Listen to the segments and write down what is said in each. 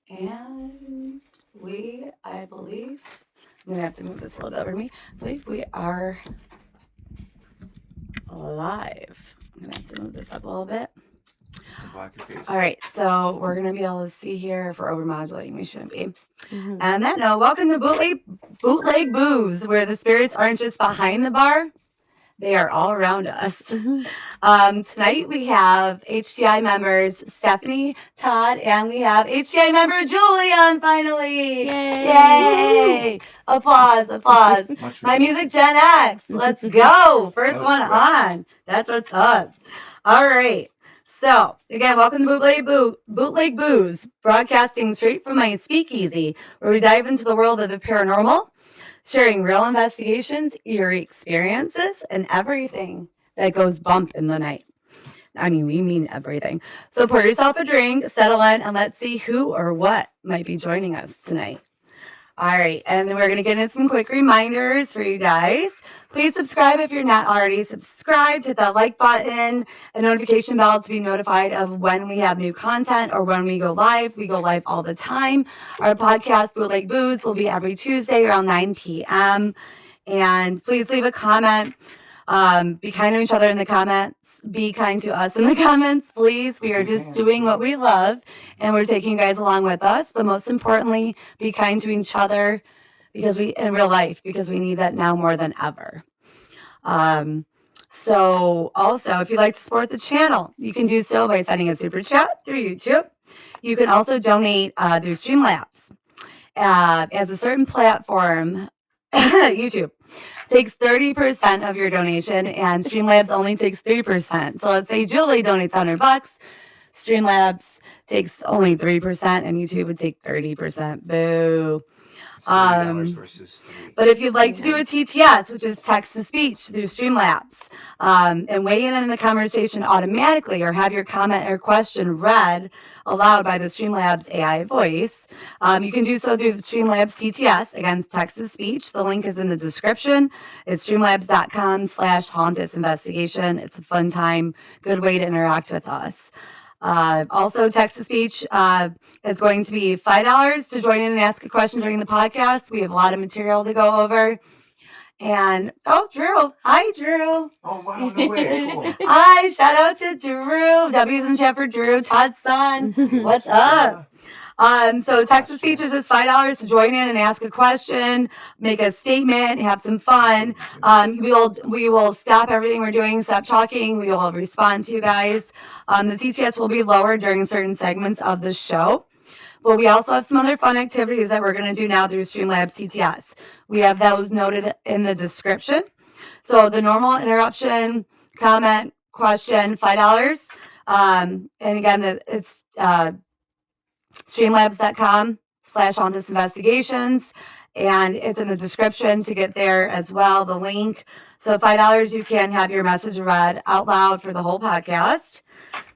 And I believe, I'm going to have to move this a little bit over me. I believe we are live. I'm going to have to move this up a little bit. Block your face. All right, so we're going to be able to see here if we're overmodulating. We shouldn't be. And that note, welcome to Bootleg Booze, where the spirits aren't just behind the bar, they are all around us. Tonight we have HTI members Stephanie, Todd, and we have HTI member Julie on finally. Yay! Applause, applause. My music Gen X. Let's go. First one on. That's what's up. All right. So, again, welcome to Bootleg Booze, broadcasting straight from my speakeasy, where we dive into the world of the paranormal, sharing real investigations, eerie experiences, and everything that goes bump in the night. I mean, we mean everything. So pour yourself a drink, settle in, and let's see who or what might be joining us tonight. All right, and then we're going to get into some quick reminders for you guys. Please subscribe if you're not already subscribed. Hit that like button, a notification bell to be notified of when we have new content or when we go live. We go live all the time. Our podcast, Bootleg Booze, will be every Tuesday around 9 p.m. And please leave a comment. Be kind to each other in the comments. Be kind to us in the comments, please. We are just doing what we love, and we're taking you guys along with us. But most importantly, be kind to each other because in real life, because we need that now more than ever. So also, if you'd like to support the channel, you can do so by sending a super chat through YouTube. You can also donate through Streamlabs. As a certain platform, YouTube takes 30% of your donation, and Streamlabs only takes 3%. So let's say Julie donates $100, Streamlabs takes only 3%, and YouTube would take 30%. Boo. But if you'd like to do a TTS, which is text to speech through Streamlabs, and weigh in the conversation automatically or have your comment or question read aloud by the Streamlabs AI voice, you can do so through the Streamlabs TTS, again, text to speech. The link is in the description. It's streamlabs.com/hauntisinvestigation. It's a fun time, good way to interact with us. Also, text to speech is going to be $5 to join in and ask a question during the podcast. We have a lot of material to go over. And, Drew. Hi, Drew. Oh, wow, no way. Cool. Hi, shout out to Drew. W's in chat for Drew, Todd's son. What's up? So text to speech is just $5 to join in and ask a question, make a statement, have some fun. We will stop everything we're doing, stop talking. We will respond to you guys. The TTS will be lower during certain segments of the show. But we also have some other fun activities that we're going to do now through Streamlabs TTS. We have those noted in the description. So the normal interruption, comment, question, $5. And again, it's streamlabs.com/hauntisinvestigations. And it's in the description to get there as well, the link. So $5, you can have your message read out loud for the whole podcast.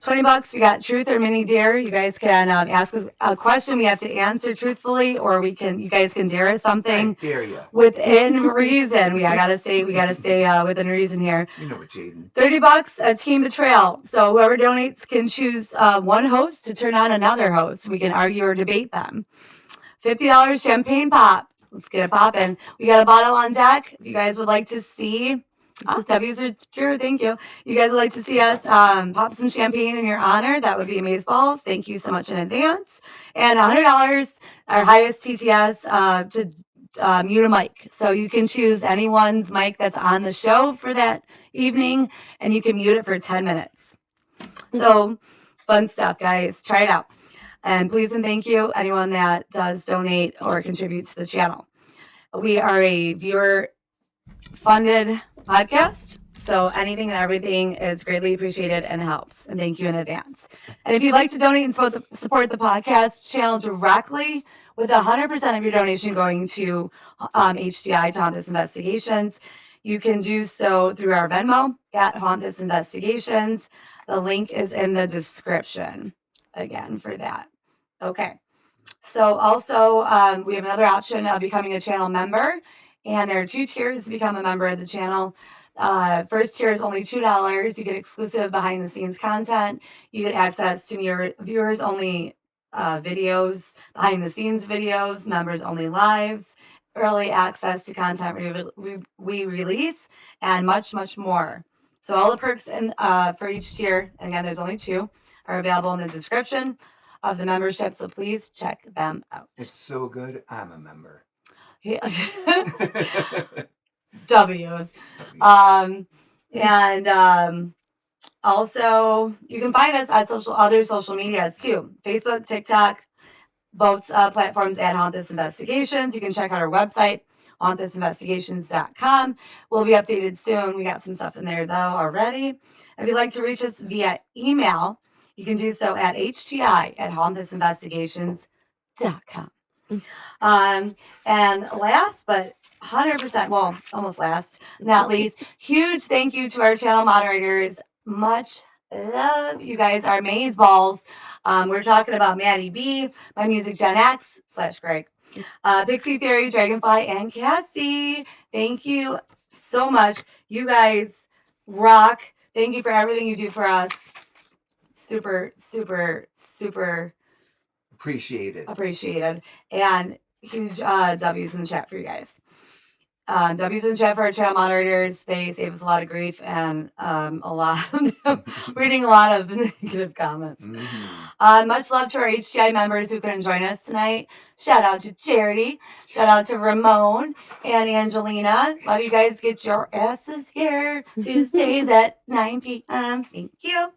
$20, we got truth or mini dare. You guys can ask us a question we have to answer truthfully, or you guys can dare us something. I dare you. Within reason. We gotta stay within reason here. You know what, Jaden. $30, a team betrayal. So whoever donates can choose one host to turn on another host. We can argue or debate them. $50 champagne pop. Let's get it popping. We got a bottle on deck. If you guys would like to see, W's for Drew, thank you. You guys would like to see us pop some champagne in your honor, that would be amazeballs. Thank you so much in advance. And $100, our highest TTS, to mute a mic. So you can choose anyone's mic that's on the show for that evening, and you can mute it for 10 minutes. So fun stuff, guys. Try it out. And please and thank you, anyone that does donate or contribute to the channel. We are a viewer-funded podcast, so anything and everything is greatly appreciated and helps. And thank you in advance. And if you'd like to donate and support the podcast channel directly, with 100% of your donation going to HDI, to Hauntis Investigations, you can do so through our Venmo at Hauntis Investigations. The link is in the description again for that. Okay. So also we have another option of becoming a channel member, and there are 2 tiers to become a member of the channel. First tier is only $2. You get exclusive behind the scenes content. You get access to viewers only videos, behind the scenes videos, members only lives, early access to content we release, and much, much more. So all the perks for each tier, and again, there's only 2, are available in the description of the membership. So please check them out. It's so good. I'm a member. Yeah. W's. And also, you can find us at other social medias too. Facebook, TikTok, both platforms at Hauntings Investigations. You can check out our website, hauntingsinvestigations.com. We'll be updated soon. We got some stuff in there though already. If you'd like to reach us via email, you can do so at hti@hauntingsinvestigations.com. And last but 100%, well, almost last, not least, huge thank you to our channel moderators. Much love. You guys are maze balls. We're talking about Maddie B, My Music Gen X / Greg, Pixie Fairy, Dragonfly, and Cassie. Thank you so much. You guys rock. Thank you for everything you do for us. Super, super, super appreciated. And huge W's in the chat for you guys. W's in the chat for our channel moderators. They save us a lot of grief and reading a lot of negative comments. Much love to our HGI members who couldn't join us tonight. Shout out to Charity. Shout out to Ramon and Angelina. Love you guys. Get your asses here. Tuesdays at 9 p.m. Thank you.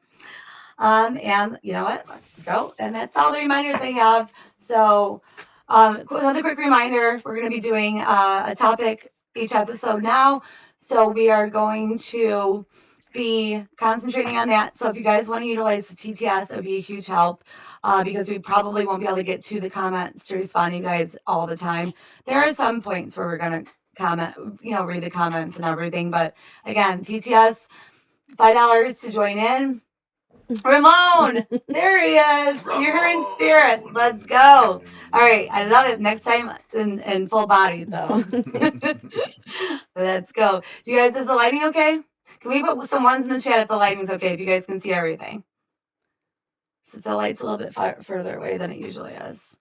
And you know what? Let's go. And that's all the reminders I have. So another quick reminder, we're going to be doing a topic each episode now. So we are going to be concentrating on that. So if you guys want to utilize the TTS, it would be a huge help because we probably won't be able to get to the comments to respond to you guys all the time. There are some points where we're going to comment, read the comments and everything. But again, TTS, $5 to join in. Ramon, there he is. You're in spirit. Let's go. All right, I love it. Next time in full body though. Let's go. Do you guys, is the lighting okay? Can we put some ones in the chat if the lighting's okay? If you guys can see everything. So the light's a little bit further away than it usually is.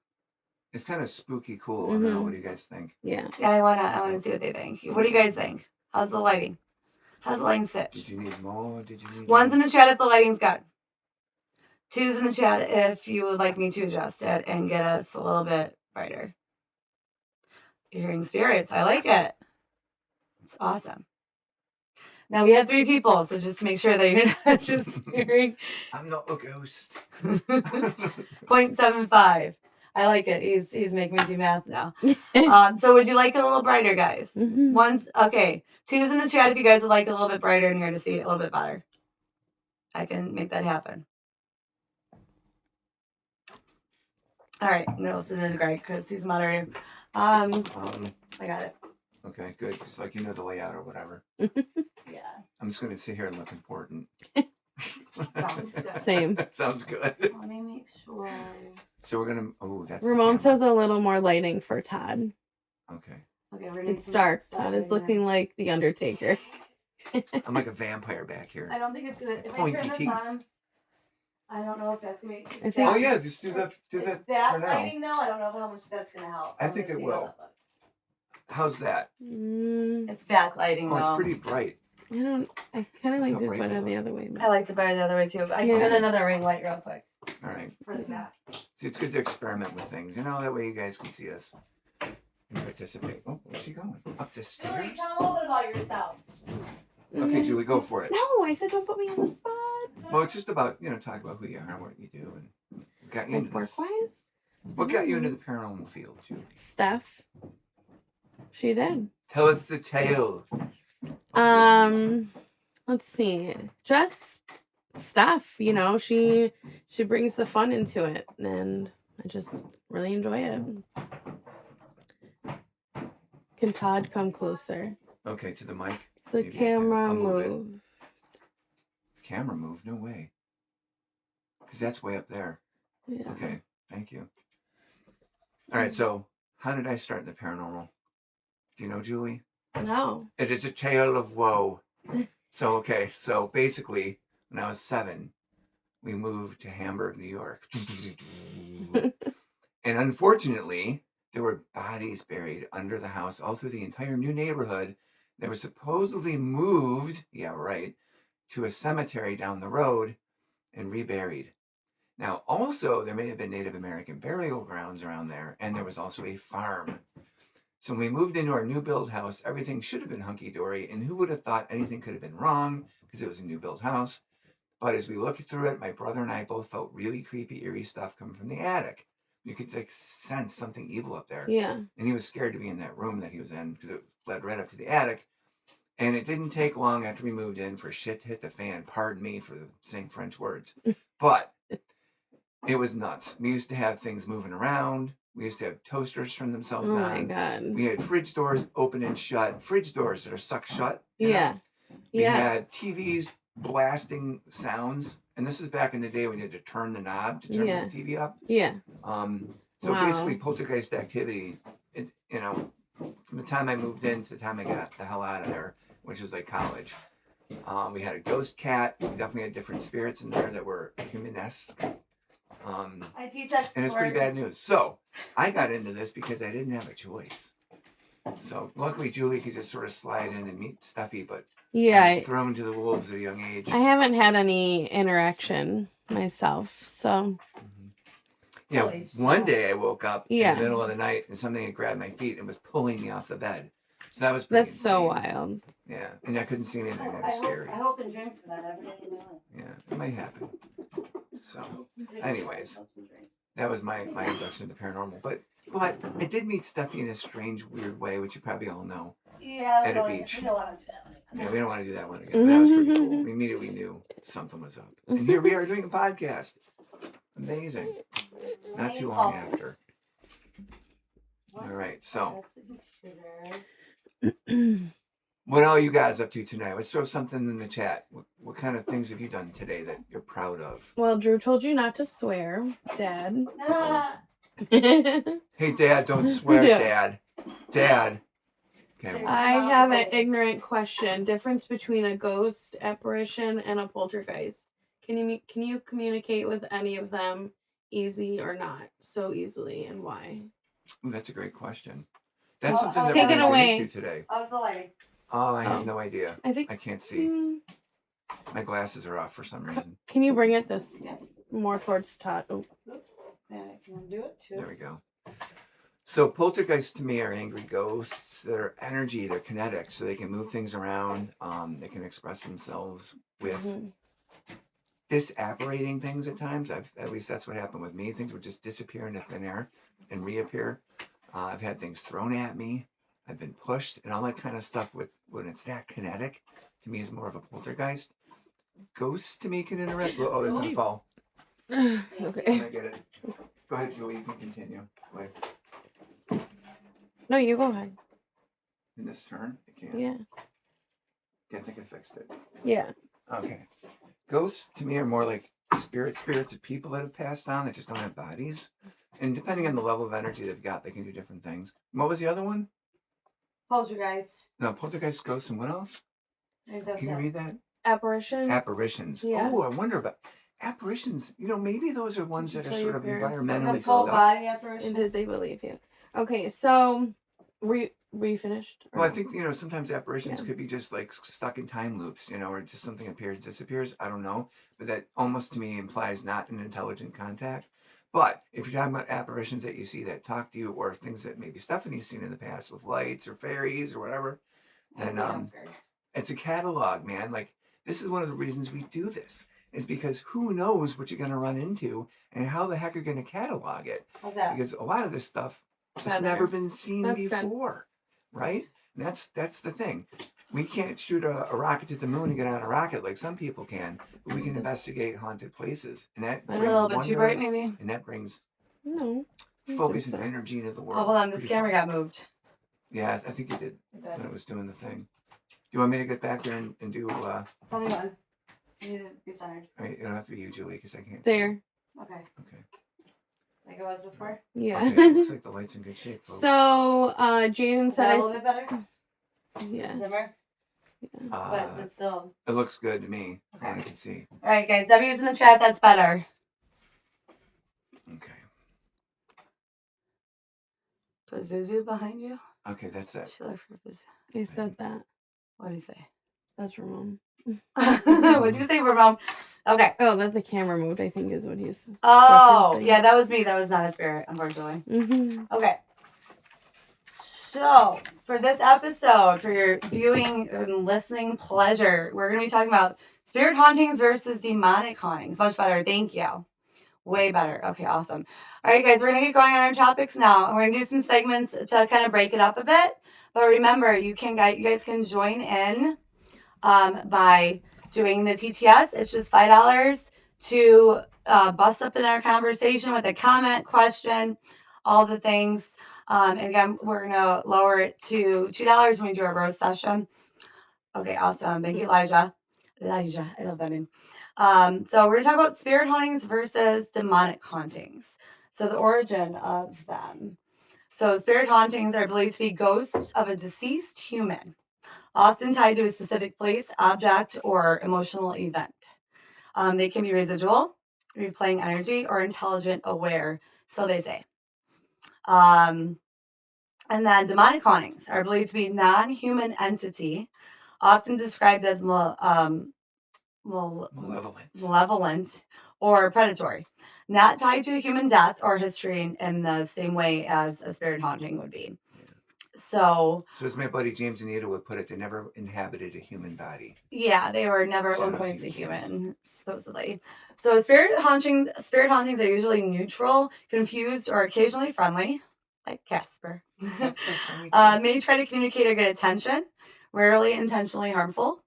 It's kind of spooky cool. I don't know. What do you guys think? Yeah, I wanna see what they think. What do you guys think? How's the lighting? How's the lighting sit? Did you need more? Did you need ones in the chat if the lighting's good? 2's in the chat if you would like me to adjust it and get us a little bit brighter. You're hearing spirits. I like it. It's awesome. Now we have 3 people, so just make sure that you're not just hearing. I'm not a ghost. 0.75. I like it. He's making me do math now. So would you like it a little brighter, guys? One's okay. 2's in the chat if you guys would like it a little bit brighter in here to see it a little bit better. I can make that happen. All right, Nelson is great because he's moderator. I got it. Okay, good. Just like you know the layout or whatever. Yeah. I'm just gonna sit here and look important. Sounds good. Same. Sounds good. Let me make sure. So we're gonna. Oh, that's. Ramon says a little more lighting for Todd. Okay. Okay, we're It's dark. Todd is looking like the Undertaker. I'm like a vampire back here. I don't think it's gonna. If Pointy I turn this teeth. on, I don't know if that's gonna make. I think- Oh yeah, just do that. Do It's that for now. backlighting though. I don't know how much that's gonna help. I think it will. How's that? It's backlighting Oh, though. it's pretty bright. I kind of like How it bright better will the it? other way. I like to buy it the other way too. I can Yeah. get another ring light real quick All right. for the back. See, it's good to experiment with things. You know, that way you guys can see us and participate. Oh, where's she going? Up the Julie, stairs? tell a little bit about yourself. Okay, Julie, go for it. No, I said don't put me on the spot. Well, it's just about, talk about who you are, what you do, and what got you Like into this. work-wise? What got you into the paranormal field, Julie? Steph. She did. Tell us the tale. Let's see. Just Steph, she brings the fun into it, and I just really enjoy it. Can Todd come closer? Okay, to the mic. The Maybe I can. camera I'll move it. moved. Camera moved? No way. Because that's way up there. Yeah. Okay, thank you. All right, so how did I start in the paranormal? Do you know, Julie? No. It is a tale of woe. So basically, when I was 7, we moved to Hamburg, New York. And unfortunately, there were bodies buried under the house all through the entire new neighborhood that were supposedly moved, yeah, right, to a cemetery down the road and reburied. Now, also, there may have been Native American burial grounds around there, and there was also a farm. So when we moved into our new build house, everything should have been hunky-dory, and who would have thought anything could have been wrong because it was a new build house. But as we looked through it, my brother and I both felt really creepy, eerie stuff coming from the attic. You could like sense something evil up there. Yeah. And he was scared to be in that room that he was in because it led right up to the attic. And it didn't take long after we moved in for shit to hit the fan. Pardon me for saying French words. But it was nuts. We used to have things moving around. We used to have toasters turn themselves Oh on. my God. We had fridge doors open and shut. Fridge doors that are sucked shut. Yeah. We had TVs blasting sounds. And this is back in the day when you had to turn the knob to turn the TV up. Yeah. So basically, poltergeist activity, from the time I moved in to the time I got the hell out of there, which was like college. We had a ghost cat. We definitely had different spirits in there that were human-esque. And it's pretty bad news. So I got into this because I didn't have a choice. So luckily, Julie could just sort of slide in and meet Stuffy, but I was thrown to the wolves at a young age. I haven't had any interaction myself, so. Yeah, one day I woke up in the middle of the night and something had grabbed my feet and was pulling me off the bed. So that was pretty insane. So wild. Yeah, and I couldn't see anything. I was scared. I hope and dream for that every day in my life. Yeah, it might happen. So, anyways, that was my introduction to paranormal. But I did meet Steffi in a strange, weird way, which you probably all know. Yeah, at a beach. We don't want to do that one again. Yeah, we don't want to do that one again. But that was pretty cool. We immediately knew something was up. And here we are doing a podcast. Amazing. Not too long after. All right, so what are you guys up to tonight? Let's throw something in the chat. What kind of things have you done today that you're proud of? Well, Drew told you not to swear, Dad. Hey, Dad, don't swear, Dad. Dad. Okay. I have an ignorant question. Difference between a ghost, apparition, and a poltergeist. Can you communicate with any of them easy or not so easily, and why? Ooh, that's a great question. That's something that Take we're it going to away. get into today. How's the lighting? Oh, I have no idea. I can't see. My glasses are off for some reason. Can you bring it this more towards Todd? Oh. Yeah, I can do it too. There we go. So poltergeists to me are angry ghosts that are energy, they're kinetic, so they can move things around. They can express themselves with disapparating things at times. At least that's what happened with me. Things would just disappear into thin air and reappear. I've had things thrown at me. I've been pushed and all that kind of stuff. When it's that kinetic, to me is more of a poltergeist. Ghosts to me can interact. Oh, there's my fall. Okay. I get it. Go ahead, Julie. You can continue. No, you go ahead. In this turn, I can't. Yeah. I think I fixed it. Yeah. Okay. Ghosts to me are more like spirits of people that have passed on that just don't have bodies. And depending on the level of energy they've got, they can do different things. What was the other one? Poltergeist. No, poltergeist, ghosts, and what else? Can you read that? Apparition. Apparitions. Yeah. Oh, I wonder about apparitions. Maybe those are ones that are sort of environmentally Like a full stuck. body apparition. And did they believe you? Okay, so were you finished? Well, I think sometimes apparitions could be just like stuck in time loops, or just something appears, disappears. I don't know, but that almost to me implies not an intelligent contact. But if you're talking about apparitions that you see that talk to you, or things that maybe Stephanie's seen in the past with lights or fairies or whatever, then it's a catalog, man. Like this is one of the reasons we do this. Is because who knows what you're going to run into and how the heck you're going to catalog it. How's that? Because a lot of this stuff has never been seen before, right? And that's the thing. We can't shoot a rocket to the moon and get on a rocket like some people can, but we can investigate haunted places. And that That's a little bit too bright, maybe. And that brings focus and energy into the world. Oh, hold on. This camera got moved. Yeah, I think you did when it was doing the thing. Do you want me to get back there and do... Tell me when. You need to be centered. All right, it'll have to be you, Julie, because I can't there. see. Okay. Okay. Like it was before? Yeah. Okay, it looks like the light's in good shape, folks. So, Jaden Is said that a little bit better? Yeah. Zimmer? But still. It looks good to me. Okay. I can see. All right, guys. W's in the chat. That's better. Okay. Pazuzu behind you? Okay, that's it. She looked for Pazuzu. I said that. What did he say? That's Ramon. What did you say, Ramon? Okay. Oh, that's a camera mode, I think is what he's Oh, referencing. yeah, that was me. That was not a spirit, unfortunately. Mm-hmm. Okay. So, for this episode, for your viewing and listening pleasure, we're going to be talking about spirit hauntings versus demonic hauntings. Much better. Thank you. Way better. Okay, awesome. All right, guys, we're going to get going on our topics now. And we're going to do some segments to kind of break it up a bit. But remember, you guys can join in by doing the TTS. It's just $5 to bust up in our conversation with a comment, question, all the things. And again, we're going to lower it to $2 when we do our roast session. Okay, awesome. Thank you, Elijah. Elijah, I love that name. So we're going to talk about spirit hauntings versus demonic hauntings. So the origin of them. So spirit hauntings are believed to be ghosts of a deceased human, often tied to a specific place, object, or emotional event. They can be residual, replaying energy, or intelligent aware, so they say. And then demonic hauntings are believed to be non-human entity, often described as malevolent or predatory, not tied to a human death or history in the same way as a spirit haunting would be. So as my buddy James Anita would put it, they never inhabited a human body. Yeah, they were never at one point a human, supposedly. So spirit hauntings are usually neutral, confused, or occasionally friendly, like Casper. May try to communicate or get attention, rarely intentionally harmful.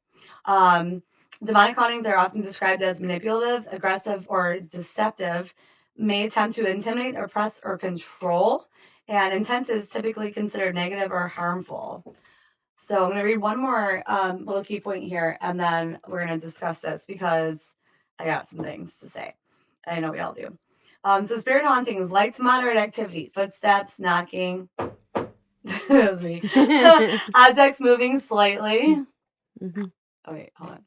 Demonic hauntings are often described as manipulative, aggressive, or deceptive, may attempt to intimidate, oppress, or control, and intent is typically considered negative or harmful. So I'm going to read one more little key point here, and then we're going to discuss this because I got some things to say. I know we all do. So spirit hauntings, light to moderate activity, footsteps, knocking. That was me. Objects moving slightly. Mm-hmm. Oh, wait, hold on.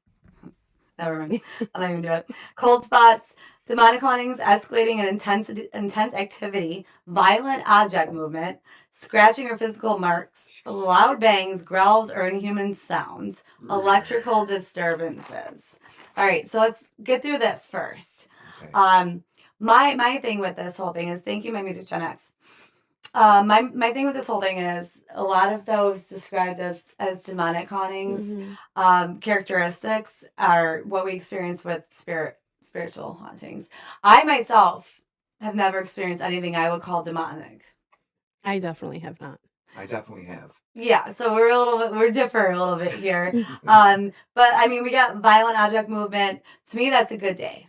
Never mind. I'm not even do it. Cold spots, demonic hauntings, escalating in intense activity, violent object movement, scratching or physical marks, loud bangs, growls, or inhuman sounds, electrical disturbances. All right, so let's get through this first. Okay. My thing with this whole thing is, thank you, my music Gen X. My thing with this whole thing is a lot of those described as demonic hauntings, characteristics are what we experience with spiritual hauntings. I myself have never experienced anything I would call demonic. I definitely have not. I definitely have. Yeah, so we're different a little bit here. But I mean, we got violent object movement. To me, that's a good day.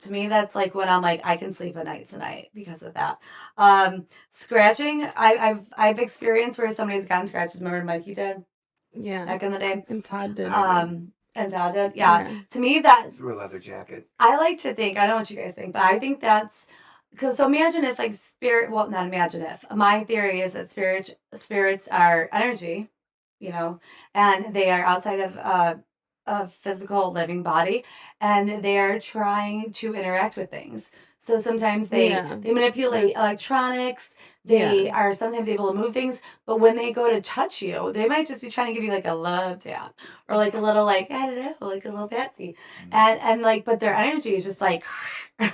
To me, that's like when I'm like, I can sleep at night tonight because of that. Scratching, I've experienced where somebody's gotten scratches. Remember Mikey did? Yeah. Back in the day. And Todd did. And Todd did. Yeah. To me, that through a leather jacket. I like to think, I don't know what you guys think, but I think that's because so imagine if like not imagine if. My theory is that spirits are energy, and they are outside of a physical living body, and they are trying to interact with things. So sometimes they manipulate electronics. They are sometimes able to move things, but when they go to touch you, they might just be trying to give you like a love tap or like a little like I don't know, like a little patsy, and like but their energy is just like and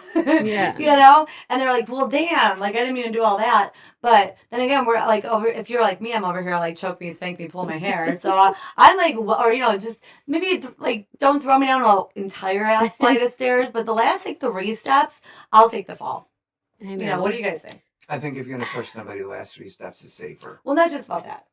they're like, well, damn, like I didn't mean to do all that, but then again, we're like over. If you're like me, I'm over here like choke me, spank me, pull my hair. So I'm like, or just maybe like don't throw me down an entire ass flight of stairs, but the last like 3 steps, I'll take the fall. What do you guys think? I think if you're going to push somebody, the last 3 steps is safer. Well, not just about that.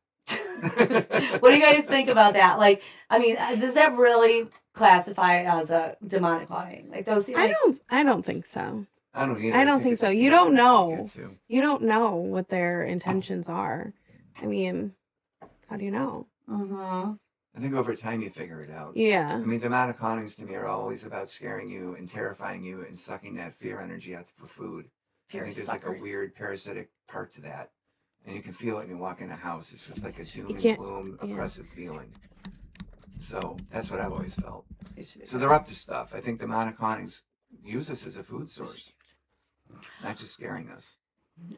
What do you guys think about that? Like, I mean, does that really classify as a demonic haunting? Like those? I don't think so. I don't either. I don't think so. You don't know. You don't know what their intentions are. I mean, how do you know? Mm-hmm. I think over time you figure it out. Yeah. I mean, demonic hauntings to me are always about scaring you and terrifying you and sucking that fear energy out for food. I think there's like a weird parasitic part to that. And you can feel it when you walk in a house. It's just like a doom and gloom, oppressive feeling. So that's what I've always felt. It should be So they're up to stuff. I think demonic hauntings use us as a food source, not just scaring us.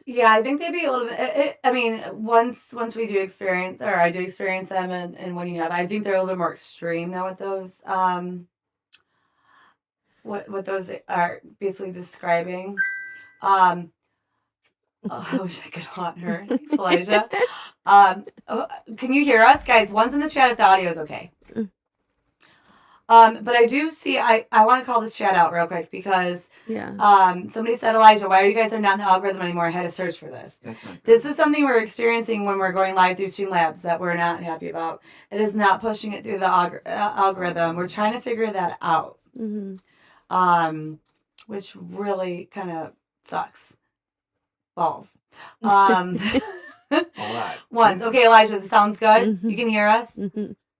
Yeah, I think they'd be able to. I mean, once we do experience, or I do experience them, and when you have, I think they're a little bit more extreme now with those. What those are basically describing. Oh, I wish I could haunt her. Thanks, Elijah. Can you hear us, guys? One's in the chat if the audio is okay. But I do see. I want to call this chat out real quick because somebody said, Elijah, why are you guys not in the algorithm anymore? I had to search for this. This is something we're experiencing when we're going live through Streamlabs that we're not happy about. It is not pushing it through the algorithm. We're trying to figure that out, which really kind of sucks. Balls. A lot. Ones. Okay, Elijah, this sounds good. You can hear us?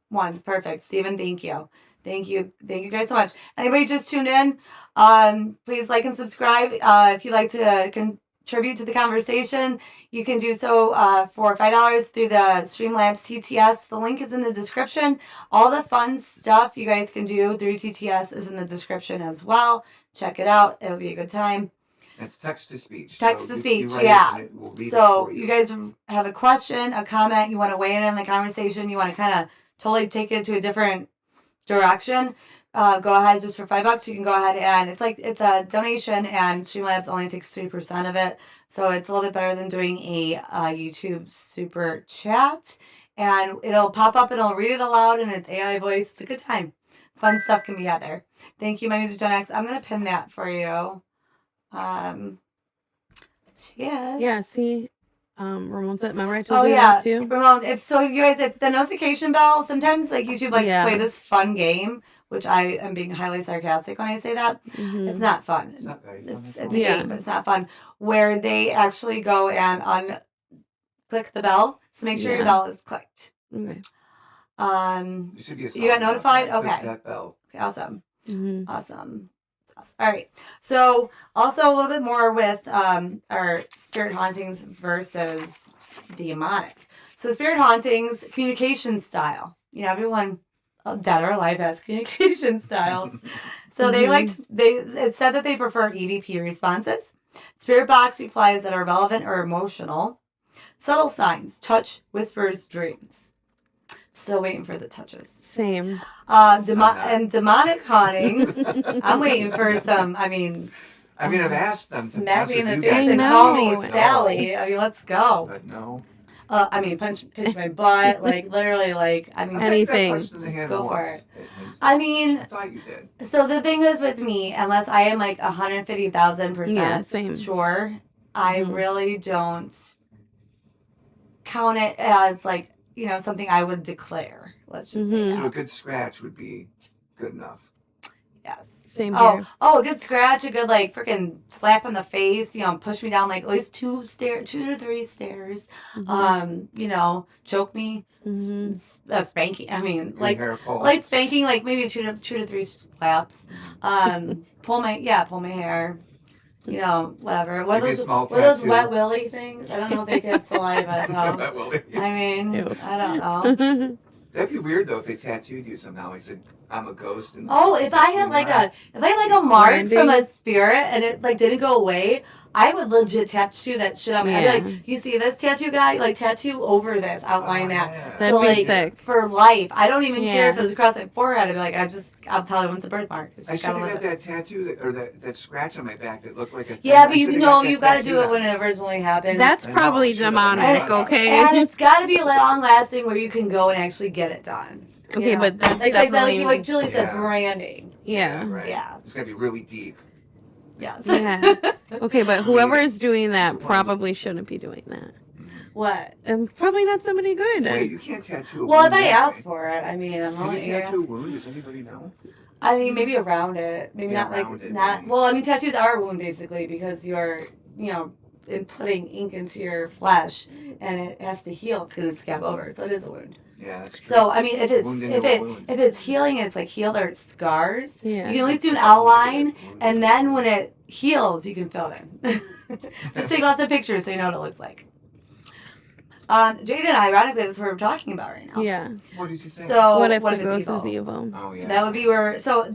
Ones. Perfect. Stephen, thank you. Thank you guys so much. Anybody just tuned in, please like and subscribe. If you'd like to contribute to the conversation, you can do so for $5 through the Streamlabs TTS. The link is in the description. All the fun stuff you guys can do through TTS is in the description as well. Check it out. It'll be a good time. It's text to speech. Text to speech, yeah. So you guys have a question, a comment, you want to weigh in on the conversation, you want to kind of totally take it to a different direction, go ahead. Just for $5 you can go ahead, and it's a donation, and Streamlabs only takes 3% of it, so it's a little bit better than doing a YouTube super chat, and it'll pop up and it'll read it aloud, and it's AI voice. It's a good time. Fun stuff can be out there. Thank you, my music Gen X. I'm gonna pin that for you. Yeah, see, Ramon's at. Remember I told you that too? Ramon, if the notification bell, sometimes like YouTube likes to play this fun game, which I am being highly sarcastic when I say that. It's not fun. It's not very fun. It's a game, but it's not fun. Where they actually go and click the bell. So make sure your bell is clicked. Okay. You got notified? Okay. That bell. Okay, awesome. Awesome. All right. So also a little bit more with our spirit hauntings versus demonic. So spirit hauntings, communication style. You know, everyone dead or alive has communication styles. So it said that they prefer EVP responses, spirit box replies that are relevant or emotional, subtle signs, touch, whispers, dreams. Still waiting for the touches. Same. And demonic hauntings. I'm waiting for some. I mean, I've asked them to smack me in the face and call me Sally. I mean, let's go. But no. Pinch my butt, like literally, like I mean, anything. Just go for it. I mean, I thought you did. So the thing is with me, unless I am like 150,000% sure, I really don't count it as like, you know, something I would declare. Let's just say that. So a good scratch would be good enough. Yes. Same here. A good scratch, a good like freaking slap in the face, you know, push me down like at least 2 to 3 stairs. You know, choke me, spanking. I mean, like light spanking, like maybe 2 to 3 slaps. Pull my hair. You know, whatever. What are those wet willy things? I don't know if they can have saliva. No. Wet willy. I mean, I don't know. That'd be weird though if they tattooed you somehow. I said, I'm a ghost. And if I had like a mark from a spirit and it like didn't go away, I would legit tattoo that shit on me. I'd be like, you see this tattoo guy? Like tattoo over this, outline that. Yeah. That'd be sick. For life. I don't even care if it's across my forehead. I'd be like, I'll tell everyone it's a birthmark. I should have got that tattoo or that scratch on my back that looked like a thing. Yeah, but you got to do it when it originally happened. That's probably demonic, okay? And it's got to be long lasting where you can go and actually get it done. Okay, but that's definitely... Like Julie said, branding. Yeah. Right. Yeah. It's got to be really deep. Yes. Yeah. Okay, but whoever is doing that probably shouldn't be doing that. What? And probably not somebody good. Wait, you can't tattoo a Well, wound. if I ask for it, I mean, I'm Can only you tattoo a wound? Does anybody know? I mean, maybe around it. Maybe not like, not... Well, I mean, tattoos are a wound, basically, because you're, you know, putting ink into your flesh, and it has to heal. It's going to scab over. So it is a wound. Yeah, that's true. So I mean, if it's healing, it's like healed or it's scars. Yeah. You can at least do an outline, and then when it heals, you can fill it in. Just take lots of pictures so you know what it looks like. Jaden, ironically, that's what we're talking about right now. Yeah. What did you say? So What if the it's ghost evil? is evil? Oh yeah. That would be where. So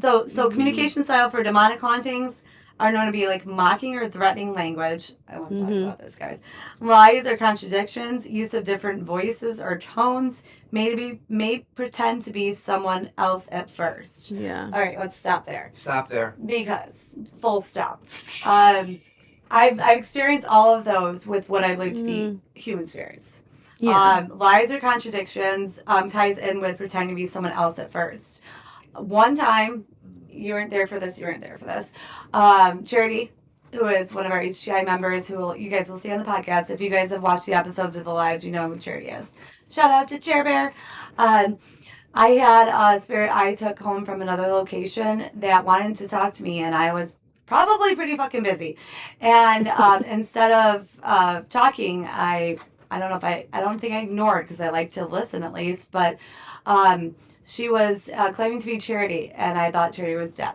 communication style for demonic hauntings are known to be like mocking or threatening language. I want to talk about this, guys. Lies or contradictions, use of different voices or tones, may pretend to be someone else at first. Yeah. All right, let's stop there. Stop there. Because full stop. I've experienced all of those with what I believe to be human spirits. Yeah. Lies or contradictions ties in with pretending to be someone else at first. One time, you weren't there for this. Charity, who is one of our HGI members, you guys will see on the podcast. If you guys have watched the episodes of the lives, you know who Charity is. Shout out to Chair Bear. I had a spirit I took home from another location that wanted to talk to me, and I was probably pretty fucking busy. And instead of talking, I don't think I ignored, because I like to listen at least, but she was claiming to be Charity, and I thought Charity was dead.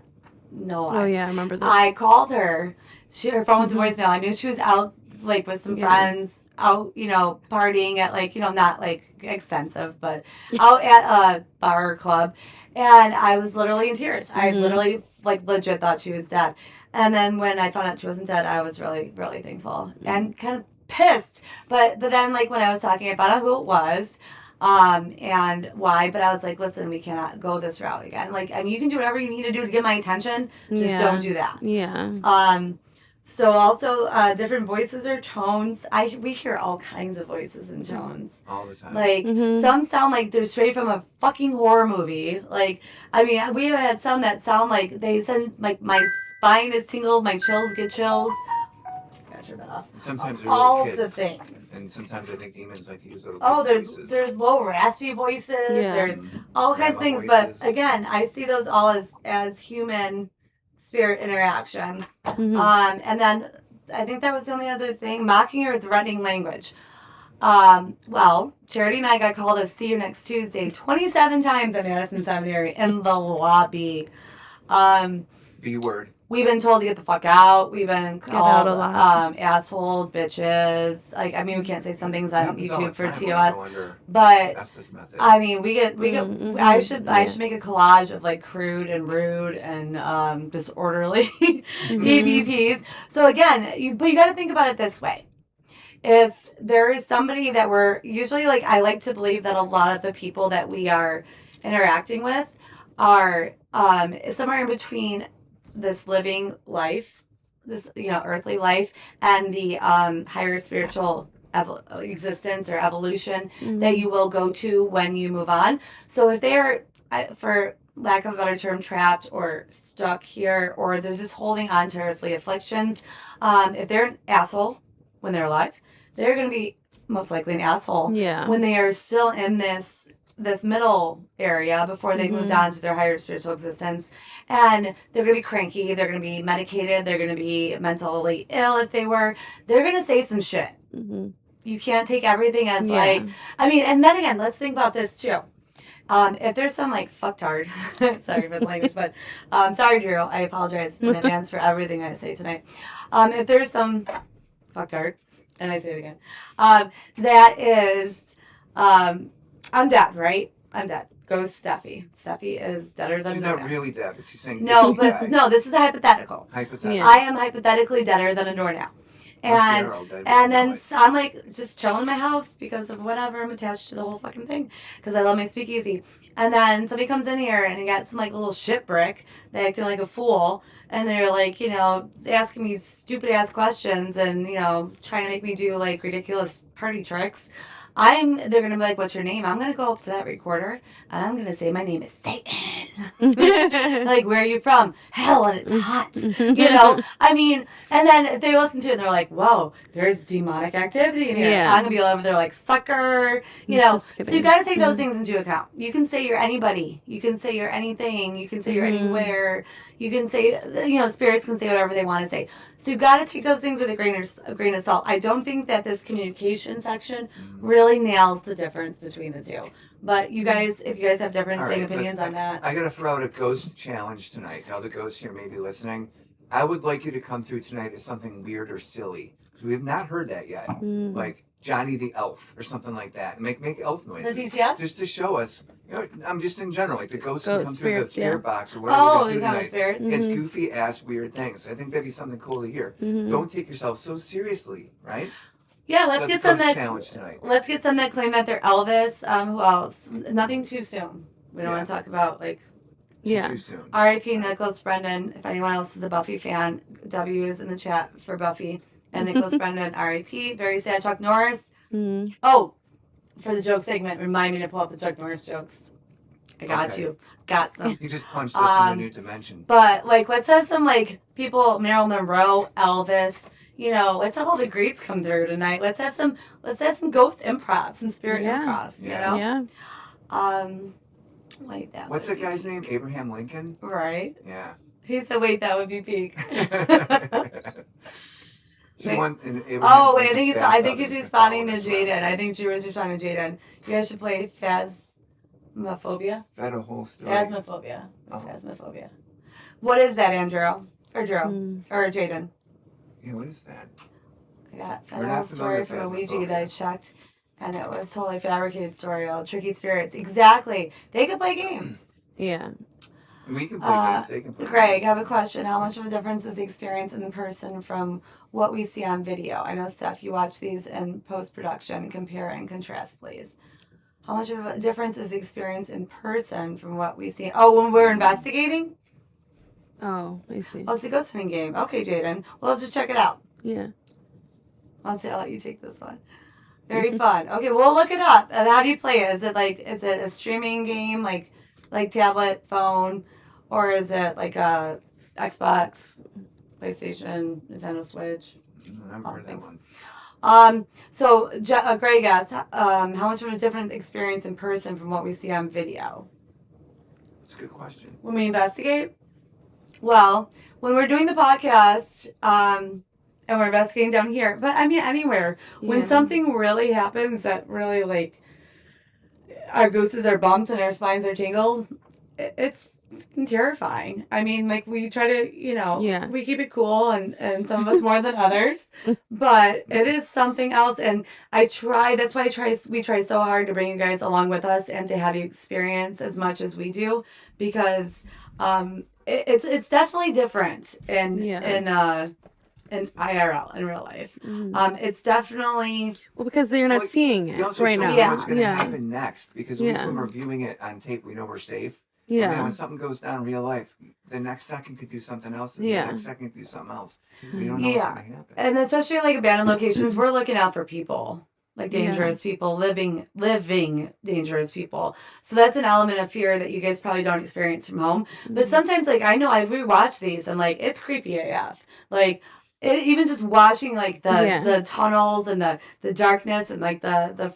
No lie. Oh yeah, I remember this. I called her. Her phone went to voicemail. I knew she was out, like, with some friends, out, partying at, like, not, like, extensive, but out at a bar or club. And I was literally in tears. I literally, like, legit thought she was dead. And then when I found out she wasn't dead, I was really, really thankful and kind of pissed. But then, like, when I was talking, I found out who it was. And why, but I was like, listen, we cannot go this route again. Like, I mean, you can do whatever you need to do to get my attention, just don't do that. Yeah. So also, different voices or tones. We hear all kinds of voices and tones. All the time. Like, some sound like they're straight from a fucking horror movie. Like, I mean, we have had some that sound like they send, like, my spine is tingled, my chills get chills. Turn that off. Sometimes they're all little of the kids. things. And sometimes I think demons like to use little voices. There's low raspy voices. Yeah. There's all kinds of things. Voices. But again, I see those all as human spirit interaction. And then I think that was the only other thing, mocking or threatening language. Well, Charity and I got called to see you next Tuesday 27 times at Madison Seminary in the lobby. B word. We've been told to get the fuck out. We've been out called a lot. assholes, bitches. Like, I mean, we can't say some things on Happens all the YouTube for time when we go TOS, under but Justice method. I mean, we get. I should Yeah. make a collage of, like, crude and rude and disorderly EVPs. So again, but you got to think about it this way. If there is somebody that we're usually, like, I like to believe that a lot of the people that we are interacting with are somewhere in between this living life, this earthly life, and the higher spiritual existence or evolution that you will go to when you move on. So if they're, for lack of a better term, trapped or stuck here, or they're just holding on to earthly afflictions, if they're an asshole when they're alive, they're going to be most likely an asshole when they are still in this middle area before they moved on to their higher spiritual existence. And they're going to be cranky, they're going to be medicated, they're going to be mentally ill if they were. They're going to say some shit. You can't take everything as like, I mean, and then again, let's think about this too. If there's some, like, fucktard, sorry for the language, but sorry, Drew, I apologize in advance for everything I say tonight. If there's some fucktard, and I say it again, that is, I'm dead, right? I'm dead. Ghost Steffi. Steffi is deader than She's Nona. not really dead, but she's saying No, she but died. no, this is a hypothetical. Hypothetical. Yeah. I am hypothetically deader than a doornail. And then I'm, like, just chilling in my house because of whatever. I'm attached to the whole fucking thing because I love my speakeasy. And then somebody comes in here and they got some, like, little shit brick. They acting like a fool. And they're, like, asking me stupid ass questions and, trying to make me do, like, ridiculous party tricks. They're going to be like, what's your name? I'm going to go up to that recorder and I'm going to say, my name is Satan. Like, where are you from? Hell, and it's hot. I mean, and then they listen to it and they're like, whoa, there's demonic activity in here. Yeah. I'm going to be over there like, sucker. Just So kidding. you got to take those things into account. You can say you're anybody. You can say you're anything. You can say you're anywhere. You can say, spirits can say whatever they want to say. So you got to take those things with a grain of salt. I don't think that this communication section really nails the difference between the two. But you guys, if you guys have different opinions on that. I got to throw out a ghost challenge tonight. All the ghosts here may be listening. I would like you to come through tonight as something weird or silly. We have not heard that yet. Like, Johnny the Elf or something like that. Make elf noises. Does he see us? Just to show us. I'm just in general, like the ghosts can Ghost come through the spirits, spirit yeah. box or whatever. Oh, we they're do talking tonight. spirits? It's goofy ass weird things. I think that'd be something cool to hear. Don't take yourself so seriously, right? Yeah, let's That's get some ghost that. challenge tonight. Let's get some that claim that they're Elvis. Who else? Nothing too soon. We don't want to talk about like. Too soon. R.I.P. Nicholas Brendan. If anyone else is a Buffy fan, W is in the chat for Buffy. And Nicholas Brendan, R.I.P. Very sad. Chuck Norris. Oh, for the joke segment, remind me to pull out the Chuck Norris jokes. I got you. Got some. You just punched us in a new dimension. But like, let's have some like people, Marilyn Monroe, Elvis. You know, let's have all the greats come through tonight. Let's have some ghost improv, some spirit improv. Yeah. You know. Like that. What's that guy's name? Abraham Lincoln? Right. Yeah. He's the wait, that would be peak. Oh wait, I think he's responding to Jaden. I think Drew is responding to Jaden. You guys should play Phasmophobia. That a whole story. Phasmophobia. It's Phasmophobia. What is that, Andrew? Or Drew? Or Jaden? Yeah, what is that? I got a whole story from a Ouija that I checked. And it was totally fabricated story, all tricky spirits. Exactly. They could play games. Yeah. We can play games. They can play Greg, games. I have a question. How much of a difference is the experience in person from what we see on video? I know, Steph, you watch these in post-production. Compare and contrast, please. How much of a difference is the experience in person from what we see? Oh, when we're investigating? Oh, I see. Oh, it's a ghost hunting game. Okay, Jaden. Well, let's just check it out. Yeah. I'll let you take this one. Very fun. Okay, we'll look it up. And how do you play it? Is it a streaming game like tablet, phone, or is it like a Xbox, PlayStation, Nintendo Switch? I've never heard that one. So Greg asked, how much of a different experience in person from what we see on video? That's a good question. When we investigate? Well, when we're doing the podcast, and we're investigating down here, but I mean anywhere. When something really happens that really like our gooses are bumped and our spines are tingled, it's terrifying. I mean, like we try to, we keep it cool and some of us more than others, but it is something else. And that's why we try so hard to bring you guys along with us and to have you experience as much as we do, because it's definitely different in IRL, in real life. It's definitely... Well, because they're not seeing it right now. You don't know what's going to happen next, because at least when we're viewing it on tape, we know we're safe. Yeah. I mean, when something goes down in real life, the next second could do something else, and the next second could do something else. We don't know what's going to happen. And especially like abandoned locations, we're looking out for people. Like dangerous people, living dangerous people. So that's an element of fear that you guys probably don't experience from home. But sometimes, like, I know I've rewatched these and, like, it's creepy AF. Like... even just watching like the tunnels and the darkness and like the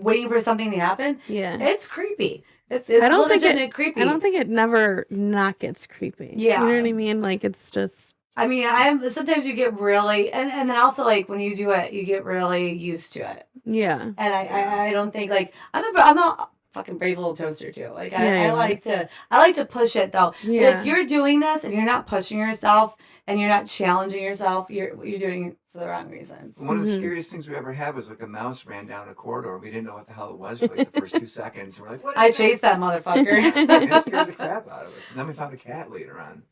waiting for something to happen, it's creepy. It's legitimately creepy. I don't think it never not gets creepy. Yeah, you know what I mean. Like it's just. I mean, sometimes you get really and then also like when you do it, you get really used to it. Yeah, and I don't think like I'm a fucking brave little toaster too. Like I like to push it though. Yeah. If you're doing this and you're not pushing yourself. And you're not challenging yourself, you're doing it for the wrong reasons. One of the scariest things we ever had was like a mouse ran down a corridor. We didn't know what the hell it was for like the first 2 seconds. We're like, what is I chased that motherfucker. It scared the crap out of us. And then we found a cat later on.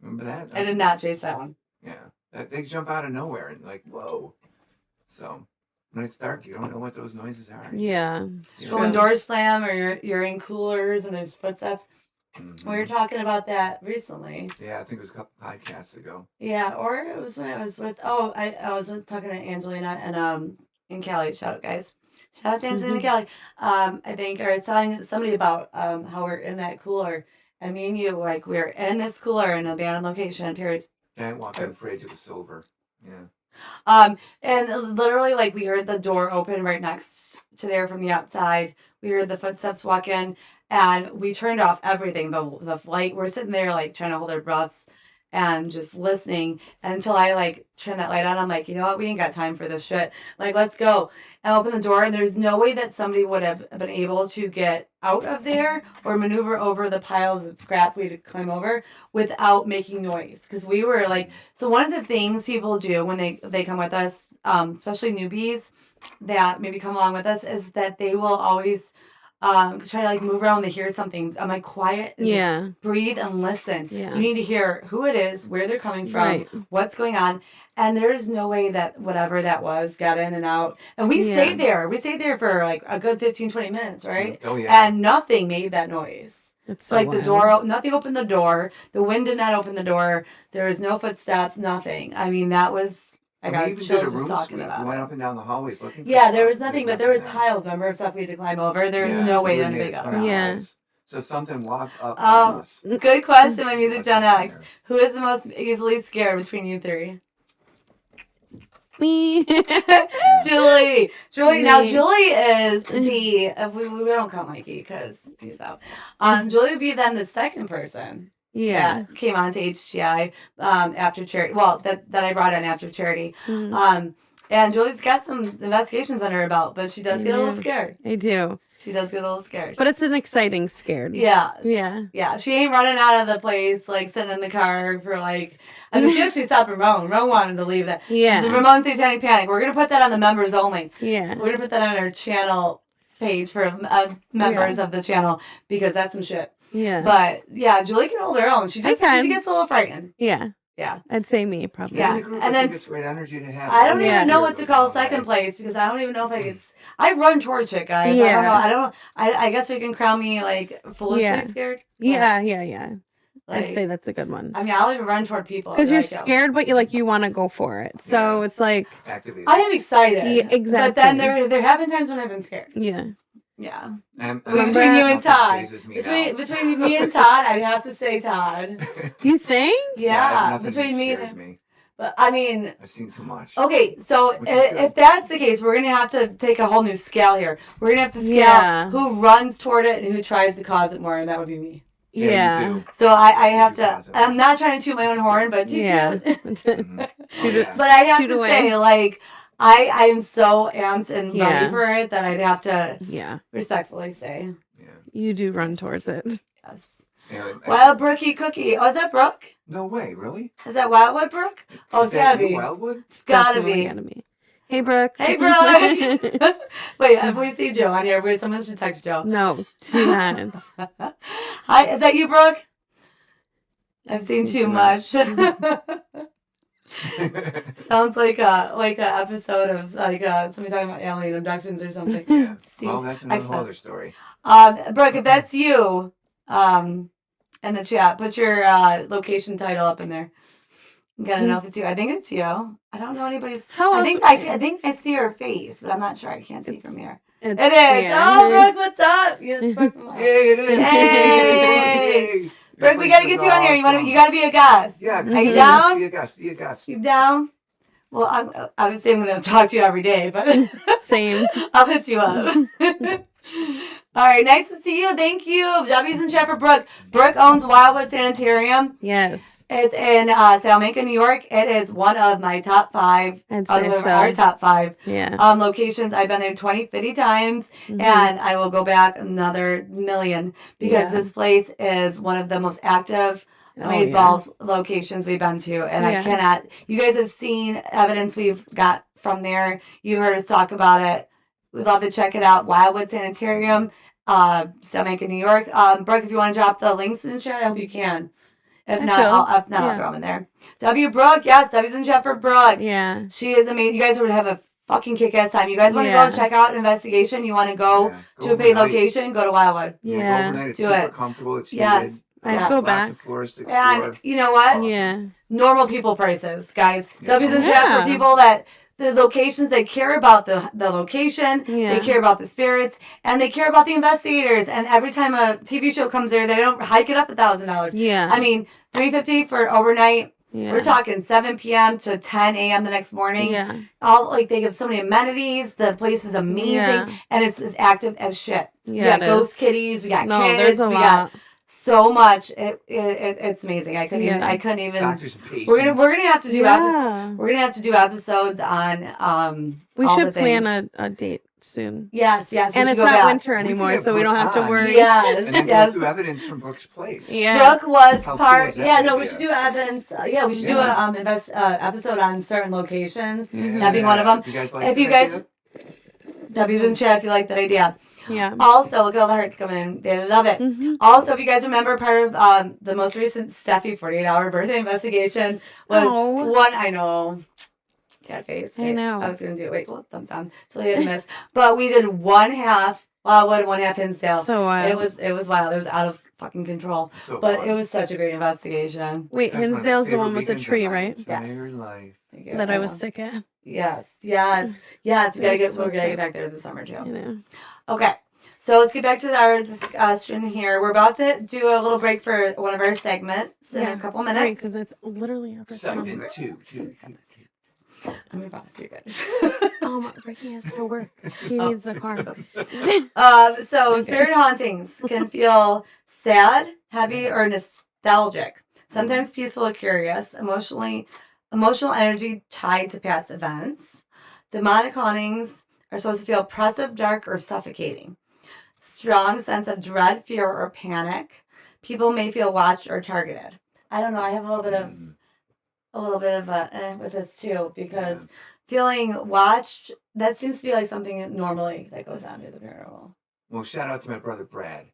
Remember that? I did not chase that one. Yeah. They jump out of nowhere and like, whoa. So when it's dark, you don't know what those noises are. Yeah. So when doors slam or you're in coolers and there's footsteps. We were talking about that recently. Yeah, I think it was a couple podcasts ago. Yeah, or it was when I was with I was talking to Angelina and Kelly. Shout out, guys. Shout out to Angelina and Kelly. I think I was telling somebody about how we're in that cooler. And me and you, like, we're in this cooler in an abandoned location. Giant walk-in fridge with a silver. Yeah. And literally, like, we heard the door open right next to there from the outside. We heard the footsteps walk in. And we turned off everything, the light. We're sitting there, like, trying to hold our breaths. and just listening until I like turn that light on. I'm like, you know what? We ain't got time for this shit. Like, let's go. And open the door, and there's no way that somebody would have been able to get out of there or maneuver over the piles of crap we had to climb over without making noise. Because we were like, so one of the things people do when they come with us, especially newbies that maybe come along with us, is that they will always try to like move around when they hear something. I'm like, quiet and just breathe and listen. Yeah. You need to hear who it is, where they're coming from, Right. what's going on. And there's no way that whatever that was got in and out. And we stayed there. We stayed there for like a good 15, 20 minutes, right? Oh, yeah. And nothing made that noise. It's so Like wild. the door, nothing opened the door. The wind did not open the door. There was no footsteps, nothing. I mean, that was, I got even did chills a just room talking sweep. about We went it. up and down the hallways looking for Yeah, there stuff. was nothing, but there was there. piles, remember, of stuff we had to climb over. There was Yeah, no way we that made anybody a got ton around. of Yeah. noise. So something walked up on us. Good question, my Music Gen That's X. fair. Who is the most easily scared between you three? Me. Julie. Now Me. Julie is the, if we don't count Mikey because he's out. Julie would be then the second person Yeah. that came on to HGI after charity. Well, that I brought in after charity. Mhm. And Julie's got some investigations under her belt, but she does get a little scared. I do. She does get a little scared. But it's an exciting scared. Yeah. Yeah. Yeah, she ain't running out of the place, like, sitting in the car for, like... I mean, she actually stopped Ramon. Ramon wanted to leave that. Yeah. The Ramon Satanic Panic. We're going to put that on the members only. Yeah. We're going to put that on our channel page for members of the channel, because that's some shit. Yeah. But, yeah, Julie can hold her own. She gets a little frightened. Yeah. Yeah. I'd say me, probably. Yeah. In the group, And I then think it's great energy to have. I don't Yeah. even know what to call second place, because I don't even know if I could... I run towards it, guys. Yeah. I don't know. I guess we can crown me, like, foolishly scared. Yeah. Like, I'd say that's a good one. I mean, I'll even run toward people. Because you're like, scared, but you want to go for it. So it's like, Activated. I am excited. Yeah, exactly. But then there have been times when I've been scared. yeah. Yeah. And Between Remember- you and Todd. Phases me Between me and Todd, I'd have to say Todd. now. You think? Yeah. nothing Between me scares and me. But I mean, I've seen too much. okay, so Which is good. if that's the case, we're gonna have to take a whole new scale here. We're gonna have to scale Yeah. who runs toward it and who tries to cause it more, and that would be me. Yeah. You do. So I have You to. cause it. I'm not trying to toot my own horn, but toot Yeah. toot. Mhm. Oh, yeah. But I have Shoot to away. say, like, I am so amped and ready Yeah. for it that I'd have to Yeah. respectfully say Yeah. You do run towards it. yes. Anyway, Wild Brookie Cookie. Oh, is that Brooke? no way, really? Is that Wildwood Brooke? Oh, Is it's that gotta you, be. Wildwood? It's gotta Definitely be. gotta be. Hey, Brooke. Hey, Brooke. Wait, if we see Joe on here, someone should text Joe. No, too much. Hi, is that you, Brooke? I've seen too much. Sounds like a episode of like somebody talking about alien abductions or something. Yeah. Seems Well, that's another excellent. other story. Brooke, if that's you, in the chat, put your location title up in there. I'm gonna know if it's you. I think it's you. I don't know anybody's. How I else? think I see her face, but I'm not sure. I can't see from here. It's, It is. yeah. Oh, Brooke, what's up? Yeah, it's Brooke from Yay, it is. Hey! Yay. Brooke, we gotta get you on here. You gotta be a guest. Yeah. Are you Mhm. down? Be a guest. Be a guest. You down? Well, obviously I'm gonna talk to you every day, but Same. I'll hit you up. All right, nice to see you. Thank you. W's in chat for Brooke. Brooke owns Wildwood Sanitarium. Yes. It's in Salamanca, New York. It is one of my top 5. I'd say Our so. top 5 Yeah. locations. I've been there 50 times, Mhm. and I will go back another million because Yeah. this place is one of the most active Oh, Amazeballs locations we've been to, and I Yeah. cannot. You guys have seen evidence we've got from there. You heard us talk about it. We'd love to check it out. Wildwood Sanitarium, Salamanca, New York. Brooke, if you want to drop the links in the chat, I hope you can. If not, I'll throw them in there. W Brooke, yes, W's in chat for Brooke. Yeah. She is amazing. You guys would have a fucking kick-ass time. You guys want to go Yeah. check out an investigation? You want to go Yeah. to a paid overnight. location? Go to Wildwood. Yeah. Go Yeah. overnight. It's Do super it. comfortable. It's Yes. heated. I'd Yes. go Lots back. of floors to explore. And you know what? Yeah. Normal people prices, guys. Yeah. W's in chat Yeah. for people that the locations, they care about the location, Yeah. they care about the spirits, and they care about the investigators. And every time a TV show comes there, they don't hike it up $1,000. Yeah. I mean, $350 for overnight. Yeah. We're talking 7 p.m. to 10 a.m. the next morning. Yeah. All like they give so many amenities. The place is amazing, Yeah. and it's as active as shit. We Yeah. got it ghost is. kitties. We got No, kids. there's a we lot. got so much. It's amazing. I couldn't even. Doctors and patients. We're gonna have to do Yeah. we're gonna have to do episodes on We all should the plan things. a date soon. Yes, we And should it's go not back. winter anymore, have so we Brooke don't have to on. worry. Yes, And then yes. go through evidence from Brooke's place. Yeah. Brooke was How cool part. is that Yeah, no, we idea? should do evidence. Yeah, we should do Yeah. a episode on certain locations. Mhm. That being one of them. If you guys like If you that guys, idea? W's in chat, if you like that idea. Yeah. Also, look at all the hearts coming in. They love it. Mhm. Also, if you guys remember, part of the most recent Steffi 48-hour birthday investigation was Oh. one. I know. Sad face. I know. I was going to do it. Wait, well, thumbs down. So I didn't miss. But we did one half. Well, one half Hinsdale. So wild. It was wild. It was out of fucking control. So But fun. it was such a great investigation. Wait, That's one of my Hinsdale's the favorite one with the weekends of tree, my right? entire life. Thank you. That I was sick at. Yes. We gotta It was so we're gonna sick. get back there this summer too. I know. Okay. So let's get back to our discussion here. We're about to do a little break for one of our segments in a couple minutes. Because it's literally after Segment two. I'm your boss. You're good. Ricky has to work. He needs the car. So spirit hauntings can feel sad, heavy, or nostalgic. Sometimes peaceful or curious. Emotional energy tied to past events. Demonic hauntings are supposed to feel oppressive, dark, or suffocating. Strong sense of dread, fear, or panic. People may feel watched or targeted. I don't know. I have a little bit of a with this too, because feeling watched, that seems to be like something normally that goes on to the paranormal. Well, shout out to my brother Brad.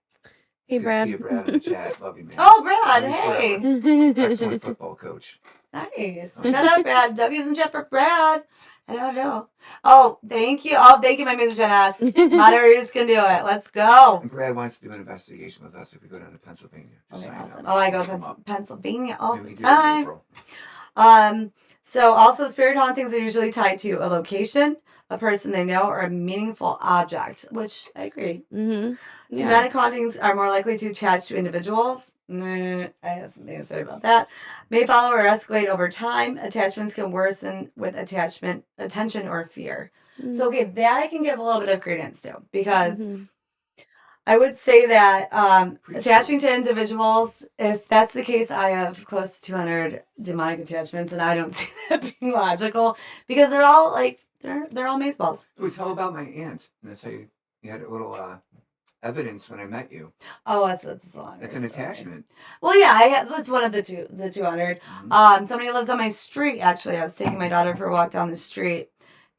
Hey, Good to Brad. see you, Brad, in the chat. Love you, man. Oh, Brad, Love you hey. forever. Excellent football coach. Nice. Shout out, Brad. W's in chat for Brad. I don't know. Oh, thank you. Oh, thank you, my Music Gen X. Moderators can do it. Let's go. And Brad wants to do an investigation with us if we go down to Pennsylvania. Just Okay, so you awesome. know. Oh, I go Look him up. Pennsylvania all Maybe we the can do it in time. April. So also spirit hauntings are usually tied to a location, a person they know, or a meaningful object, which I agree. Mm-hmm. Yeah. Demonic hauntings are more likely to attach to individuals. I have something to say about that. May follow or escalate over time. Attachments can worsen with attention, or fear. So, okay, that I can give a little bit of credence to, because Mhm. I would say that attaching to individuals, if that's the case, I have close to 200 demonic attachments, and I don't see that being logical, because they're all like, they're all maze balls. Ooh, tell about my aunt. That's how you had a little evidence when I met you. Oh, that's a long That's an story. attachment. Well, yeah, that's one of the 200. Mhm. Somebody lives on my street, actually. I was taking my daughter for a walk down the street,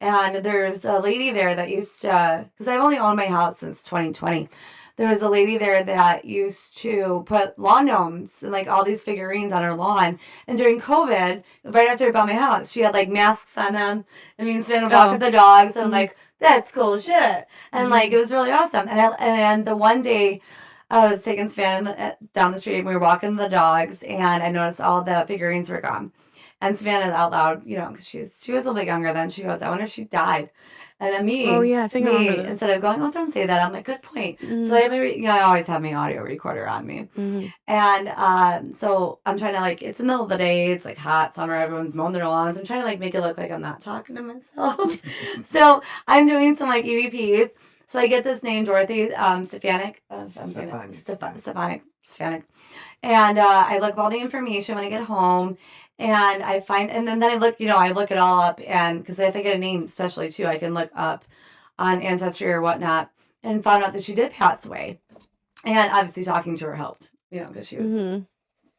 and there's a lady there that used to, because I've only owned my house since 2020. There was a lady there that used to put lawn gnomes and like all these figurines on her lawn. And during COVID, right after I bought my house, she had like masks on them. I mean, so walk with the dogs, and I'm like, that's cool as shit. And like, it was really awesome. And the one day I was taking Savannah down the street, and we were walking the dogs, and I noticed all the figurines were gone. And Savannah out loud, you know, because she was a little bit younger then, she goes, I wonder if she died. And then me, Oh, yeah, I think I remember this. instead of going, oh, don't say that, I'm like, good point. Mhm. So I always have my audio recorder on me. Mhm. And so I'm trying to, like, it's the middle of the day, it's like hot summer, everyone's mowing their lawns. I'm trying to like make it look like I'm not talking to myself. So I'm doing some like EVPs. So I get this name, Dorothy Stefanik. Stefanik. And I look up all the information when I get home, and I find, and then I look, I look it all up, and because if I get a name, especially too, I can look up on Ancestry or whatnot, and found out that she did pass away, and obviously talking to her helped, because she was Mhm.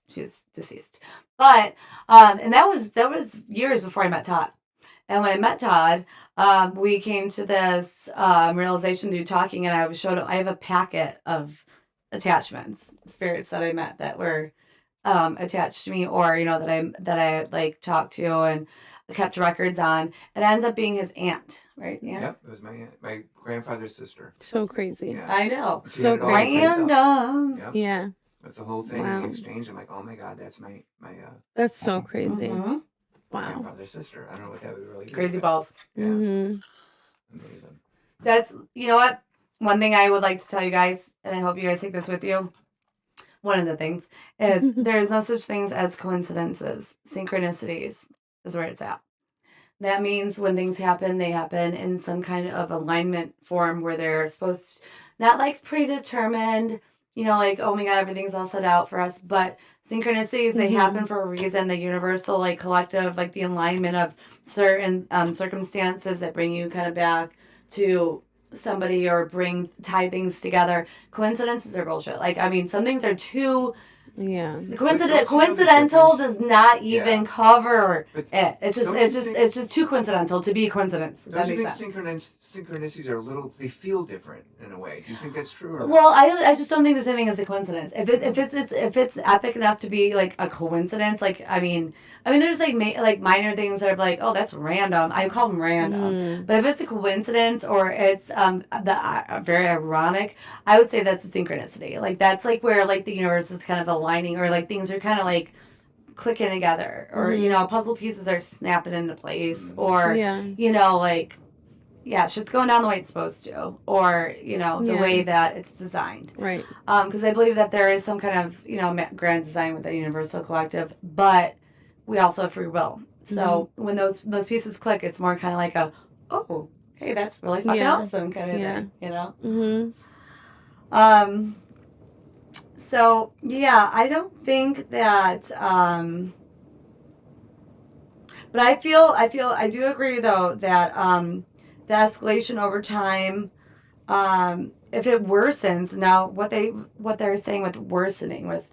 she was deceased. But and that was years before I met Todd. And when I met Todd, we came to this realization through talking, and I have a packet of attachments, spirits that I met that were attached to me, or that I like talked to and kept records on. It ends up being his aunt, right? Aunt? Yep, it was my aunt, my grandfather's sister. So crazy. Yeah. I know. She So had it all printed up. Random. Yep. Yeah. That's the whole thing. Wow. In the exchange, I'm like, oh my god, that's my That's so crazy. Mhm. Wow. grandfather's sister. I don't know what that would really be. Crazy but balls. Yeah, Mhm. amazing. That's, you know what? One thing I would like to tell you guys, and I hope you guys take this with you. One of the things is there is no such things as coincidences. Synchronicities is where it's at. That means when things happen, they happen in some kind of alignment form where they're supposed, not like predetermined, like, oh my God, everything's all set out for us. But synchronicities, they happen for a reason. The universal, like, collective, like, the alignment of certain circumstances that bring you kind of back to somebody or tie things together. Coincidences are bullshit. Like, I mean, some things are too... Yeah. Coincidental does not even cover But it. It's just too coincidental to be a coincidence. Don't you think synchronicities are they feel different in a way? Do you think that's true? Or Well, not? I just don't think there's anything as a coincidence. If it's epic enough to be like a coincidence, like I mean, there's like minor things that are like, oh, that's random. I call them random. But if it's a coincidence or it's very ironic, I would say that's a synchronicity. Like that's like where like the universe is kind of aligning, or like things are kind of like clicking together, or puzzle pieces are snapping into place, or like. Yeah, shit's going down the way it's supposed to, or, the way that it's designed. Right. Because I believe that there is some kind of, grand design with the universal collective, but we also have free will. So when those pieces click, it's more kind of like oh, hey, that's really fucking awesome kind of thing, So, yeah, I don't think that, but I do agree, though, that, the escalation over time, if it worsens, now what they're saying with worsening, with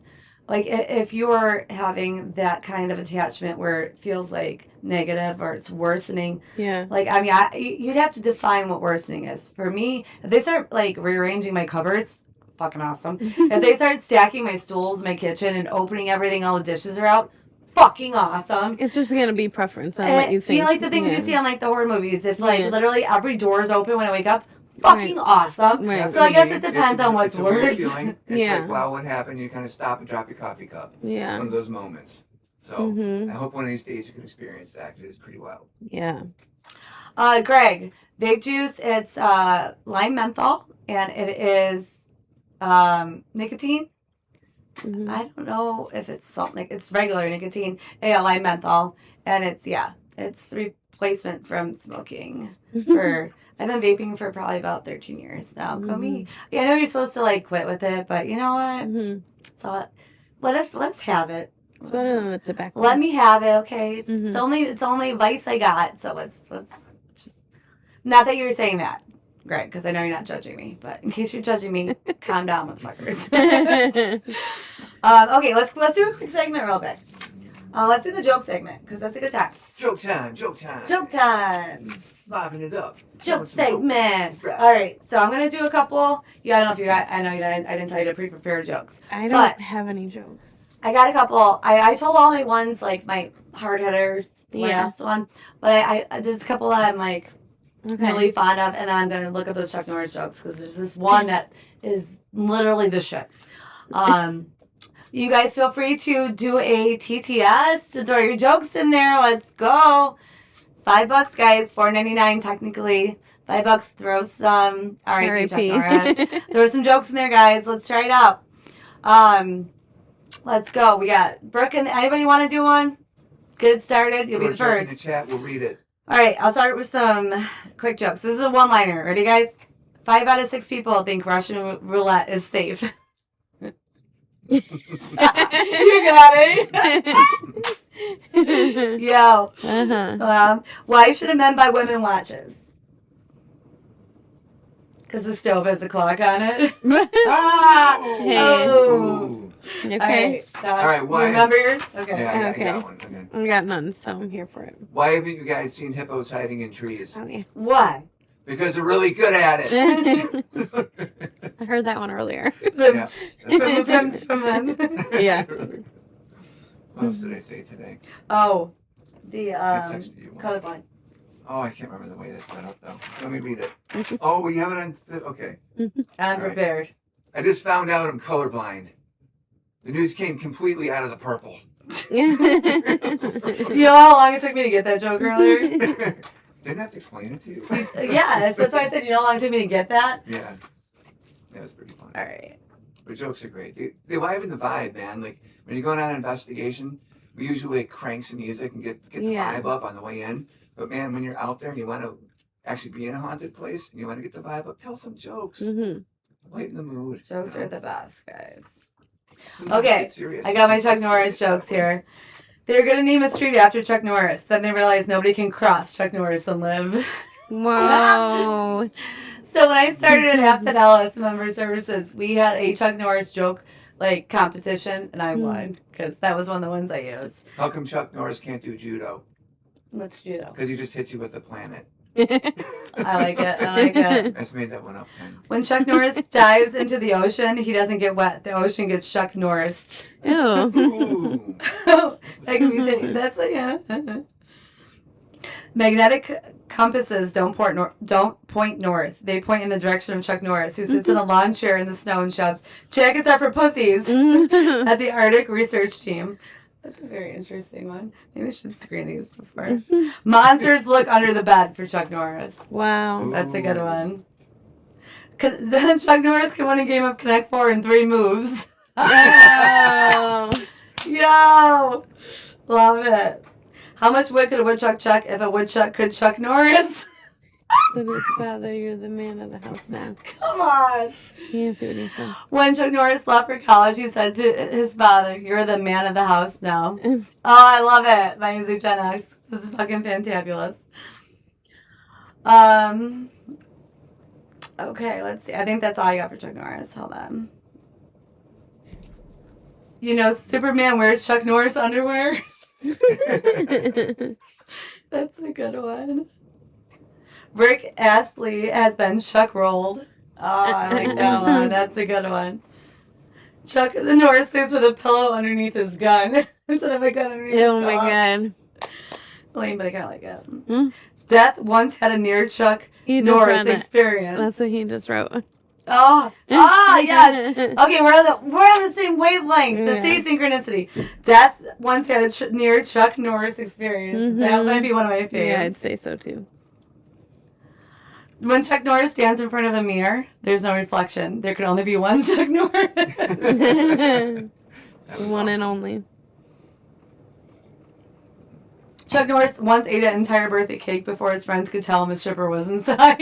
like if you're having that kind of attachment where it feels like negative or it's worsening, like I mean, you'd have to define what worsening is. For me, if they start like rearranging my cupboards, fucking awesome. If they start stacking my stools in my kitchen and opening everything, all the dishes are out, fucking awesome. It's just gonna be preference on what you think. Like the things you see on like the horror movies. If like literally every door is open when I wake up, fucking awesome. Right. So I guess it depends on what's worse. It's like, wow, what happened? You kind of stop and drop your coffee cup. Yeah. It's one of those moments. So I hope one of these days you can experience that, because it's pretty wild. Yeah. Greg, vape juice. It's lime menthol, and it is nicotine. I don't know if it's something. It's regular nicotine. Yeah, lime menthol, and it's replacement from smoking. I've been vaping for probably about 13 years now. Go me. Yeah, I know you're supposed to like quit with it, but you know what? So let's have it. It's better than the tobacco. Let me have it, okay? It's only vice I got, so let's just. Not that you're saying that, Greg, because I know you're not judging me, but in case you're judging me, calm down, motherfuckers. Okay, let's do a quick segment real quick. Let's do the joke segment, because that's a good time. Joke time. Joke time. Liven it up. Joke segment. All right, so I'm gonna do a couple. I don't know if you got. I know I didn't tell you to pre-prepare jokes. I don't have any jokes. I got a couple. I told all my ones, like my hard hitters, last one, but I there's a couple that I'm like really fond of, and I'm gonna look up those Chuck Norris jokes because there's this one that is literally the shit. You guys feel free to do a TTS to throw your jokes in there. Let's go. $5, guys. $4.99 technically. $5. Throw some R.I.P. Chuck Norris. Throw some jokes in there, guys. Let's try it out. Let's go. We got Brooke and anybody want to do one? Get it started. You'll be the first. In the chat, we'll read it. All right. I'll start with some quick jokes. This is a one-liner. Ready, guys? 5 out of 6 people think Russian roulette is safe. You got it. Yo. Why should men buy women watches? Because the stove has a clock on it. Oh. Okay. All right. Why? You remember yours? Okay. Yeah, I got one. Okay. I got none, so I'm here for it. Why haven't you guys seen hippos hiding in trees? Okay. Why? Because they're really good at it. I heard that one earlier. Yeah. From them. Yeah. What else did I say today? Oh, the I texted you one. colorblind. Oh, I can't remember the way that's set up though. Let me read it. Oh, we have it on. Okay. I'm prepared. I just found out I'm colorblind. The news came completely out of the purple. You know how long it took me to get that joke earlier? Didn't I have to explain it to you? Yeah, that's why I said, you know how long it took me to get that? Yeah. That was pretty fun. All right. But jokes are great. They liven the vibe, man. Like, when you're going on an investigation, we usually like, crank some music and get the vibe up on the way in. But, man, when you're out there and you want to actually be in a haunted place and you want to get the vibe up, tell some jokes. Lighten the mood. Jokes are the best, guys. Sometimes Okay, it's serious. I got my It's Chuck serious Norris that jokes way. here. They're going to name a street after Chuck Norris. Then they realize nobody can cross Chuck Norris and live. Whoa. So when I started at Fidelis Member Services, we had a Chuck Norris joke like competition, and I won because that was one of the ones I used. How come Chuck Norris can't do judo? What's judo? Because he just hits you with the planet. I like it. I like it. I just made that one up. Then. When Chuck Norris dives into the ocean, he doesn't get wet. The ocean gets Chuck Norris. Ew. Ooh. That can be taken. That's a yeah. Magnetic compasses don't point north. They point in the direction of Chuck Norris, who sits in a lawn chair in the snow and shouts, "Jackets are for pussies," at the Arctic research team. That's a very interesting one. Maybe I should screen these before. Monsters look under the bed for Chuck Norris. Wow. That's a good one. Chuck Norris can win a game of Connect 4 in 3 moves. Yo. Yo! Love it. How much wood could a woodchuck chuck if a woodchuck could Chuck Norris? Said his father, you're the man of the house now. Come on. You didn't see what he said. When Chuck Norris left for college, he said to his father, "You're the man of the house now." Oh, I love it. My music Gen X. This is fucking fantabulous. Okay, let's see. I think that's all I got for Chuck Norris. Hold on. You know, Superman wears Chuck Norris underwear. That's a good one. Rick Astley has been Chuck rolled. Oh, I like that one. That's a good one. Chuck the Norris sleeps with a pillow underneath his gun instead of a gun underneath his Oh my dog. god. Lame, but I kind of like it. Hmm? Death once had a near Chuck He just Norris read it. experience. That's what he just wrote. Oh, yes. Okay, we're on the same wavelength. The Yeah. same synchronicity. Death once had a near Chuck Norris experience. That might be one of my favorites. Yeah, I'd say so too. When Chuck Norris stands in front of the mirror, there's no reflection. There can only be one Chuck Norris. That was One and awesome. only. Chuck Norris once ate an entire birthday cake before his friends could tell him his stripper was inside.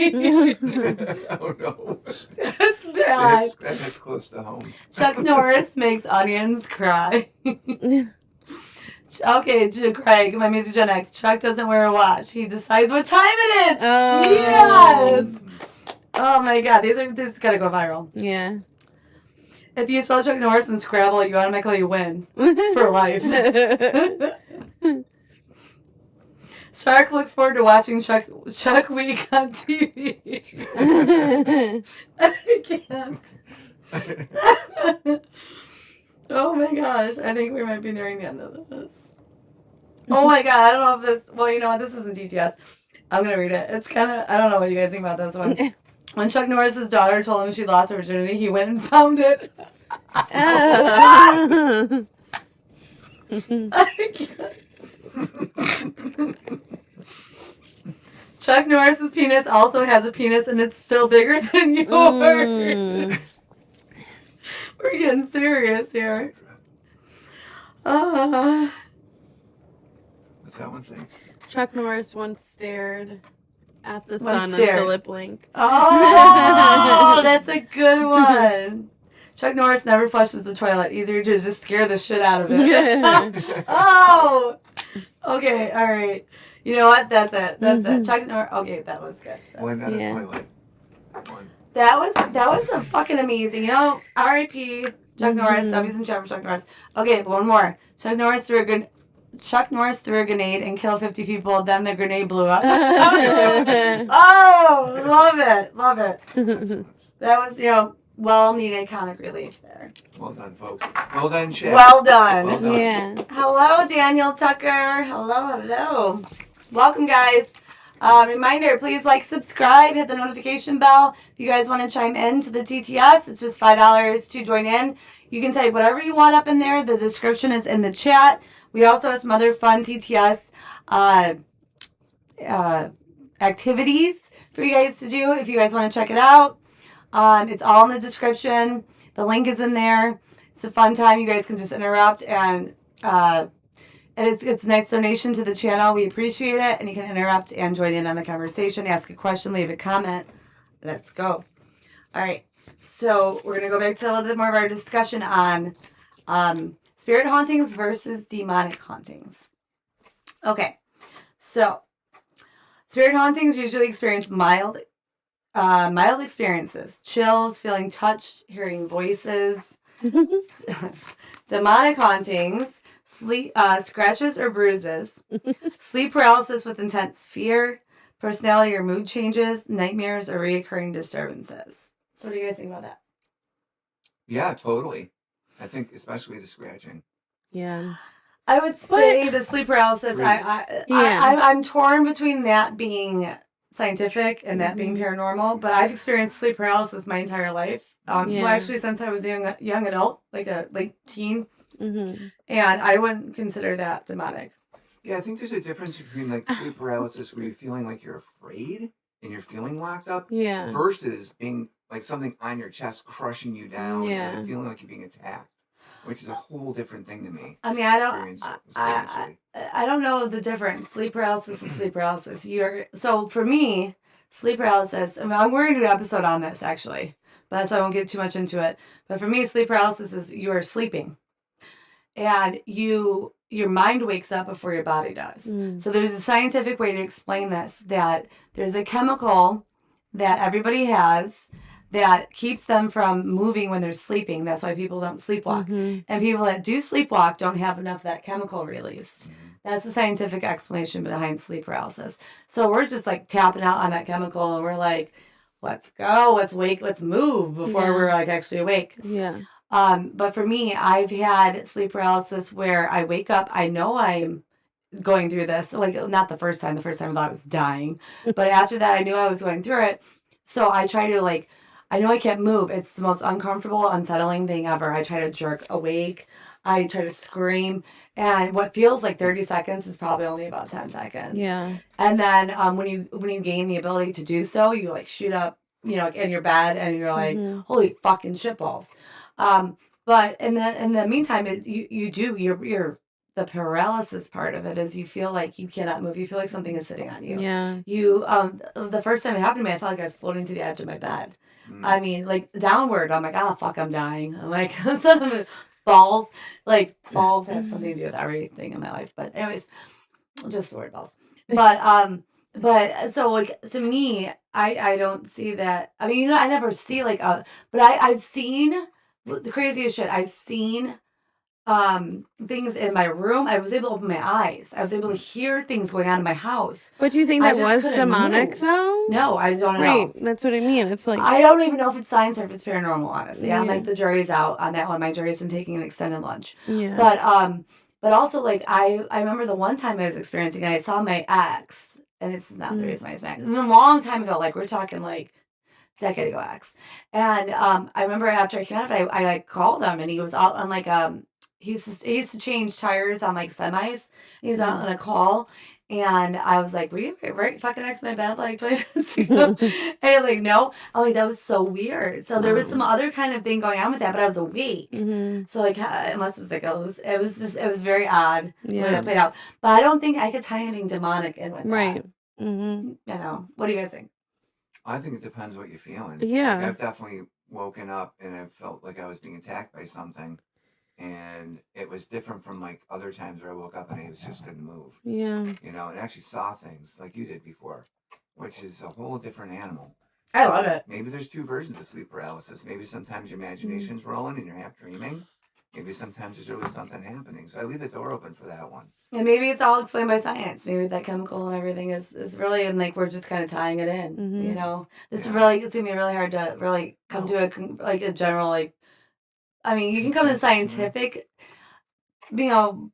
Oh no. That's bad. That's close to home. Chuck Norris makes onions cry. Okay, Craig, my music Gen X. Chuck doesn't wear a watch. He decides what time it is. Oh. Yes. Oh my god, this gotta go viral. Yeah. If you spell Chuck Norris in Scrabble, you automatically win for life. Shark looks forward to watching Chuck Week on TV. I can't. Oh my gosh, I think we might be nearing the end of this. Oh my god, I don't know if this, well, you know what, this isn't TTS. I'm gonna read it. It's kind of, I don't know what you guys think about this one. When Chuck Norris's daughter told him she lost her virginity, he went and found it. I can't. Chuck Norris's penis also has a penis, and it's still bigger than yours. We're getting serious here. What's that one thing? Chuck Norris once stared at the Once sun stared. until it blinked. Oh, that's a good one. Chuck Norris never flushes the toilet. Easier to just scare the shit out of it. Oh! Okay, all right. You know what? That's it. That's it. Chuck Norris. Okay, that was good. One out of Yeah. Twilight. One. That was a fucking amazing. You know, R.I.P. Chuck Norris. W's in chat for Chuck Norris. Okay, one more. Chuck Norris threw a grenade and killed 50 people. Then the grenade blew up. Oh, love it. That was, well-needed comic relief there. Well done, folks. Well done, Chip. Well done. Well done. Yeah. Hello, Daniel Tucker. Hello. Welcome, guys. Reminder, please subscribe, hit the notification bell. If you guys want to chime in to the TTS, it's just $5 to join in. You can type whatever you want up in there. The description is in the chat. We also have some other fun TTS activities for you guys to do if you guys want to check it out. It's all in the description. The link is in there. It's a fun time. You guys can just interrupt and it's a nice donation to the channel. We appreciate it. And you can interrupt and join in on the conversation, ask a question, leave a comment. Let's go. All right. So we're gonna go back to a little bit more of our discussion on spirit hauntings versus demonic hauntings. Okay, so spirit hauntings usually experience mild experiences, chills, feeling touched, hearing voices. Demonic hauntings, sleep scratches or bruises, sleep paralysis with intense fear, personality or mood changes, nightmares, or reoccurring disturbances. So what do you guys think about that? Yeah, totally. I think especially the scratching. Yeah. I would say the sleep paralysis. I'm torn between that being scientific and that being paranormal, but I've experienced sleep paralysis my entire life. Well, actually, since I was a young adult, like a late teen, and I wouldn't consider that demonic. Yeah, I think there's a difference between like sleep paralysis where you're feeling like you're afraid and you're feeling locked up, versus being like something on your chest crushing you down and feeling like you're being attacked. Which is a whole different thing to me. I mean, I don't know the difference. Sleep paralysis is sleep paralysis. So for me, sleep paralysis. I mean, we're gonna do an episode on this actually, but that's why I won't get too much into it. But for me, sleep paralysis is you are sleeping, and your mind wakes up before your body does. So there's a scientific way to explain this. That there's a chemical that everybody has that keeps them from moving when they're sleeping. That's why people don't sleepwalk. And people that do sleepwalk don't have enough of that chemical released. That's the scientific explanation behind sleep paralysis. So we're just like tapping out on that chemical and we're like, let's go, let's wake, let's move before we're like actually awake. Yeah. But for me, I've had sleep paralysis where I wake up, I know I'm going through this. Like, not the first time I thought I was dying. But after that, I knew I was going through it. So I try to like, I know I can't move. It's the most uncomfortable, unsettling thing ever. I try to jerk awake. I try to scream. And what feels like 30 seconds is probably only about 10 seconds. Yeah. And then when you gain the ability to do so, you like shoot up, in your bed and you're like, holy fucking shitballs. But in the meantime, you're the paralysis part of it is you feel like you cannot move. You feel like something is sitting on you. Yeah. The first time it happened to me, I felt like I was floating to the edge of my bed. I mean, like downward. I'm like, oh fuck, I'm dying. I'm like, balls. Like balls have something to do with everything in my life. But anyways, just the word balls. But so like to me, I don't see that. I mean, I never see like but I've seen the craziest shit. I've seen things in my room. I was able to open my eyes. I was able to hear things going on in my house. But do you think that was demonic though? No, I don't know. Right, that's what I mean. It's like I don't even know if it's science or if it's paranormal, honestly. I'm like the jury's out on that one. My jury's been taking an extended lunch. Yeah. But also like I remember the one time I was experiencing it, I saw my ex, and it's not the reason why it's back. A long time ago, like we're talking like decade ago ex. And I remember after I came out of it, I like called him and he was out on like he used to change tires on like semis. He was out on a call, and I was like, "Were you right fucking next to my bed like 20 minutes ago?" And I'm like, "No." I'm like, "That was so weird." So there was some other kind of thing going on with that, but I was awake. So like, unless it was like it was very odd when it played out. But I don't think I could tie anything demonic in with that. Right. You know, what do you guys think? I think it depends what you're feeling. Yeah. Like, I've definitely woken up and I felt like I was being attacked by something. And it was different from like other times where I woke up and I just couldn't move. Yeah. And actually saw things like you did before, which is a whole different animal. I love it. Maybe there's two versions of sleep paralysis. Maybe sometimes your imagination's rolling and you're half dreaming. Maybe sometimes there's really something happening. So I leave the door open for that one. And maybe it's all explained by science. Maybe that chemical and everything is really, and like we're just kind of tying it in. It's gonna be really hard to really come to a general like. I mean, you can come to scientific,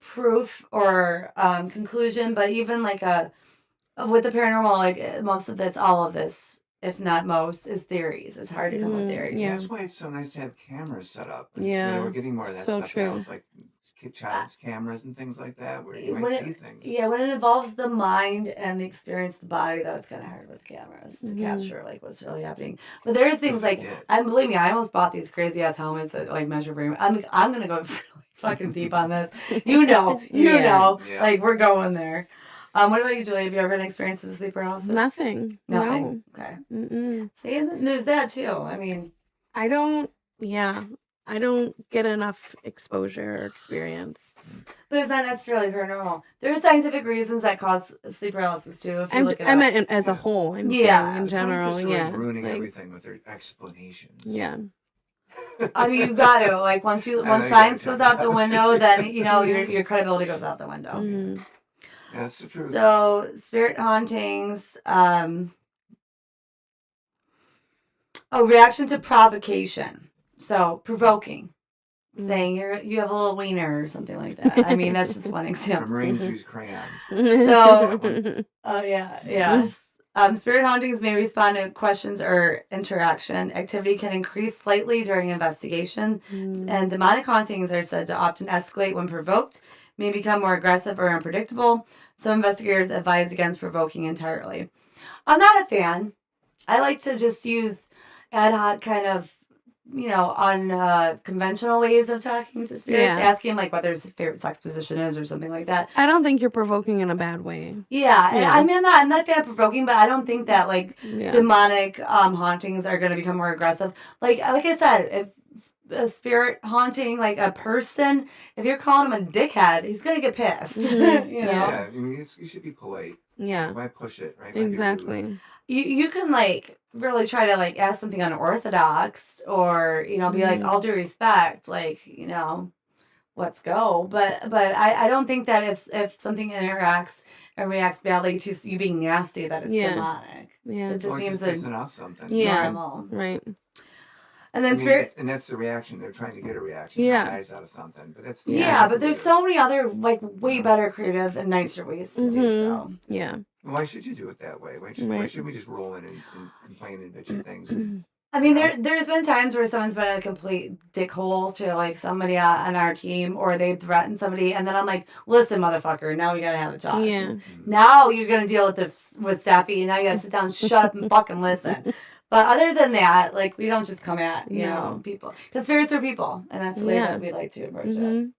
proof or conclusion, but even like with the paranormal, like most of this, all of this, if not most, is theories. It's hard to come with theories. Yeah, that's why it's so nice to have cameras set up. Yeah, we're getting more of that stuff true. now. It's like child's cameras and things like that, where you might see things. Yeah, when it involves the mind and the experience of the body, that's kind of hard with cameras to capture like what's really happening. But there's things like, and believe me, I almost bought these crazy ass helmets that like measure brain. I'm gonna go really fucking deep on this. You know, like we're going there. What about you, Julie? Have you ever had an experience with sleep paralysis? Nothing. No. Okay. Mm-mm. See, and there's that too. I mean, I don't get enough exposure or experience. But it's not necessarily paranormal. There are scientific reasons that cause sleep paralysis too. If you look at I it, meant as a whole. I'm saying in general. Scientists are always Yeah. ruining everything with their explanations. Yeah. I mean, you got to like once science goes out the window, then your credibility goes out the window. Mm-hmm. Yeah, that's the truth. So spirit hauntings. Reaction to provocation. So provoking. Saying you have a little wiener or something like that. I mean, that's just one example. Marines use crayons. So, yes. Spirit hauntings may respond to questions or interaction. Activity can increase slightly during investigation, and demonic hauntings are said to often escalate when provoked, may become more aggressive or unpredictable. Some investigators advise against provoking entirely. I'm not a fan. I like to just use ad hoc kind of unconventional ways of talking to spirits, asking like what their favorite sex position is or something like that. I don't think you're provoking in a bad way. Yeah. And I mean, I'm not that provoking, but I don't think that like demonic hauntings are going to become more aggressive. Like I said, if a spirit haunting like a person, if you're calling him a dickhead, he's going to get pissed. Yeah, I mean, you should be polite. Yeah. Why push it, right? Exactly. You can like really try to like ask something unorthodox or be like, all due respect, like let's go. But I don't think that if something interacts and reacts badly to you being nasty, that it's demonic. Yeah, it just means it's off something. Normal, right? And then and that's the reaction. They're trying to get a reaction, rise out of something. But that's but there's so many other like way better, creative, and nicer ways to do so. Yeah. Why should you do it that way? Why should we just roll in and complain and bitch and things? I mean, there's been times where someone's been a complete dickhole to like somebody on our team, or they threaten somebody, and then I'm like, "Listen, motherfucker, now we gotta have a talk. Yeah. Now you're gonna deal with Steffi, and now you gotta sit down, shut up, and fucking listen." But other than that, like we don't just come at people, because spirits are people, and that's the way that we like to approach it.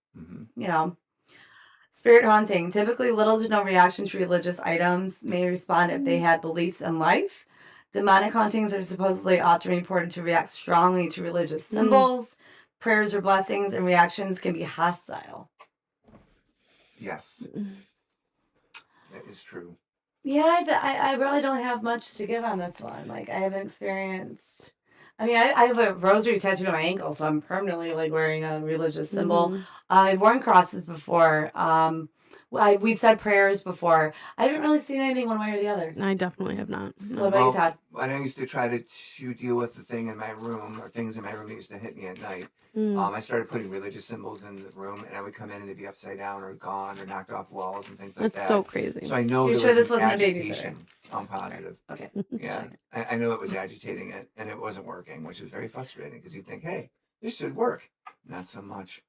Spirit haunting. Typically, little to no reaction to religious items, may respond if they had beliefs in life. Demonic hauntings are supposedly often reported to react strongly to religious symbols, prayers or blessings, and reactions can be hostile. Yes. That is true. Yeah, I really don't have much to give on this one. Like, I haven't experienced... I mean, I have a rosary tattooed on my ankle, so I'm permanently, like, wearing a religious symbol. I've worn crosses before. We've said prayers before. I haven't really seen anything one way or the other. I definitely have not. No. What about you, Todd? When I used to try to deal with the thing in my room, or things in my room that used to hit me at night, I started putting religious symbols in the room, and I would come in and it'd be upside down or gone or knocked off walls and things like that. That's so crazy. So I know You're sure this wasn't a babysitter? I'm positive. Okay. Yeah. I know it was agitating it, and it wasn't working, which was very frustrating because you'd think, hey, this should work. Not so much.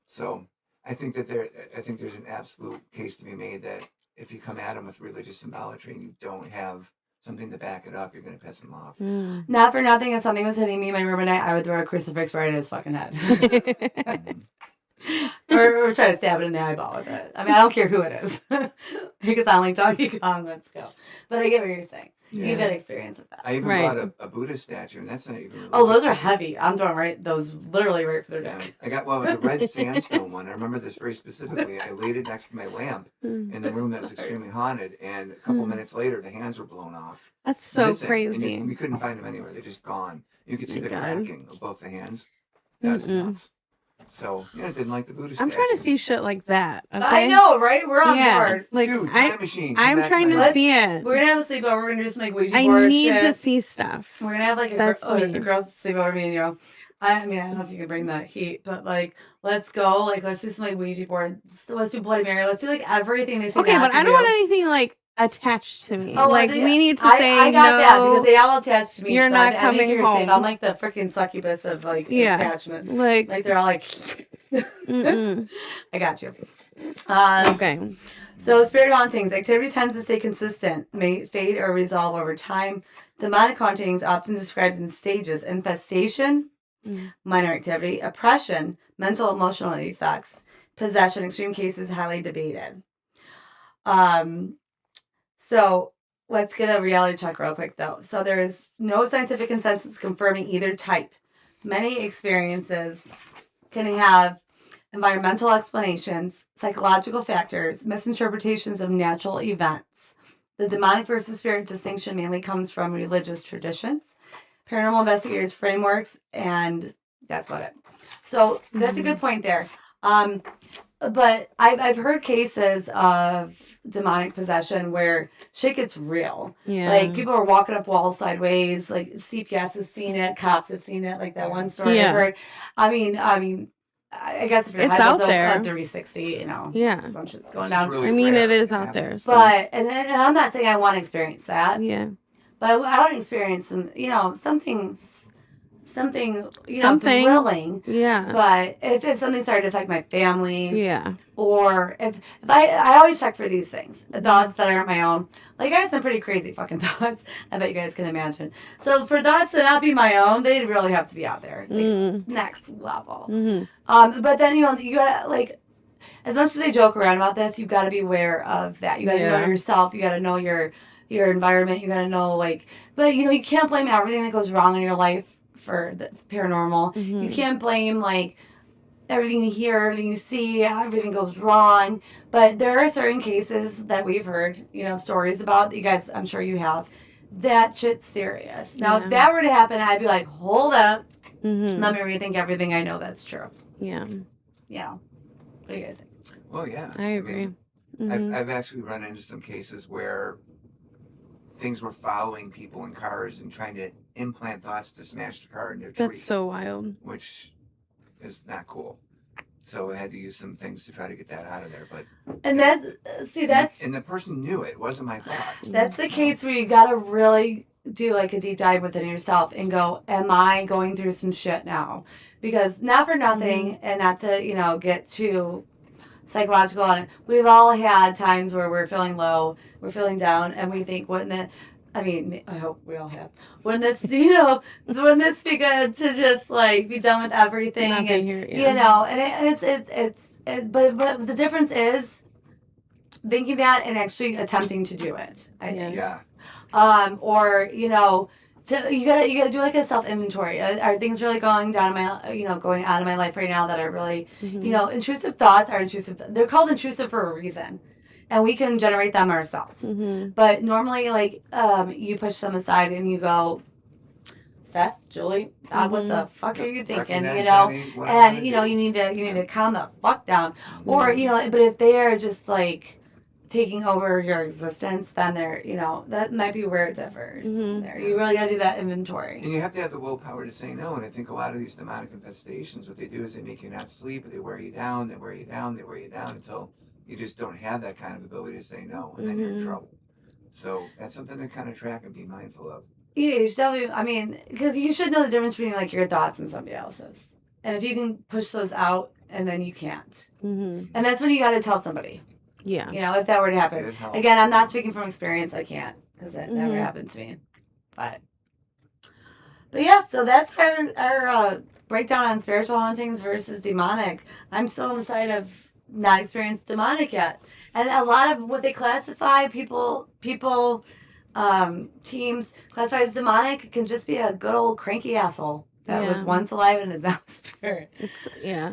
So I think there's an absolute case to be made that if you come at them with religious symbolatry and you don't have something to back it up, you're going to piss them off. Not for nothing, if something was hitting me in my room at night, I would throw a crucifix right at his fucking head. or try to stab it in the eyeball with it. I mean, I don't care who it is. Because I like Donkey Kong, let's go. But I get what you're saying. Yeah. You've had experience with that. I even bought a Buddha statue, and that's not even religious. Oh, those are heavy. I'm throwing those literally right for their neck. I got, it was a red sandstone one. I remember this very specifically. I laid it next to my lamp in the room that was extremely haunted, and a couple minutes later, the hands were blown off. That's so crazy. And we couldn't find them anywhere. They're just gone. You could see the cracking of both the hands. That was nuts. So, didn't like the Buddha statues. I'm trying to see shit like that. Okay? I know, right? We're on board. Like, dude, time machine. I'm trying to see it. We're going to have a sleepover. We're going to do some like Ouija board I need shit. to see stuff. We're going to have like a girls sleepover, me and you. I mean, I don't know if you can bring that heat, but like, let's go. Like, let's do some like Ouija board. Let's do Bloody Mary. Let's do like everything they say. Okay, but I don't want anything like attached to me. Oh, like we need to say I got that because they all attached to me. You're not coming home. Safe. I'm like the freaking succubus of like attachments. Like they're all like. I got you. Okay. So spirit hauntings. Activity tends to stay consistent, may fade or resolve over time. Demonic hauntings often described in stages: infestation, minor activity; oppression, mental emotional effects; possession. Extreme cases highly debated. So let's get a reality check real quick, though. So there is no scientific consensus confirming either type. Many experiences can have environmental explanations, psychological factors, misinterpretations of natural events. The demonic versus spirit distinction mainly comes from religious traditions, paranormal investigators' frameworks, and that's about it. So that's a good point there. But I've heard cases of demonic possession where shit gets real. Yeah. Like people are walking up walls sideways. Like CPS has seen it, cops have seen it. Like that one story I've heard. I mean, I guess if your It's head out was there. 360, you know, Yeah. some shit's going down. Really I mean, rare it is that out there. happens. So. But and I'm not saying I want to experience that. Yeah. But I want to experience some, you know, something, you know, thrilling. Yeah. But if something started to affect my family, Yeah. or if I always check for these things, thoughts that aren't my own. Like I have some pretty crazy fucking thoughts. I bet you guys can imagine. So for thoughts to not be my own, they really have to be out there, like, next level. But then you gotta like, as much as they joke around about this, you gotta be aware of that. You gotta know yourself. You gotta know your environment. You gotta know like, but you can't blame everything that goes wrong in your life for the paranormal. You can't blame like everything you hear, everything you see, everything goes wrong. But there are certain cases that we've heard, stories about. You guys, I'm sure you have. That shit's serious. Now, if that were to happen, I'd be like, hold up. Let me rethink everything I know that's true. Yeah. Yeah. What do you guys think? Well, yeah. I agree. I've actually run into some cases where things were following people in cars and trying to implant thoughts to smash the car into a tree. That's so wild. Which is not cool. So I had to use some things to try to get that out of there. But and and the person knew it wasn't my fault. That's the case where you gotta really do like a deep dive within yourself and go, am I going through some shit now? Because not for nothing, and not to get too psychological on it. We've all had times where we're feeling low, we're feeling down, and we think, I hope we all have. Wouldn't this be good to just like be done with everything? Not and here, but the difference is thinking that and actually attempting to do it. I think. Yeah. You gotta do like a self inventory. Are things really going out of my life right now that are really intrusive thoughts are intrusive. They're called intrusive for a reason. And we can generate them ourselves. But normally, you push them aside and you go, Seth, Julie, God, what the fuck are you thinking? You need to calm the fuck down. Or but if they are just like taking over your existence, then they're that might be where it differs. There, you really gotta do that inventory. And you have to have the willpower to say no. And I think a lot of these demonic infestations, what they do is they make you not sleep, they wear you down, they wear you down, they wear you down until you just don't have that kind of ability to say no, and then you're in trouble. So that's something to kind of track and be mindful of. Yeah, you should definitely, because you should know the difference between like your thoughts and somebody else's. And if you can push those out, and then you can't. And that's when you got to tell somebody. Yeah. If that were to happen. Again, I'm not speaking from experience. I can't, because that never happened to me. But yeah, so that's our breakdown on spiritual hauntings versus demonic. I'm still on the side of not experienced demonic yet. And a lot of what they classify, teams classify as demonic can just be a good old cranky asshole that was once alive and is now a spirit.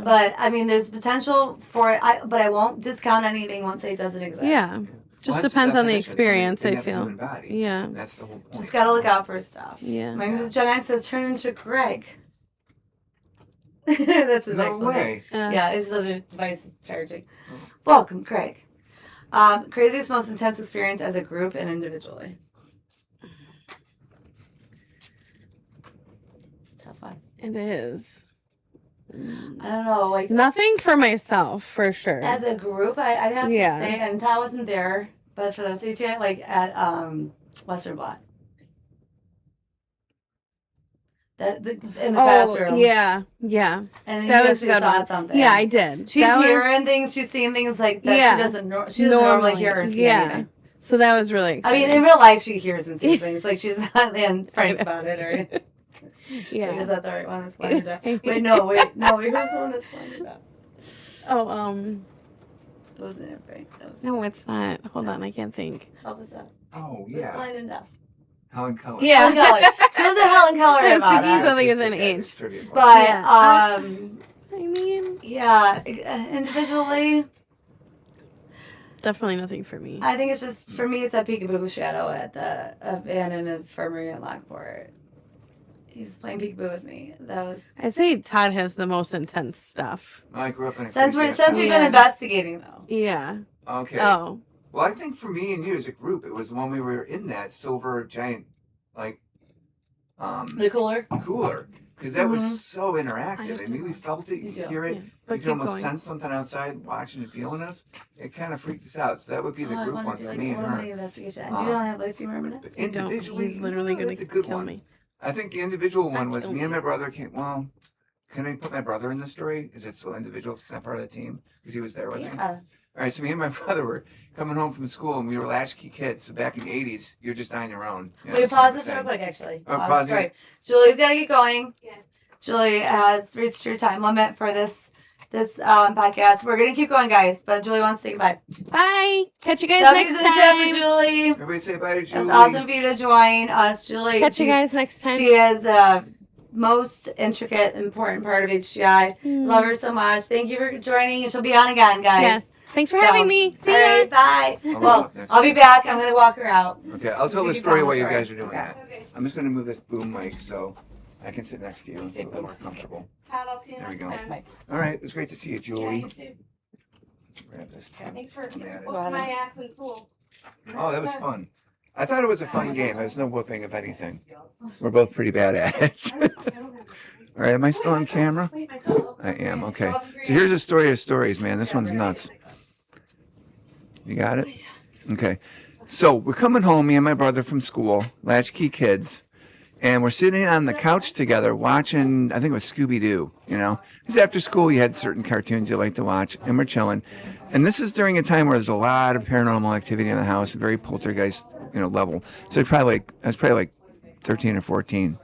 But there's potential for it, but I won't discount anything once it doesn't exist. Yeah. Just depends on the experience, I feel. Yeah. That's the whole point. Just gotta look out for stuff. Yeah. My Mrs. Gen X has turned into Greg. That's his No way. Yeah, his other device is charging. Welcome, Craig. Craziest, most intense experience as a group and individually. It's a tough one. It is. I don't know, like nothing for myself, for sure. As a group, I'd have to say, and Tal wasn't there, but for the CJ, like at Western Block. In the classroom. Yeah. And that you was good. Saw something. Yeah, I did. She's hearing things. She's seeing things like that. She doesn't normally hear or see anything. So that was really exciting. In real life, she hears and sees things. Like she's not frank about it, or is that the right one that's blinded up? Wait, no. Who's the one that's blinded up? Wasn't it Frank? No, it's not. Hold on, I can't think. Help us out. Oh, Who's yeah. blind and deaf? Helen Keller. Helen Keller. She was a Helen Keller I was about thinking it. something with an H. But, Yeah. I mean, yeah, individually, definitely nothing for me. I think it's just, for me, it's a peekaboo shadow at the abandoned infirmary in Lockport. He's playing peekaboo with me. That was... I'd say Todd has the most intense stuff. I grew up in a Since crazy we've ass been house. investigating, though. Yeah. Okay. Oh. Well, I think for me and you as a group, it was when we were in that silver giant, like, The cooler? cooler. Because that was so interactive. I mean, we felt it, you You could do. hear it. Yeah, You but could keep almost going. sense something outside, watching and feeling us. It kind of freaked us out. So that would be the I group want one to do for like me a and little her. investigation. Do you only have like a few more minutes? But I don't. individually, He's literally going that's a to good kill one. me. I think the individual one was kill me and me. my brother came. Well, can I put my brother in the story? Is it still individual? It's not part of the team because he was there with me. Yeah. All right, so me and my brother were coming home from school, and we were latchkey kids. So back in the 80s, you're just on your own. You know, Wait, this kind pause of this real thing. quick, actually. Oh, Pause pause the story. it. Julie's got to get going. Yeah. Julie has reached your time limit for this podcast. We're going to keep going, guys, but Julie wants to say goodbye. Bye. Catch you guys Love next you to the show for time. Julie. Everybody say bye to Julie. It's awesome for you to join us, Julie. Catch you guys next time. She is a most intricate, important part of HGI. Love her so much. Thank you for joining, and she'll be on again, guys. Yes. Thanks for having me. See all ya. right, bye. I'll Well, go next I'll be time. back. I'm going to walk her out. Okay, I'll tell So the you story tell while the you story. guys are doing Okay. that. Okay. I'm just going to move this boom mic so I can sit next to you and Stay feel a little more comfortable. Todd, I'll see you There we next go. time. Bye. All right, it was great to see you, Yeah, Julie. you too. Grab this. Thanks for Come at it. whooping my ass in pool. Oh, that was fun. I thought it was a fun game. There's no whooping of anything. We're both pretty bad at it. All right, am I still on camera? Wait, my pillow. I am, okay. So here's a story of stories, man. This one's nuts. You got it? Okay. So we're coming home, me and my brother from school, latchkey kids, and we're sitting on the couch together watching, I think it was Scooby-Doo, you know? Because after school you had certain cartoons you like to watch, and we're chilling. And this is during a time where there's a lot of paranormal activity in the house, very poltergeist, level. So I was probably like 13 or 14.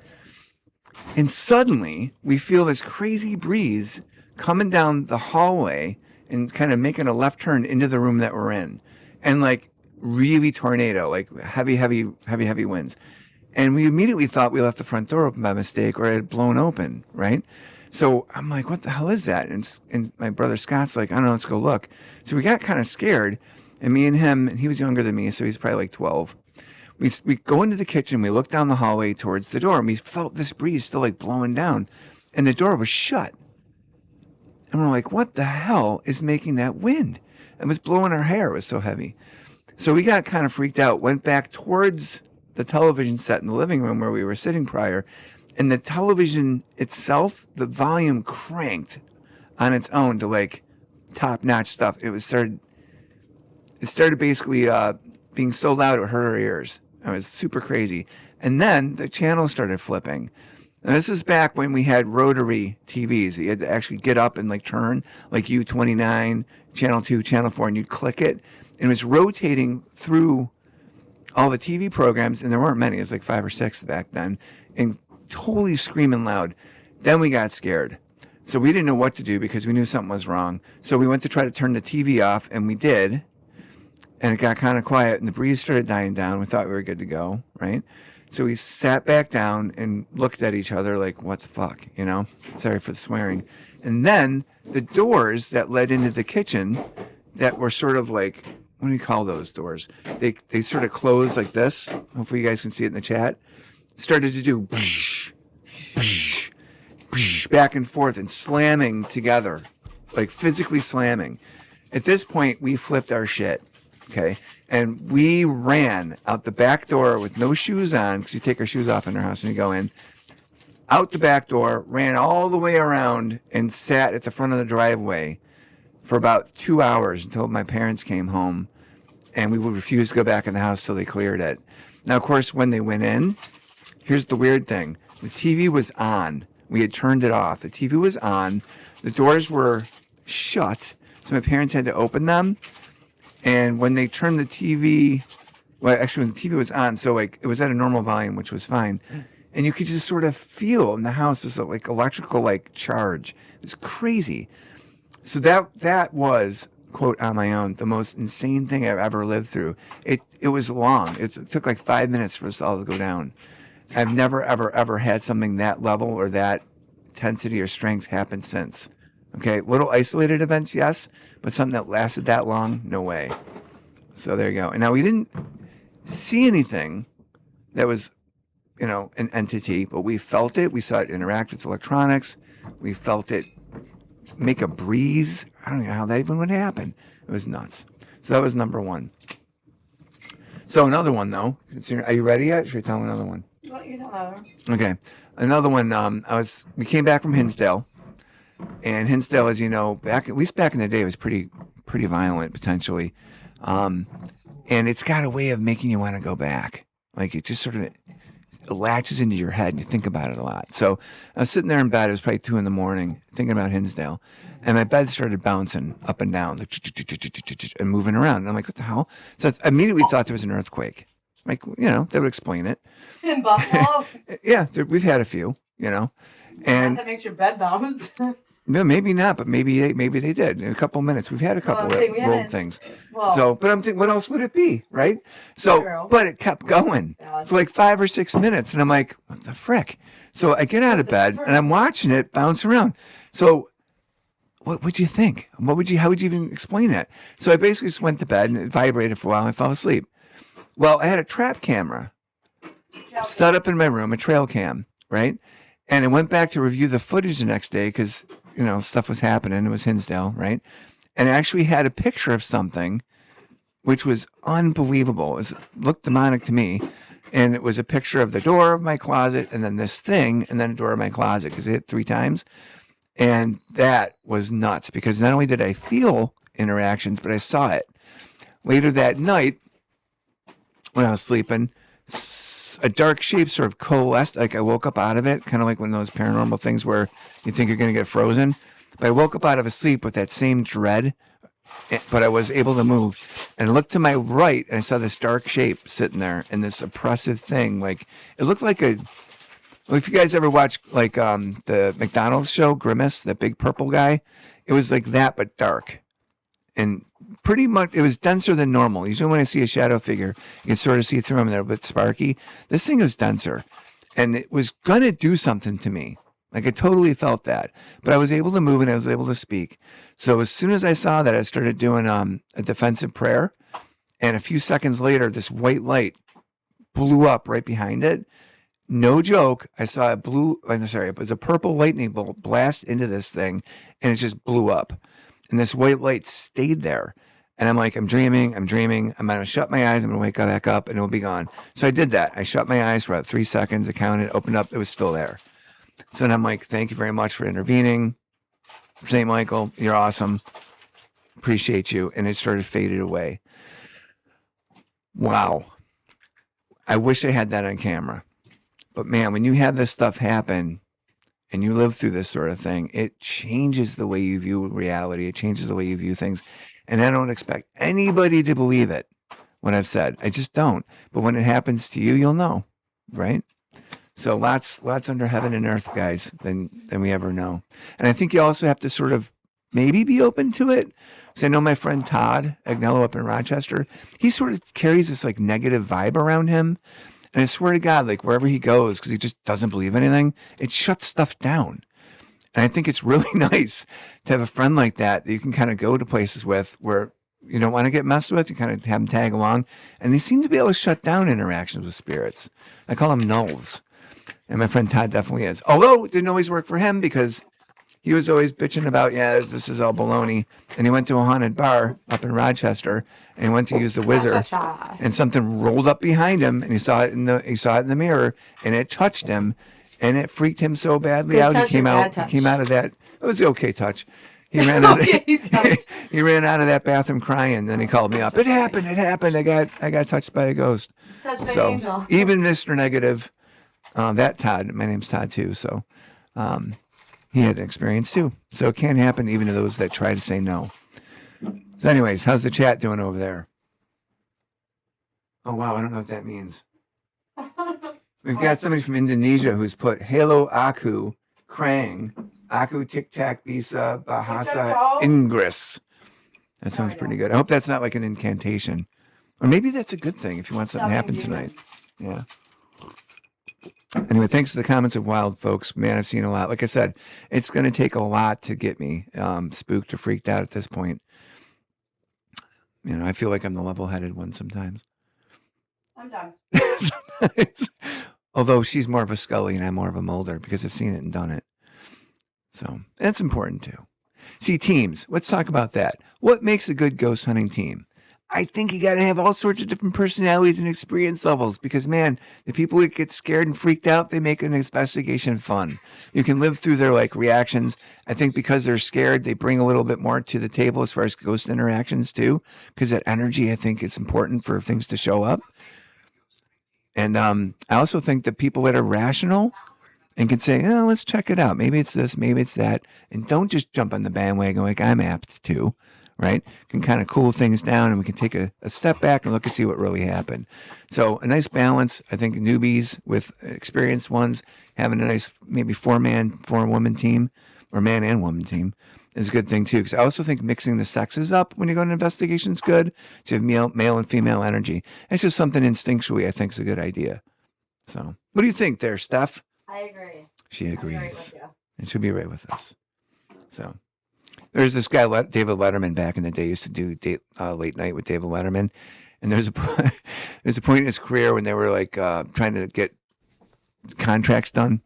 And suddenly we feel this crazy breeze coming down the hallway and kind of making a left turn into the room that we're in. And like really tornado, like heavy winds. And we immediately thought we left the front door open by mistake or it had blown open, right? So I'm like, what the hell is that? And my brother Scott's like, I don't know, let's go look. So we got kind of scared. And me and him, and he was younger than me, so he's probably like 12. We go into the kitchen, we look down the hallway towards the door, and we felt this breeze still like blowing down. And the door was shut. And we're like, what the hell is making that wind? It was blowing our hair. It was so heavy. So we got kind of freaked out, went back towards the television set in the living room where we were sitting prior. And the television itself, the volume cranked on its own to like top-notch stuff. It started basically being so loud it hurt our ears. It was super crazy. And then the channel started flipping. And this is back when we had rotary TVs. You had to actually get up and like turn, like U29, Channel 2, Channel 4, and you'd click it. And it was rotating through all the TV programs, and there weren't many. It was like 5 or 6 back then, and totally screaming loud. Then we got scared. So we didn't know what to do because we knew something was wrong. So we went to try to turn the TV off, and we did. And it got kind of quiet, and the breeze started dying down. We thought we were good to go, right? So we sat back down and looked at each other like, what the fuck, Sorry for the swearing. And then the doors that led into the kitchen that were sort of like, what do you call those doors? They sort of closed like this. Hopefully you guys can see it in the chat. Started to do back and forth and slamming together, like physically slamming. At this point, we flipped our shit. Okay, and we ran out the back door with no shoes on, because you take our shoes off in our house when you go in. Out the back door, ran all the way around, and sat at the front of the driveway for about 2 hours until my parents came home, and we would refuse to go back in the house till they cleared it. Now, of course, when they went in, here's the weird thing. The TV was on. We had turned it off. The TV was on. The doors were shut, so my parents had to open them. And when they turned the TV, well, actually when the TV was on, so like it was at a normal volume, which was fine. And you could just sort of feel in the house this like electrical like charge. It's crazy. So that was quote on my own, the most insane thing I've ever lived through. It was long. It took like 5 minutes for us all to go down. I've never, ever, ever had something that level or that intensity or strength happen since. Okay, little isolated events, yes, but something that lasted that long, no way. So there you go. And now we didn't see anything that was, an entity, but we felt it. We saw it interact with electronics. We felt it make a breeze. I don't know how that even would happen. It was nuts. So that was number one. So another one, though. Are you ready yet? Should I tell another one? Well, you tell another. Okay. Another one. We came back from Hinsdale, and Hinsdale, as you know, at least back in the day, was pretty violent potentially, and it's got a way of making you want to go back. Like it just sort of latches into your head and you think about it a lot. So I was sitting there in bed. It was probably 2 a.m. thinking about Hinsdale, and my bed started bouncing up and down, like, and moving around. And I'm like, what the hell? So I immediately thought there was an earthquake. Like, that would explain it. In Buffalo? Yeah, we've had a few, and that makes your bed bounce. no, maybe not, but maybe they did. In a couple of minutes, we've had a couple of old things. Well, so, but I'm thinking, what else would it be, right? So, true. but it kept going for like 5 or 6 minutes, and I'm like, what the frick? So I get out of bed and I'm watching it bounce around. So, what would you think? How would you even explain that? So I basically just went to bed and it vibrated for a while and I fell asleep. Well, I had a trap camera set up in my room, a trail cam, right? And I went back to review the footage the next day because, stuff was happening. It was Hinsdale, right? And I actually had a picture of something which was unbelievable. It looked demonic to me. And it was a picture of the door of my closet and then this thing and then the door of my closet because it hit 3 times. And that was nuts because not only did I feel interactions, but I saw it. Later that night, when I was sleeping, a dark shape sort of coalesced. Like I woke up out of it, kind of like one of those paranormal things where you think you're going to get frozen. But I woke up out of a sleep with that same dread, but I was able to move. And I looked to my right, and I saw this dark shape sitting there, and this oppressive thing. Like it looked like if you guys ever watch like the McDonald's show, Grimace, that big purple guy, it was like that, but dark. And pretty much, it was denser than normal. Usually when I see a shadow figure, you can sort of see through them. They're a bit sparky. This thing was denser. And it was going to do something to me. Like I totally felt that. But I was able to move and I was able to speak. So as soon as I saw that, I started doing a defensive prayer. And a few seconds later, this white light blew up right behind it. No joke. I saw it was a purple lightning bolt blast into this thing. And it just blew up. And this white light stayed there. And I'm like, I'm dreaming. I'm going to shut my eyes. I'm going to wake back up and it'll be gone. So I did that. I shut my eyes for about 3 seconds. I counted, opened up. It was still there. So then I'm like, thank you very much for intervening. St. Michael, you're awesome. Appreciate you. And it sort of faded away. Wow. I wish I had that on camera. But man, when you have this stuff happen, and you live through this sort of thing, it changes the way you view reality. It changes the way you view things. And I don't expect anybody to believe it, what I've said. I just don't. But when it happens to you, you'll know, right? So lots under heaven and earth, guys, than we ever know. And I think you also have to sort of maybe be open to it. So I know my friend Todd Agnello up in Rochester, he sort of carries this like negative vibe around him. And I swear to God, like wherever he goes, because he just doesn't believe anything, it shuts stuff down. And I think it's really nice to have a friend like that you can kind of go to places with where you don't want to get messed with. You kind of have them tag along. And they seem to be able to shut down interactions with spirits. I call them nulls. And my friend Todd definitely is. Although it didn't always work for him because he was always bitching about, this is all baloney. And he went to a haunted bar up in Rochester and he went to use the wizard. And something rolled up behind him and he saw it in the mirror and it touched him and it freaked him so badly out. He came out of that. It was an okay touch. He ran out. He ran out of that bathroom crying. Then he called me up. It happened. I got touched by a ghost. Touched by an angel. Even Mr. Negative, that Todd. My name's Todd too. So, he had an experience too. So it can happen even to those that try to say no. So, anyways, how's the chat doing over there? Oh wow, I don't know what that means. We've got somebody from Indonesia who's put Halo Aku Krang. Aku Tic Tac Bisa Bahasa Inggris. That sounds pretty good. I hope that's not like an incantation. Or maybe that's a good thing if you want something to happen tonight. Yeah. Anyway, thanks for the comments of wild folks. Man, I've seen a lot. Like I said, it's going to take a lot to get me spooked or freaked out at this point. I feel like I'm the level-headed one sometimes. Sometimes. Although she's more of a Scully and I'm more of a Mulder because I've seen it and done it. So that's important too. See, teams. Let's talk about that. What makes a good ghost hunting team? I think you got to have all sorts of different personalities and experience levels because, man, the people that get scared and freaked out, they make an investigation fun. You can live through their reactions. I think because they're scared, they bring a little bit more to the table as far as ghost interactions too, because that energy, I think, is important for things to show up. And I also think that people that are rational and can say, oh, let's check it out. Maybe it's this, maybe it's that. And don't just jump on the bandwagon like I'm apt to. Right? Can kind of cool things down and we can take a step back and look and see what really happened. So a nice balance. I think newbies with experienced ones having a nice maybe 4-woman team or man and woman team is a good thing too. Because I also think mixing the sexes up when you go on an investigation is good. So you have male and female energy. It's just something instinctually I think is a good idea. So what do you think there, Steph? I agree. She agrees. I agree with you. And she'll be right with us. So. There's this guy, David Letterman, back in the day, used to do late night with David Letterman. And there's a point in his career when they were trying to get contracts done.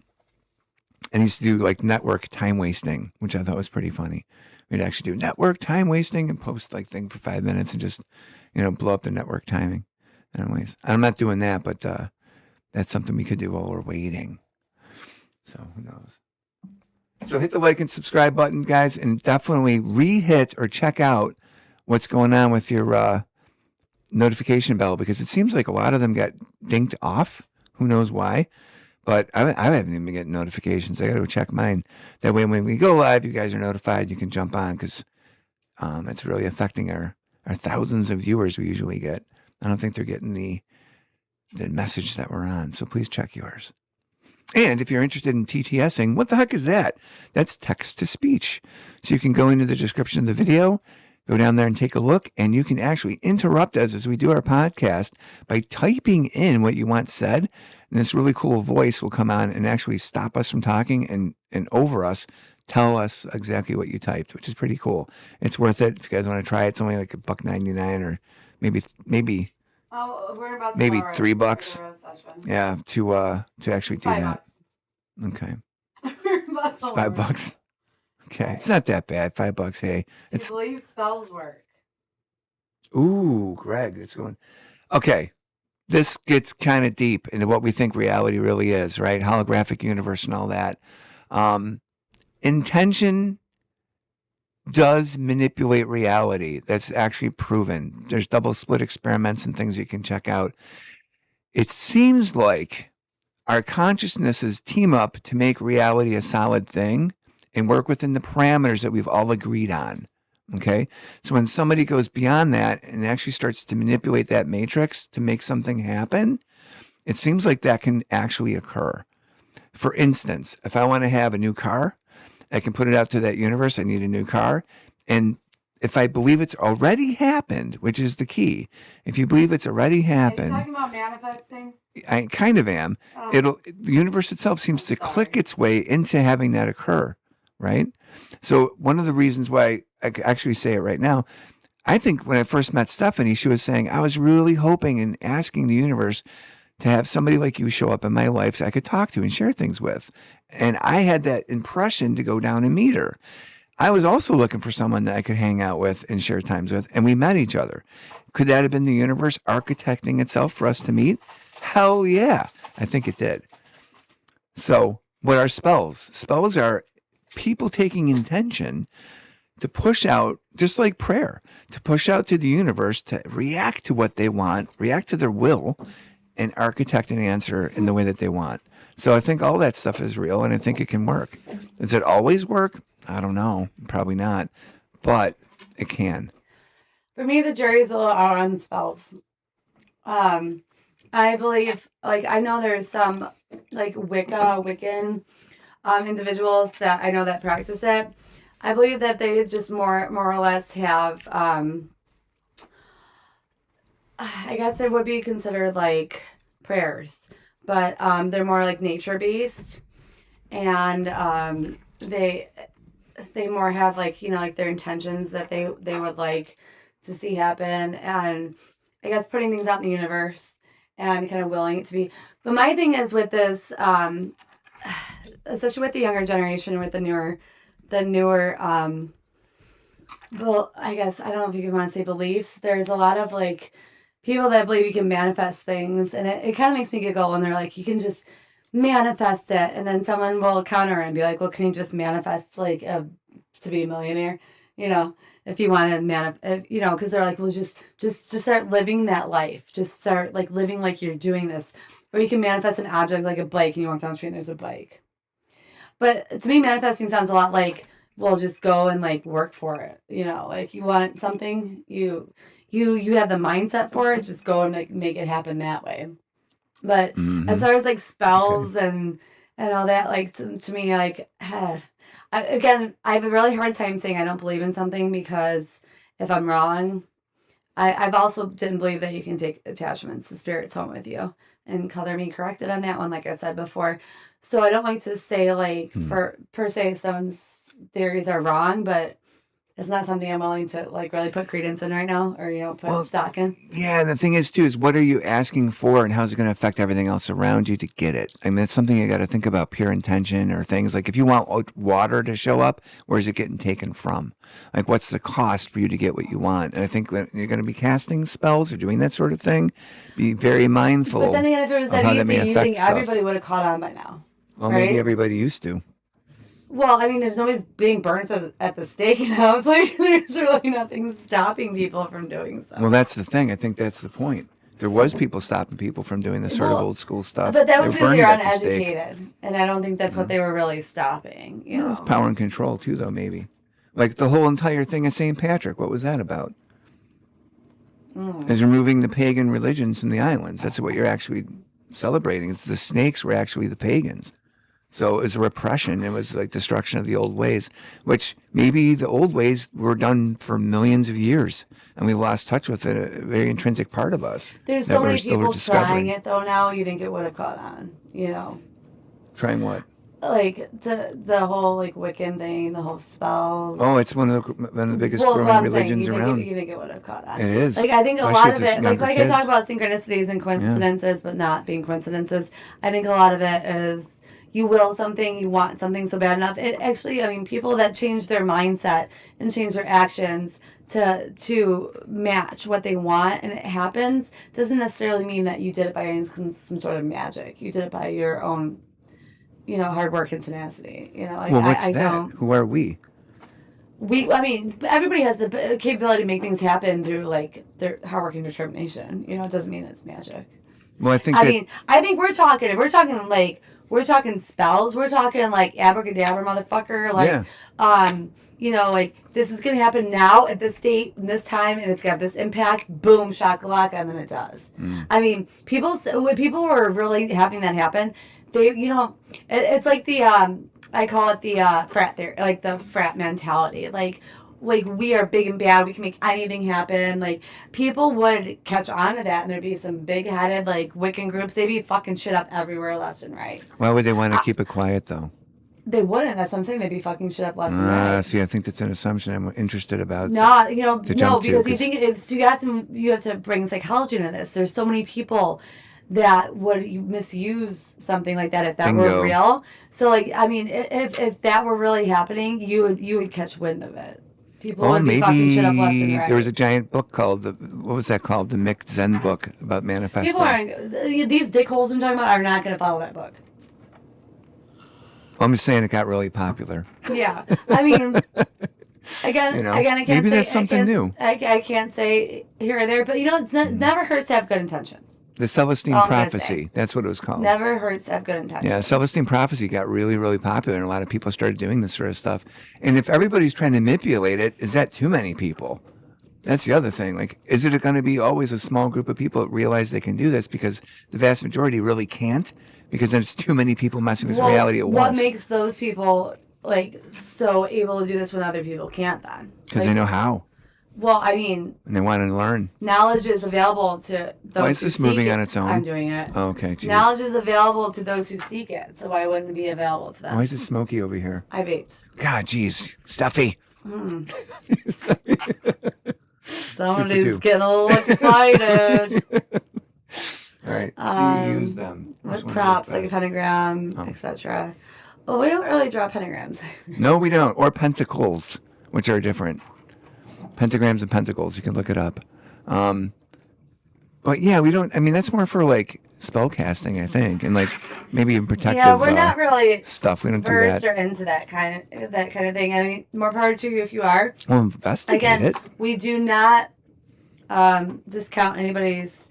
And he used to do network time wasting, which I thought was pretty funny. We'd actually do network time wasting and post thing for 5 minutes and just, blow up the network timing. Anyways, I'm not doing that, but that's something we could do while we're waiting. So who knows? So hit the like and subscribe button, guys, and definitely re-hit or check out what's going on with your notification bell because it seems like a lot of them got dinked off. Who knows why? But I haven't even been getting notifications. I got to go check mine. That way when we go live, you guys are notified. You can jump on because it's really affecting our thousands of viewers we usually get. I don't think they're getting the message that we're on. So please check yours. And if you're interested in TTSing, what the heck is that? That's text to speech. So you can go into the description of the video, go down there and take a look, and you can actually interrupt us as we do our podcast by typing in what you want said. And this really cool voice will come on and actually stop us from talking and over us, tell us exactly what you typed, which is pretty cool. It's worth it. If you guys want to try it, it's only like $1.99 or maybe Oh, we're about to maybe start $3. Yeah, to actually do that. $5. Okay. It's $5. Okay. It's not that bad. $5. Hey. Do you believe spells work? Ooh, Greg, it's going. Okay. This gets kind of deep into what we think reality really is, right? Holographic universe and all that. Intention does manipulate reality. That's actually proven. There's double slit experiments and things you can check out. It seems like our consciousnesses team up to make reality a solid thing and work within the parameters that we've all agreed on. Okay? So when somebody goes beyond that and actually starts to manipulate that matrix to make something happen, it seems like that can actually occur. For instance, if I want to have a new car, I can put it out to that universe. I need a new car. And if I believe it's already happened, which is the key, if you believe it's already happened. Are you talking about manifesting? I kind of am. The universe itself seems to click its way into having that occur, right? So one of the reasons why I actually say it right now, I think when I first met Stephanie, she was saying, I was really hoping and asking the universe to have somebody like you show up in my life so I could talk to and share things with. And I had that impression to go down and meet her. I was also looking for someone that I could hang out with and share times with, and we met each other. Could that have been the universe architecting itself for us to meet? Hell yeah, I think it did. So what are spells? Spells are people taking intention to push out, just like prayer, to push out to the universe to react to what they want, react to their will, and architect an answer in the way that they want. So I think all that stuff is real, and I think it can work. Does it always work? I don't know. Probably not. But it can. For me, the jury's a little out on spells. I believe, I know there's some, Wiccan individuals that I know that practice it. I believe that they just more or less have, I guess it would be considered like prayers, but they're more like nature based, and they more have like like their intentions that they would like to see happen, and I guess putting things out in the universe and kind of willing it to be. But my thing is with this, especially with the younger generation, with the newer, well, I guess I don't know if you can want to say beliefs. There's a lot of like people that believe you can manifest things, and it kind of makes me giggle when they're like, you can just manifest it, and then someone will counter and be like, well, can you just manifest like to be a millionaire? If you want to because they're like, well, just start living that life. Just start like living like you're doing this, or you can manifest an object like a bike, and you walk down the street and there's a bike. But to me, manifesting sounds a lot like, well, just go and like work for it. Like you want something, you have the mindset for it. Just go and make it happen that way. But as far as like spells and all that, like to me, like again, I have a really hard time saying I don't believe in something, because if I'm wrong, I've also didn't believe that you can take attachments to spirits home with you, and color me corrected on that one, like I said before. So I don't like to say like per se someone's theories are wrong, but it's not something I'm willing to like really put credence in right now, or put stock in. Yeah, and the thing is too is, what are you asking for, and how's it going to affect everything else around you to get it? I mean, it's something you got to think about, pure intention, or things like if you want water to show up, where is it getting taken from? Like, what's the cost for you to get what you want? And I think that you're going to be casting spells or doing that sort of thing, be very mindful. But then again, if it was that easy, you think stuff. Everybody would have caught on by now. Well, right? Maybe everybody used to. Well, I mean, there's nobody's being burnt at the stake now. It's like there's really nothing stopping people from doing so. Well, that's the thing. I think that's the point. There was people stopping people from doing this sort of old school stuff. But that was because they're uneducated, and I don't think that's what they were really stopping. It's power and control too, though. Maybe, like the whole entire thing of St. Patrick. What was that about? Is removing the pagan religions from the islands. That's what you're actually celebrating. It's the snakes were actually the pagans. So it was a repression. It was like destruction of the old ways, which maybe the old ways were done for millions of years, and we lost touch with it, a very intrinsic part of us. There's so many people trying it, though, now. You think it would have caught on, Trying what? Like the whole like Wiccan thing, the whole spells. Oh, it's one of the biggest growing religions around. You think it would have caught on? It is. Like I think a lot of it, like I talk about synchronicities and coincidences, but not being coincidences. I think a lot of it is you will something, you want something so bad enough. It actually, I mean, people that change their mindset and change their actions to match what they want and it happens doesn't necessarily mean that you did it by some sort of magic. You did it by your own, hard work and tenacity. Like well, what's I that? don't. Who are we? I mean, everybody has the capability to make things happen through like their hard work and determination. It doesn't mean it's magic. Well, I think we're talking spells. We're talking like abracadabra, motherfucker. Like, like this is gonna happen now at this date, and this time, and it's gonna have this impact. Boom, shakalaka, and then it does. I mean, when people were really having that happen, they, it's like the I call it the frat theory, like the frat mentality, like we are big and bad, we can make anything happen. Like people would catch on to that, and there'd be some big-headed like Wiccan groups. They'd be fucking shit up everywhere, left and right. Why would they want to keep it quiet though? They wouldn't. That's what I'm saying. They'd be fucking shit up left and right. See, I think that's an assumption I'm interested about. No, because you think you have to bring psychology into this. There's so many people that would misuse something like that if that were real. So like, I mean, if that were really happening, you would catch wind of it. People would be fucking shit up left and right. There was a giant book called what was that called? The Mick Zen book about manifesting. These dickholes I'm talking about are not going to follow that book. I'm just saying it got really popular. Yeah, I mean, again, I can't maybe say, that's something new. I can't say here or there, but it's never hurts to have good intentions. The Celestine Prophecy. That's what it was called. Never hurts to have good intentions. Yeah, Celestine Prophecy got really, really popular, and a lot of people started doing this sort of stuff. And if everybody's trying to manipulate it, is that too many people? That's the other thing. Like, is it going to be always a small group of people that realize they can do this? Because the vast majority really can't, because then it's too many people messing with reality at once. What makes those people like so able to do this when other people can't then? Because they know how. Well, I mean, and they want to learn. Knowledge is available to those Why is who this seek moving it. on its own? I'm doing it. Oh, okay, geez. Knowledge is available to those who seek it, so why wouldn't it be available to them? Why is it smoky over here? I vaped. God, geez. Stuffy. Somebody's getting a little excited. All right. Do you use them? With props like a pentagram, etc. Oh, we don't really draw pentagrams. No, we don't. Or pentacles, which are different. Pentagrams and pentacles. You can look it up. But yeah, we don't. I mean, that's more for like spell casting, I think, and like maybe even protective. Yeah, we're not really stuff. We don't do versed that. or into that kind of thing. I mean, more power to you if you are. Well, investigate Again, it. we do not discount anybody's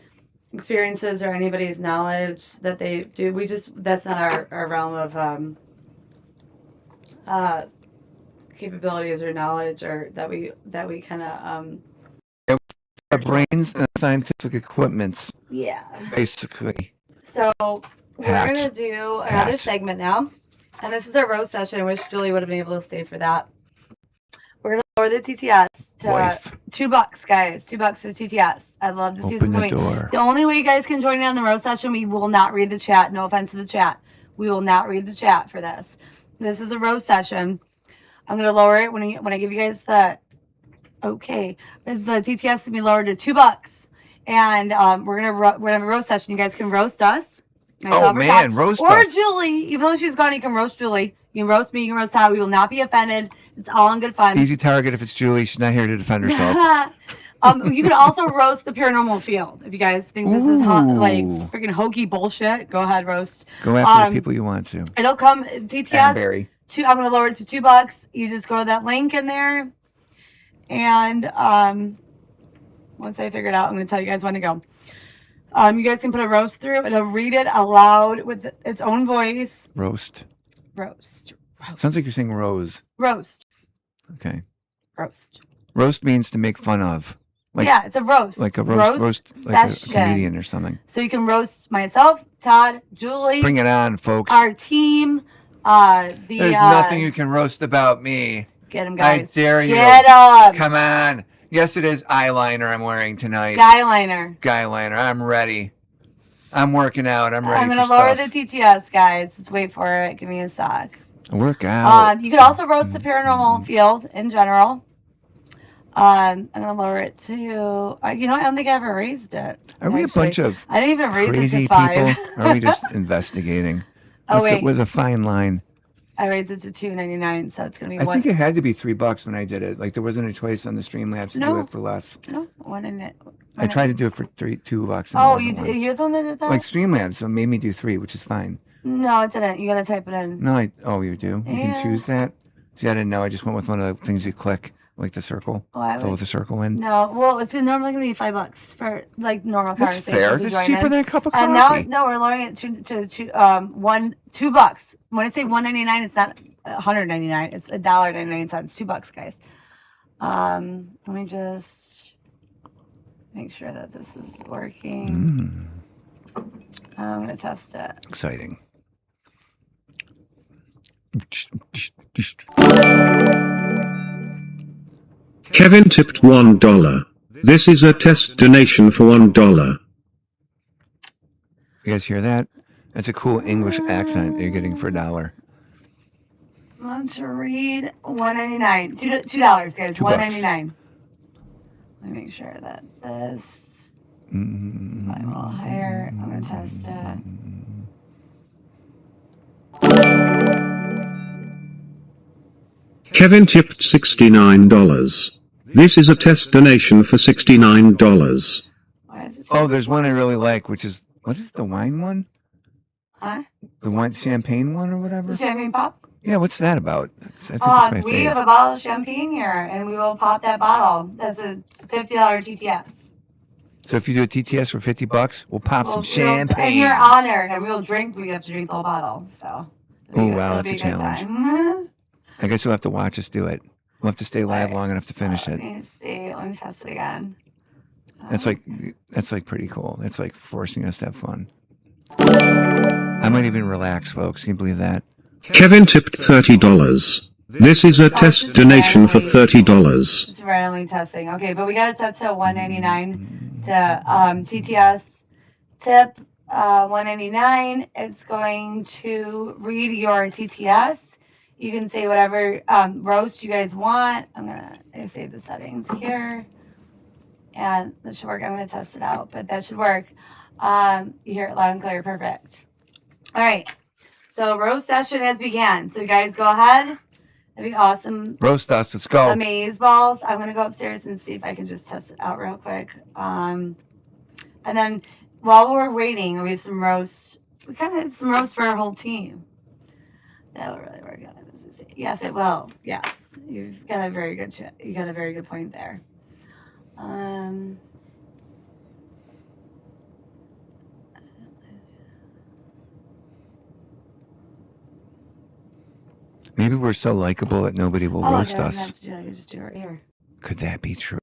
experiences or anybody's knowledge that they do. We just that's not our realm of capabilities or knowledge or that we kind of Our brains and scientific equipments. Yeah. Basically. So we're gonna do another segment now, and this is our roast session. I wish Julie would have been able to stay for that. We're gonna lower the TTS to $2, guys. $2 for TTS. I'd love to see some coming. The only way you guys can join in on the roast session, we will not read the chat. No offense to the chat. We will not read the chat for this. This is a roast session. I'm gonna lower it when I give you guys the okay. Is the TTS gonna be lowered to $2, and we're gonna have a roast session. You guys can roast us. Oh man, roast or us. Julie. Even though she's gone, you can roast Julie. You can roast me. You can roast Todd. We will not be offended. It's all in good fun. Easy target if it's Julie. She's not here to defend herself. You can also roast the paranormal field if you guys think this is like freaking hokey bullshit. Go ahead, roast. Go after the people you want to. It'll come TTS. I'm gonna lower it to $2. You just go to that link in there, and once I figure it out, I'm gonna tell you guys when to go. You guys can put a roast through. It'll read it aloud with its own voice. Roast. Roast. Sounds like you're saying rose. Roast. Okay. Roast. Roast means to make fun of. Like, yeah, it's a roast. Like a roast like a comedian or something. So you can roast myself, Todd, Julie. Bring it on, folks. Our team. There's nothing you can roast about me. Get him, guys. I dare you. Get him. Come on. Yes, it is eyeliner I'm wearing tonight. Guyliner. I'm ready. I'm working out. I'm ready. I'm gonna lower the TTS, guys. Just wait for it. Give me a sec. Work out. You could also roast the paranormal field in general. I'm gonna lower it to. I don't think I ever raised it. Are we a bunch of I didn't even raise crazy it to 5. people? Or are we just investigating? It was a fine line. I raised it to $2.99, so it's gonna be. I think it had to be $3 when I did it. Like there wasn't a choice on the Streamlabs to do it for less. No, what in it? I tried to do it for $2. Oh, you're the one that did that. Like Streamlabs, so it made me do 3, which is fine. No, it didn't. You gotta type it in. No, you do. You can choose that. See, I didn't know. I just went with one of the things you click, like the circle. Fill with the circle in. No, well, it's normally gonna be $5 for like normal conversations. That's fair. That's cheaper than a cup of coffee. And now, we're lowering it to $2. When I say $1.99, it's not $100.99. It's $1.99. $2, guys. Let me just make sure that this is working. I'm gonna test it. Exciting. Kevin tipped $1. This is a test donation for $1. You guys hear that? That's a cool English accent you're getting for $1. I want to read $1.99. $2, guys. $1.99. Let me make sure that this I'm a little higher. I'm gonna test it. Kevin tipped $69. This is a test donation for $69. Oh, there's one I really like, which is what is the wine one? Huh? The wine champagne one or whatever? The champagne pop? Yeah, what's that about? I think it's my we have a bottle of champagne here, and we will pop that bottle. That's a $50 TTS. So if you do a TTS for $50, we'll pop some champagne. In your honor, and we'll drink. We have to drink the whole bottle. So. Oh wow, that's a challenge. I guess you'll have to watch us do it. We'll have to stay live long enough to finish it. Let me see. Let me test it again. That's like pretty cool. It's like forcing us to have fun. I might even relax, folks. Can you believe that? Kevin tipped $30. This is a test donation for $30. It's randomly testing. Okay, but we got it set to $1.99 to TTS tip. $1.99. It's going to read your TTS. You can say whatever roast you guys want. I'm gonna save the settings here, and that should work. I'm gonna test it out, but that should work. You hear it loud and clear. Perfect. All right. So roast session has began. So guys, go ahead. That'd be awesome. Roast us. Let's go. Amaze balls. I'm gonna go upstairs and see if I can just test it out real quick. And then while we're waiting, we have some roast. We kind of have some roast for our whole team. That will really work out. Yes, it will. Yes, you've got a very good. You got a very good point there. Maybe we're so likable that nobody will roast I us. have to do it. I can just do it right here. Could that be true?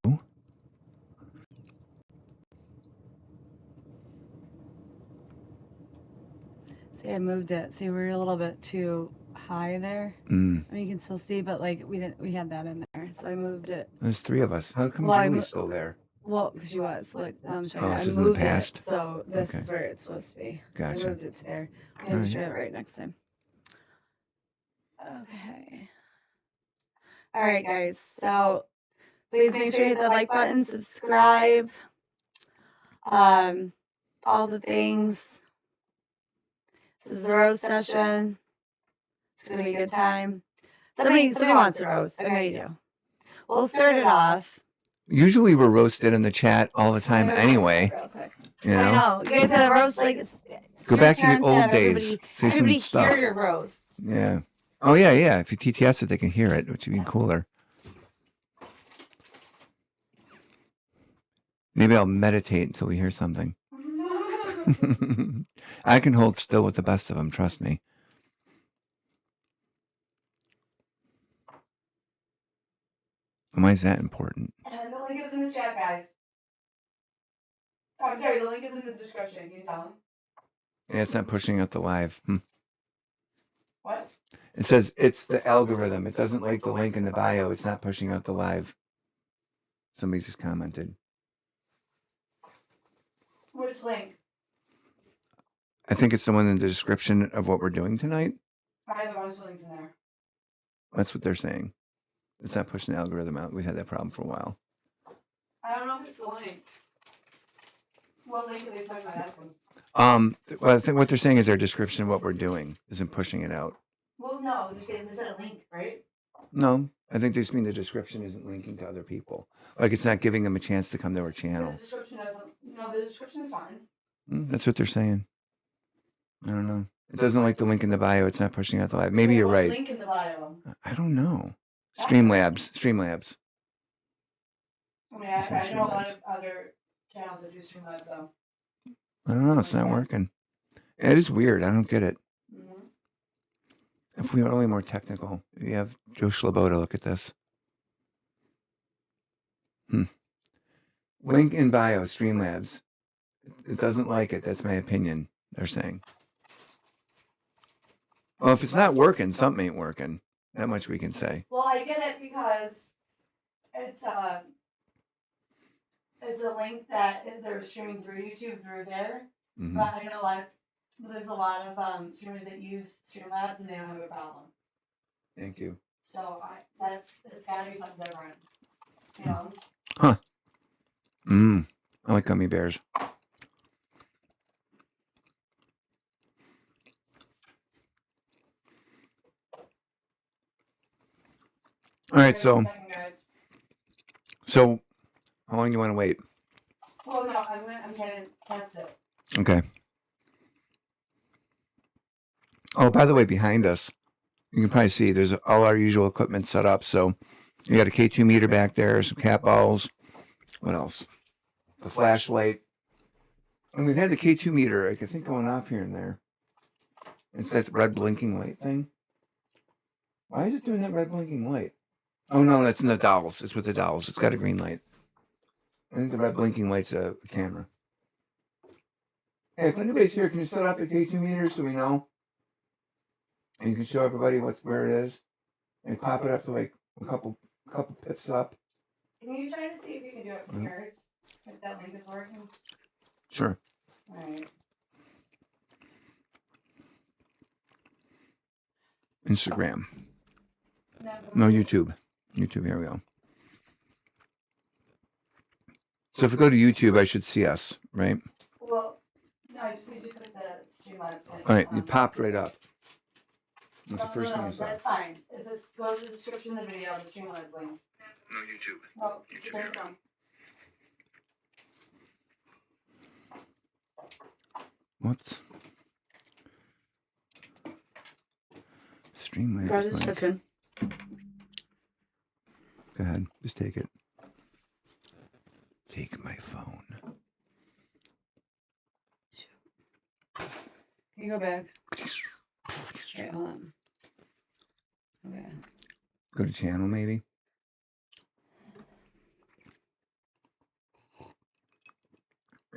See, I moved it. See, we're a little bit too high there. Mm. I mean, you can still see, but like we had that in there, so I moved it. There's three of us. How come Julie's still there? Well, she was like, this I is in the moved past? it, so this Okay. is where it's supposed to be. Gotcha. I moved it to there. We have to show it right next time. Okay. All right, guys. So please make sure you hit the like button, subscribe, all the things. This is the roast session. It's gonna be a good time. Somebody wants to roast. I know you do. We'll start it off. Usually we're roasted in the chat all the time anyway. Real quick. You I know? know. You guys gotta roast like. Go back to the strict old concept. days. Say some Everybody stuff. hear your roast. Yeah. Oh, yeah, yeah. If you TTS it, they can hear it, which would be cooler. Maybe I'll meditate until we hear something. I can hold still with the best of them, trust me. Why is that important? And the link is in the chat, guys. Oh, I'm sorry, the link is in the description. Can you tell them? Yeah, it's not pushing out the live. What? It says it's the algorithm. It doesn't like the link in the bio. It's not pushing out the live. Somebody just commented. Which link? I think it's the one in the description of what we're doing tonight. I have a bunch of links in there. That's what they're saying. It's not pushing the algorithm out. We've had that problem for a while. I don't know if it's the link. What link are they talking about? Asking? Well, I think what they're saying is their description of what we're doing isn't pushing it out. Well, no, they're saying this is a link, right? No, I think they just mean the description isn't linking to other people. Like it's not giving them a chance to come to our channel. The description doesn't. No, the description is fine. That's what they're saying. I don't know. It doesn't like the link in the bio. It's not pushing out the live. Maybe you're What right. Link in the bio. I don't know. Streamlabs. I mean, I know a lot of other channels that do Streamlabs, though. I don't know. It's not working. It is weird. I don't get it. Mm-hmm. If we were only more technical, you have Joe Schlabo to look at this. Link in bio, Streamlabs. It doesn't like it. That's my opinion, they're saying. Well, if it's not working, something ain't working. That much we can say. Well, I get it because it's a link that they're streaming through YouTube through there. Mm-hmm. But I know there's a lot of streamers that use Streamlabs and they don't have a problem. Thank you. So it's gotta be something different. You know? Huh. I like gummy bears. All right, so how long do you want to wait? Well, no, I'm trying to test it. Okay. Oh, by the way, behind us, you can probably see there's all our usual equipment set up. So you got a K2 meter back there, some cat balls. What else? The flashlight. And we've had the K2 meter, I think, going off here and there. It's that red blinking light thing. Why is it doing that red blinking light? Oh, no, that's in the dowels. It's with the dowels. It's got a green light. I think the red blinking light's a camera. Hey, if anybody's here, can you set up the K2 meter so we know? And you can show everybody where it is, and pop it up to like a couple pips up. Can you try to see if you can do it from yours? If that link is working? Sure. All right. Instagram. No, YouTube. YouTube, here we go. So if we go to YouTube, I should see us, right? Well, no, I just need you to put the Streamlabs link. All right, you popped right up. That's the first thing you saw. That's fine. If this goes to the description of the video, the Streamlabs link. No, YouTube. Oh, YouTube there here. it comes. Whoops. Streamlabs. Go to the link. description. Go ahead. Just take it. Take my phone. Can you go back? Okay, hold on. Okay. Go to channel, maybe.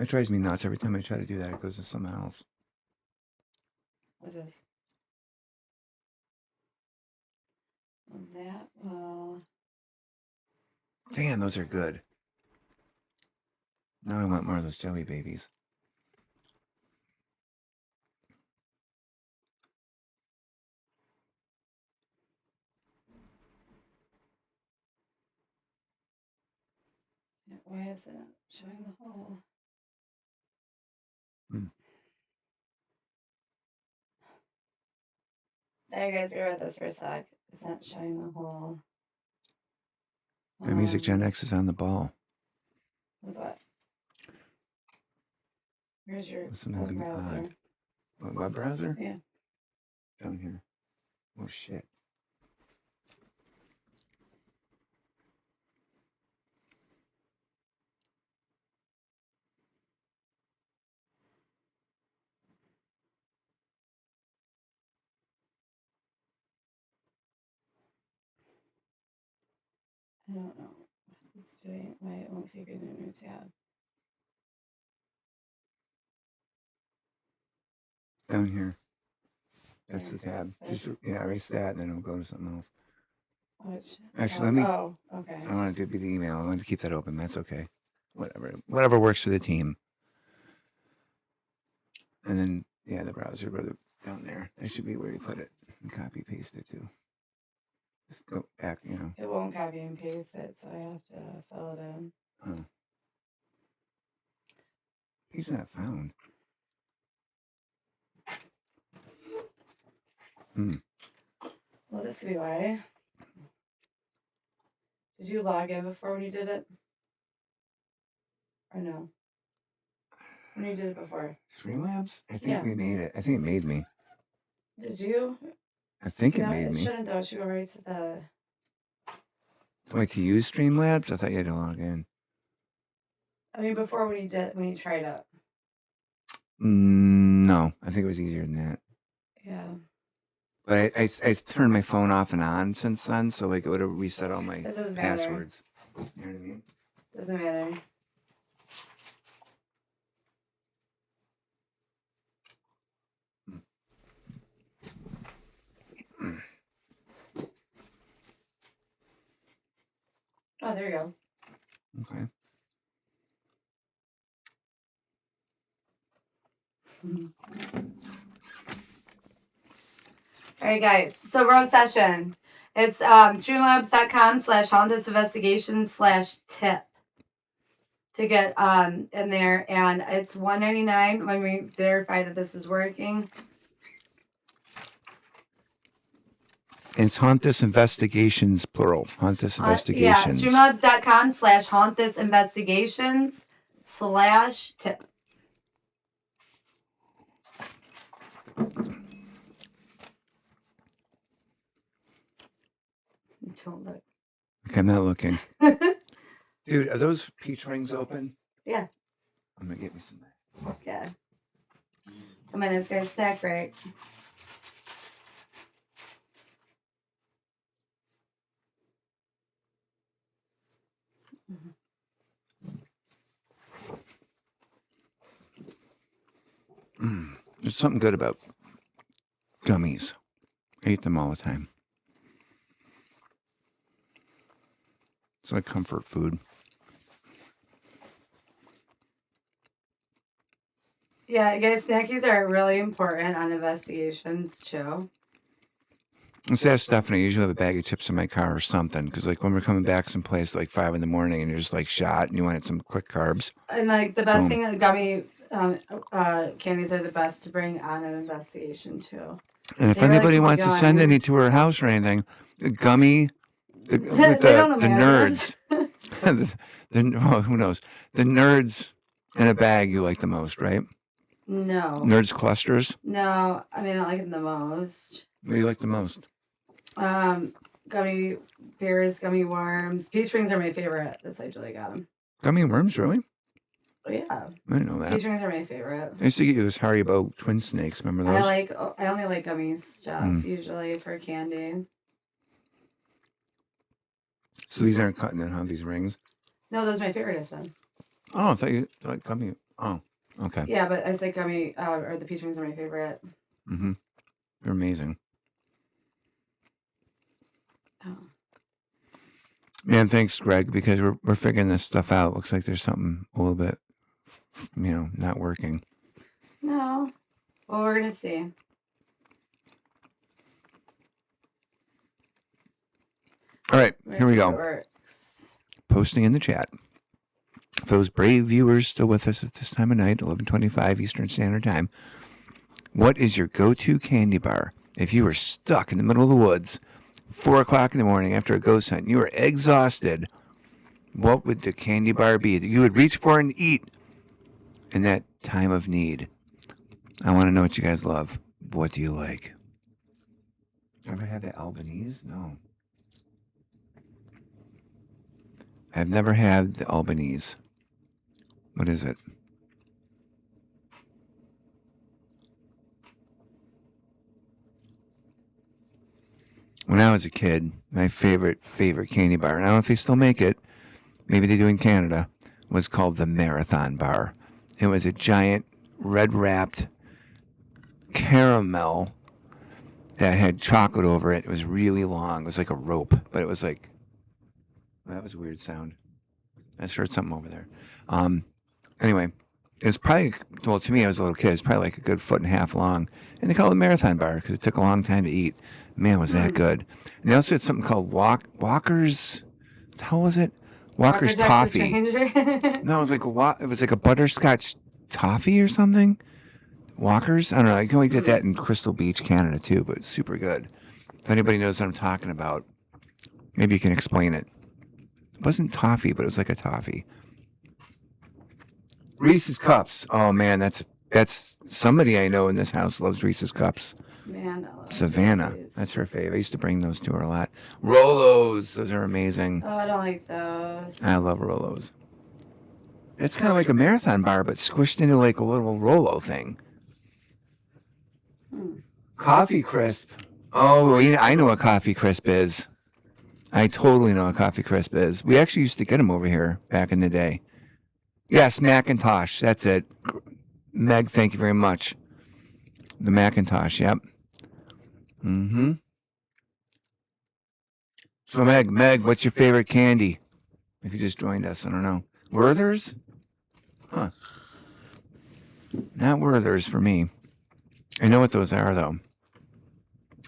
It drives me nuts every time I try to do that. It goes to something else. What's this? That will. Damn, those are good. Now I want more of those jelly babies. Why is it not showing the whole? Sorry, guys, bear with us for a sec. It's not showing the whole. My Music Gen X is on the ball. With what? Where's your That's something web browser? odd. What, web browser? Yeah. Down here. Oh, shit. I don't know. What's it doing? Wait, let me see if you can new tab. Down here. That's the There. tab. Just, This? yeah, erase that, and then it'll go to something else. Which? Actually, let me. Oh, okay. I want it to be the email. I want to keep that open. That's okay. Whatever works for the team. And then, yeah, the browser down there. That should be where you put it. And copy paste it to. Just go back, you know. It won't copy and paste it, so I have to fill it in. Oh. He's not found. Well, this could be why. Did you log in before when you did it? Or no? When you did it before? Streamlabs? I think Yeah. we made it. I think it made me. Did you? I think it No, made it me. shouldn't though. It should go right to the. Wait, to use Streamlabs? I thought you had to log in. I mean, before when you tried it. No, I think it was easier than that. Yeah. But I turned my phone off and on since then, so like it would have reset all my This doesn't matter. passwords. You know what I mean? Doesn't matter. Oh, there you go. Okay. All right, guys. So row session. It's streamlabs.com/hauntinvestigation/tip to get in there, and it's $1.99 when we verify that this is working. It's Hauntus Investigations, plural. Hauntus Investigations. Yeah, streamlabs.com/hauntinvestigations/tip. Don't look. Okay, I'm not looking. Dude, are those peach rings open? Yeah. I'm gonna get me some. Yeah. Come on, it's got a snack break. There's something good about gummies. I eat them all the time. It's like comfort food. Yeah, guys, snackies are really important on investigations too. Let's ask Stephanie. I usually have a bag of chips in my car or something. Because like when we're coming back someplace like 5 a.m. and you're just like shot and you wanted some quick carbs. And like the best Boom. thing, gummy candies are the best to bring on an investigation too. And if They really anybody keep it wants to going. send any to her house or anything, the gummy, with They don't the imagine nerds, who knows? The nerds in a bag you like the most, right? No. Nerds clusters. No, I mean I don't like them the most. What do you like the most? Gummy bears, gummy worms. Peach rings are my favorite. That's why Julie got them. Gummy worms, really? Oh, yeah. I didn't know that. Peach rings are my favorite. I used to get you those Haribo twin snakes. Remember those? I only like gummy stuff usually for candy. So these aren't cutting in, huh? These rings? No, those are my favorite, I said. Oh, I thought you like gummy. Oh, okay. Yeah, but I said gummy, or the peach rings are my favorite. Mm-hmm. They're amazing. Oh. Man, thanks, Greg, because we're figuring this stuff out. Looks like there's something a little bit, not working. No. Well, we're going to see. All right, here we It go. works. Posting in the chat. For those brave viewers still with us at this time of night, 11:25 Eastern Standard Time, what is your go-to candy bar? If you were stuck in the middle of the woods, 4 o'clock in the morning after a ghost hunt, you were exhausted, what would the candy bar be that you would reach for and eat in that time of need? I want to know what you guys love. What do you like? Ever had the Albanese? No. I've never had the Albanese. What is it? When I was a kid, my favorite candy bar, and I don't know if they still make it, maybe they do in Canada, was called the Marathon Bar. It was a giant red-wrapped caramel that had chocolate over it. It was really long. It was like a rope, but it was like, that was a weird sound. I just heard something over there. Anyway, it was probably, well, to me, I was a little kid. It was probably like a good 1.5 long. And they called it a Marathon Bar because it took a long time to eat. Man, was that good. And they also had something called Walker's, how was it? Walker's Toffee. No, it was like a butterscotch toffee or something. Walker's? I don't know. You can only get that in Crystal Beach, Canada, too, but it's super good. If anybody knows what I'm talking about, maybe you can explain it. It wasn't toffee, but it was like a toffee. Reese's Cups. Oh, man, that's somebody I know in this house loves Reese's Cups. Savannah. That's her fave. I used to bring those to her a lot. Rolos. Those are amazing. Oh, I don't like those. I love Rolos. It's kind of like a Marathon Bar, but squished into like a little Rolo thing. Coffee Crisp. Oh, I know what Coffee Crisp is. I totally know what Coffee Crisp is. We actually used to get them over here back in the day. Yes, Macintosh. That's it. Meg, thank you very much. The Macintosh, yep. Mm-hmm. So, Meg, what's your favorite candy? If you just joined us, I don't know. Werther's? Huh. Not Werther's for me. I know what those are, though.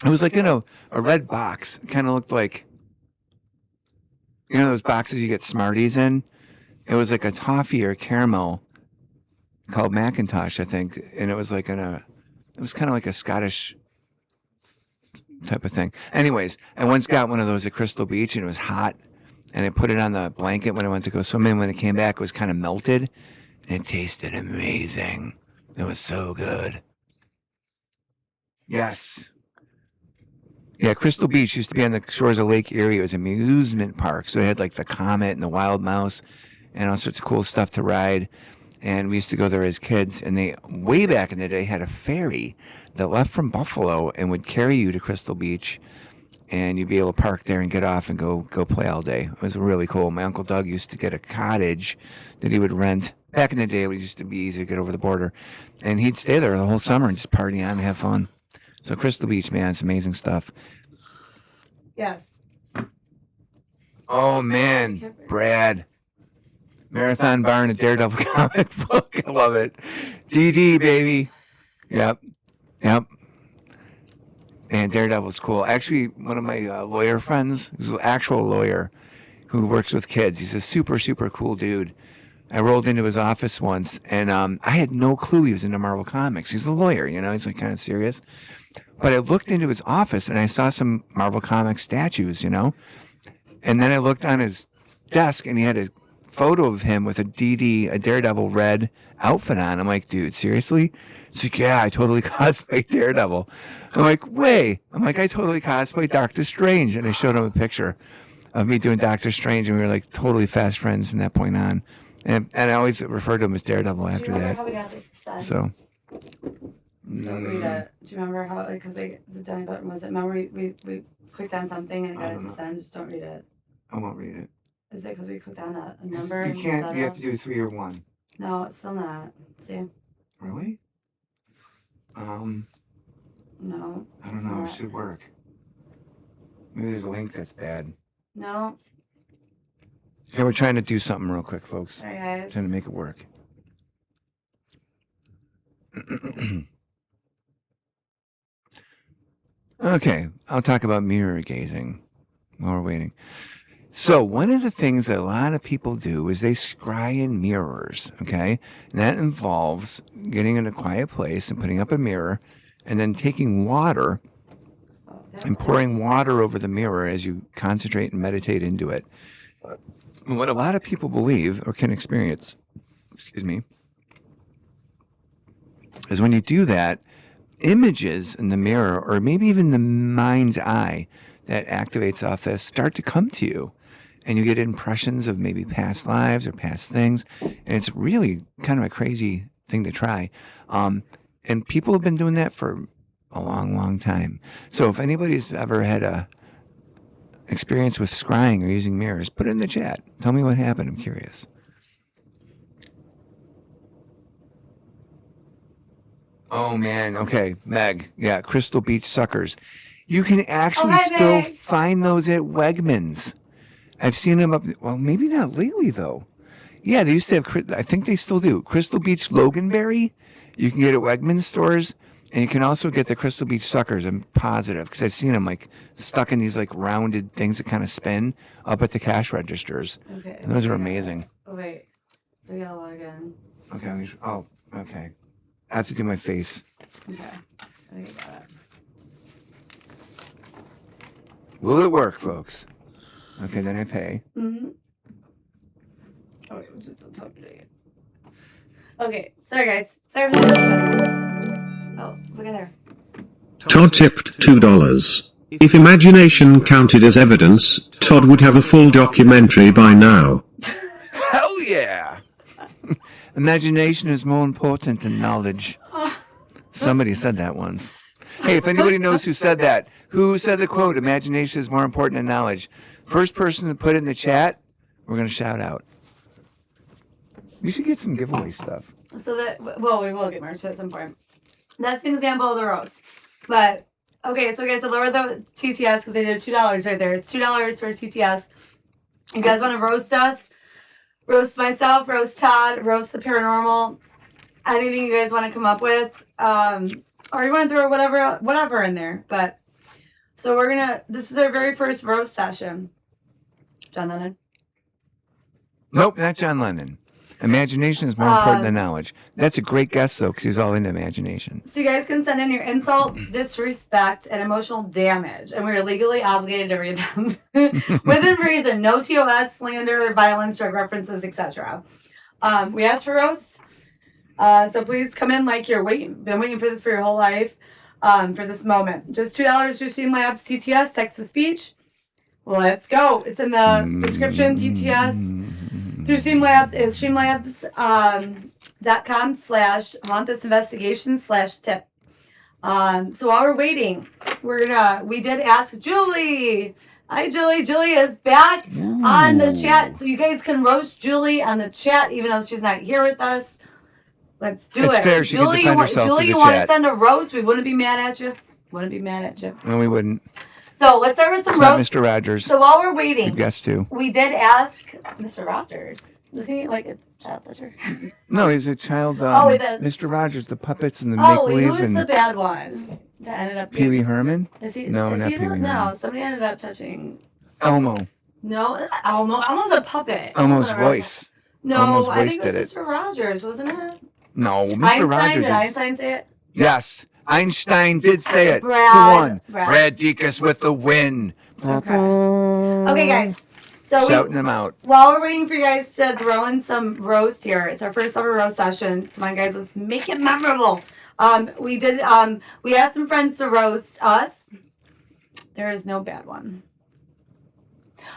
It was like in a red box. It kind of looked like, those boxes you get Smarties in? It was like a toffee or a caramel called Macintosh, I think. And it was like it was kind of like a Scottish type of thing. Anyways, I once got one of those at Crystal Beach, and it was hot. And I put it on the blanket when I went to go swimming. When it came back, it was kind of melted. And it tasted amazing. It was so good. Yes. Yeah, Crystal Beach used to be on the shores of Lake Erie. It was an amusement park. So it had like the Comet and the Wild Mouse and all sorts of cool stuff to ride. And we used to go there as kids. And they, way back in the day, had a ferry that left from Buffalo and would carry you to Crystal Beach. And you'd be able to park there and get off and go play all day. It was really cool. My Uncle Doug used to get a cottage that he would rent. Back in the day, it used to be easy to get over the border. And he'd stay there the whole summer and just party on and have fun. So Crystal Beach, man, it's amazing stuff. Yes. Oh man, Brad. Marathon Bar and a Daredevil comic book. I love it. DD, baby. Yep. And Daredevil's cool. Actually, one of my lawyer friends, who's an actual lawyer who works with kids, he's a super, super cool dude. I rolled into his office once, and I had no clue he was into Marvel Comics. He's a lawyer, he's like kind of serious. But I looked into his office, and I saw some Marvel Comics statues, And then I looked on his desk, and he had a photo of him with a Daredevil red outfit on. I'm like, dude, seriously? He's like, yeah, I totally cosplay Daredevil. I'm like, I totally cosplay Doctor Strange. And I showed him a picture of me doing Doctor Strange, and we were like totally fast friends from that point on. And I always referred to him as Daredevil after that. How we got this sent? So. Don't read it. Do you remember how, because the done button was it? Remember we clicked on something and it got us to send? Just don't read it. I won't read it. Is it because we clicked on a number? You can't. You have to do 3 or 1. No, it's still not. See? Really? No. I don't know. It should work. Maybe there's a link that's bad. No. Okay, we're trying to do something real quick, folks. Sorry, guys. Trying to make it work. Okay, I'll talk about mirror gazing while we're waiting. So one of the things that a lot of people do is they scry in mirrors, okay? And that involves getting in a quiet place and putting up a mirror and then taking water and pouring water over the mirror as you concentrate and meditate into it. What a lot of people believe or can experience, is when you do that, images in the mirror or maybe even the mind's eye that activates off this start to come to you. And you get impressions of maybe past lives or past things. And it's really kind of a crazy thing to try. And people have been doing that for a long, long time. So if anybody's ever had a experience with scrying or using mirrors, put it in the chat. Tell me what happened. I'm curious. Oh, man. Okay, Meg. Yeah, Crystal Beach suckers. You can actually still find those at Wegmans. I've seen them up. Well, maybe not lately, though. Yeah, they used to have, I think they still do. Crystal Beach Loganberry, you can get at Wegmans stores. And you can also get the Crystal Beach suckers, I'm positive, because I've seen them like stuck in these like rounded things that kind of spin up at the cash registers. Okay. And those are amazing. Oh, wait. We gotta log in. Okay. Okay. I have to do my face. Okay. I think I got it. Will it work, folks? Okay, then I pay. Mm-hmm. Oh, wait, just don't tell me to do it. Okay. Sorry, guys. Sorry for the interruption. Oh, look at there. Todd tipped $2. If imagination counted as evidence, Todd would have a full documentary by now. Hell yeah! Imagination is more important than knowledge. Somebody said that once. Hey, if anybody knows who said that, who said the quote, imagination is more important than knowledge? First person to put it in the chat, we're going to shout out. You should get some giveaway stuff. So we will get more to it at some point. That's an example of the roast. But, okay, so guys, to lower the TTS, because they did $2 right there. It's $2 for TTS. You guys want to roast us? Roast myself, roast Todd, roast the paranormal. Anything you guys want to come up with. Or you want to throw whatever in there. But, so this is our very first roast session. John Lennon? Nope, not John Lennon. Imagination is more important than knowledge. That's a great guess, though, because he's all into imagination. So you guys can send in your insults, disrespect, and emotional damage, and we're legally obligated to read them within reason. No TOS, slander, violence, drug references, etc. We asked for roasts, so please come in like you're been waiting for this for your whole life, for this moment. Just $2 through Streamlabs TTS, text to speech. Let's go. It's in the description. TTS through Streamlabs is streamlabs.com/hauntthisinvestigation/tip. So while we're waiting, we did ask Julie. Hi, Julie. Julie is back on the chat. So you guys can roast Julie on the chat, even though she's not here with us. Let's do it. Fair. She Julie, can defend herself Julie, through you the want chat. to send a roast? We wouldn't be mad at you. Wouldn't be mad at you. No, we wouldn't. So let's start with some It's not roast. Mr. Rogers. So while we're waiting, Good guess too. we did ask Mr. Rogers. Was he like a child toucher? No, he's a child. wait, that- Mr. Rogers, the puppets and the Oh, make who believe was the and bad one that ended up? Pee Wee Herman. Is he? No, is not he Pee Wee No, Herman. somebody ended up touching. Elmo. No, Elmo's a puppet. Elmo's Wasn't a real- voice. No, Elmo's I voice think it did was it. Mr. Rogers, wasn't it? No, Mr. Einstein, Rogers did is. Einstein say it? Yes, Einstein did say it. Brad. Who won? Brad. Brad Deacon's with the win. Okay, guys. So Shouting them out. while we're waiting for you guys to throw in some roast here, it's our first ever roast session. Come on, guys, let's make it memorable. We did. We asked some friends to roast us. There is no bad one.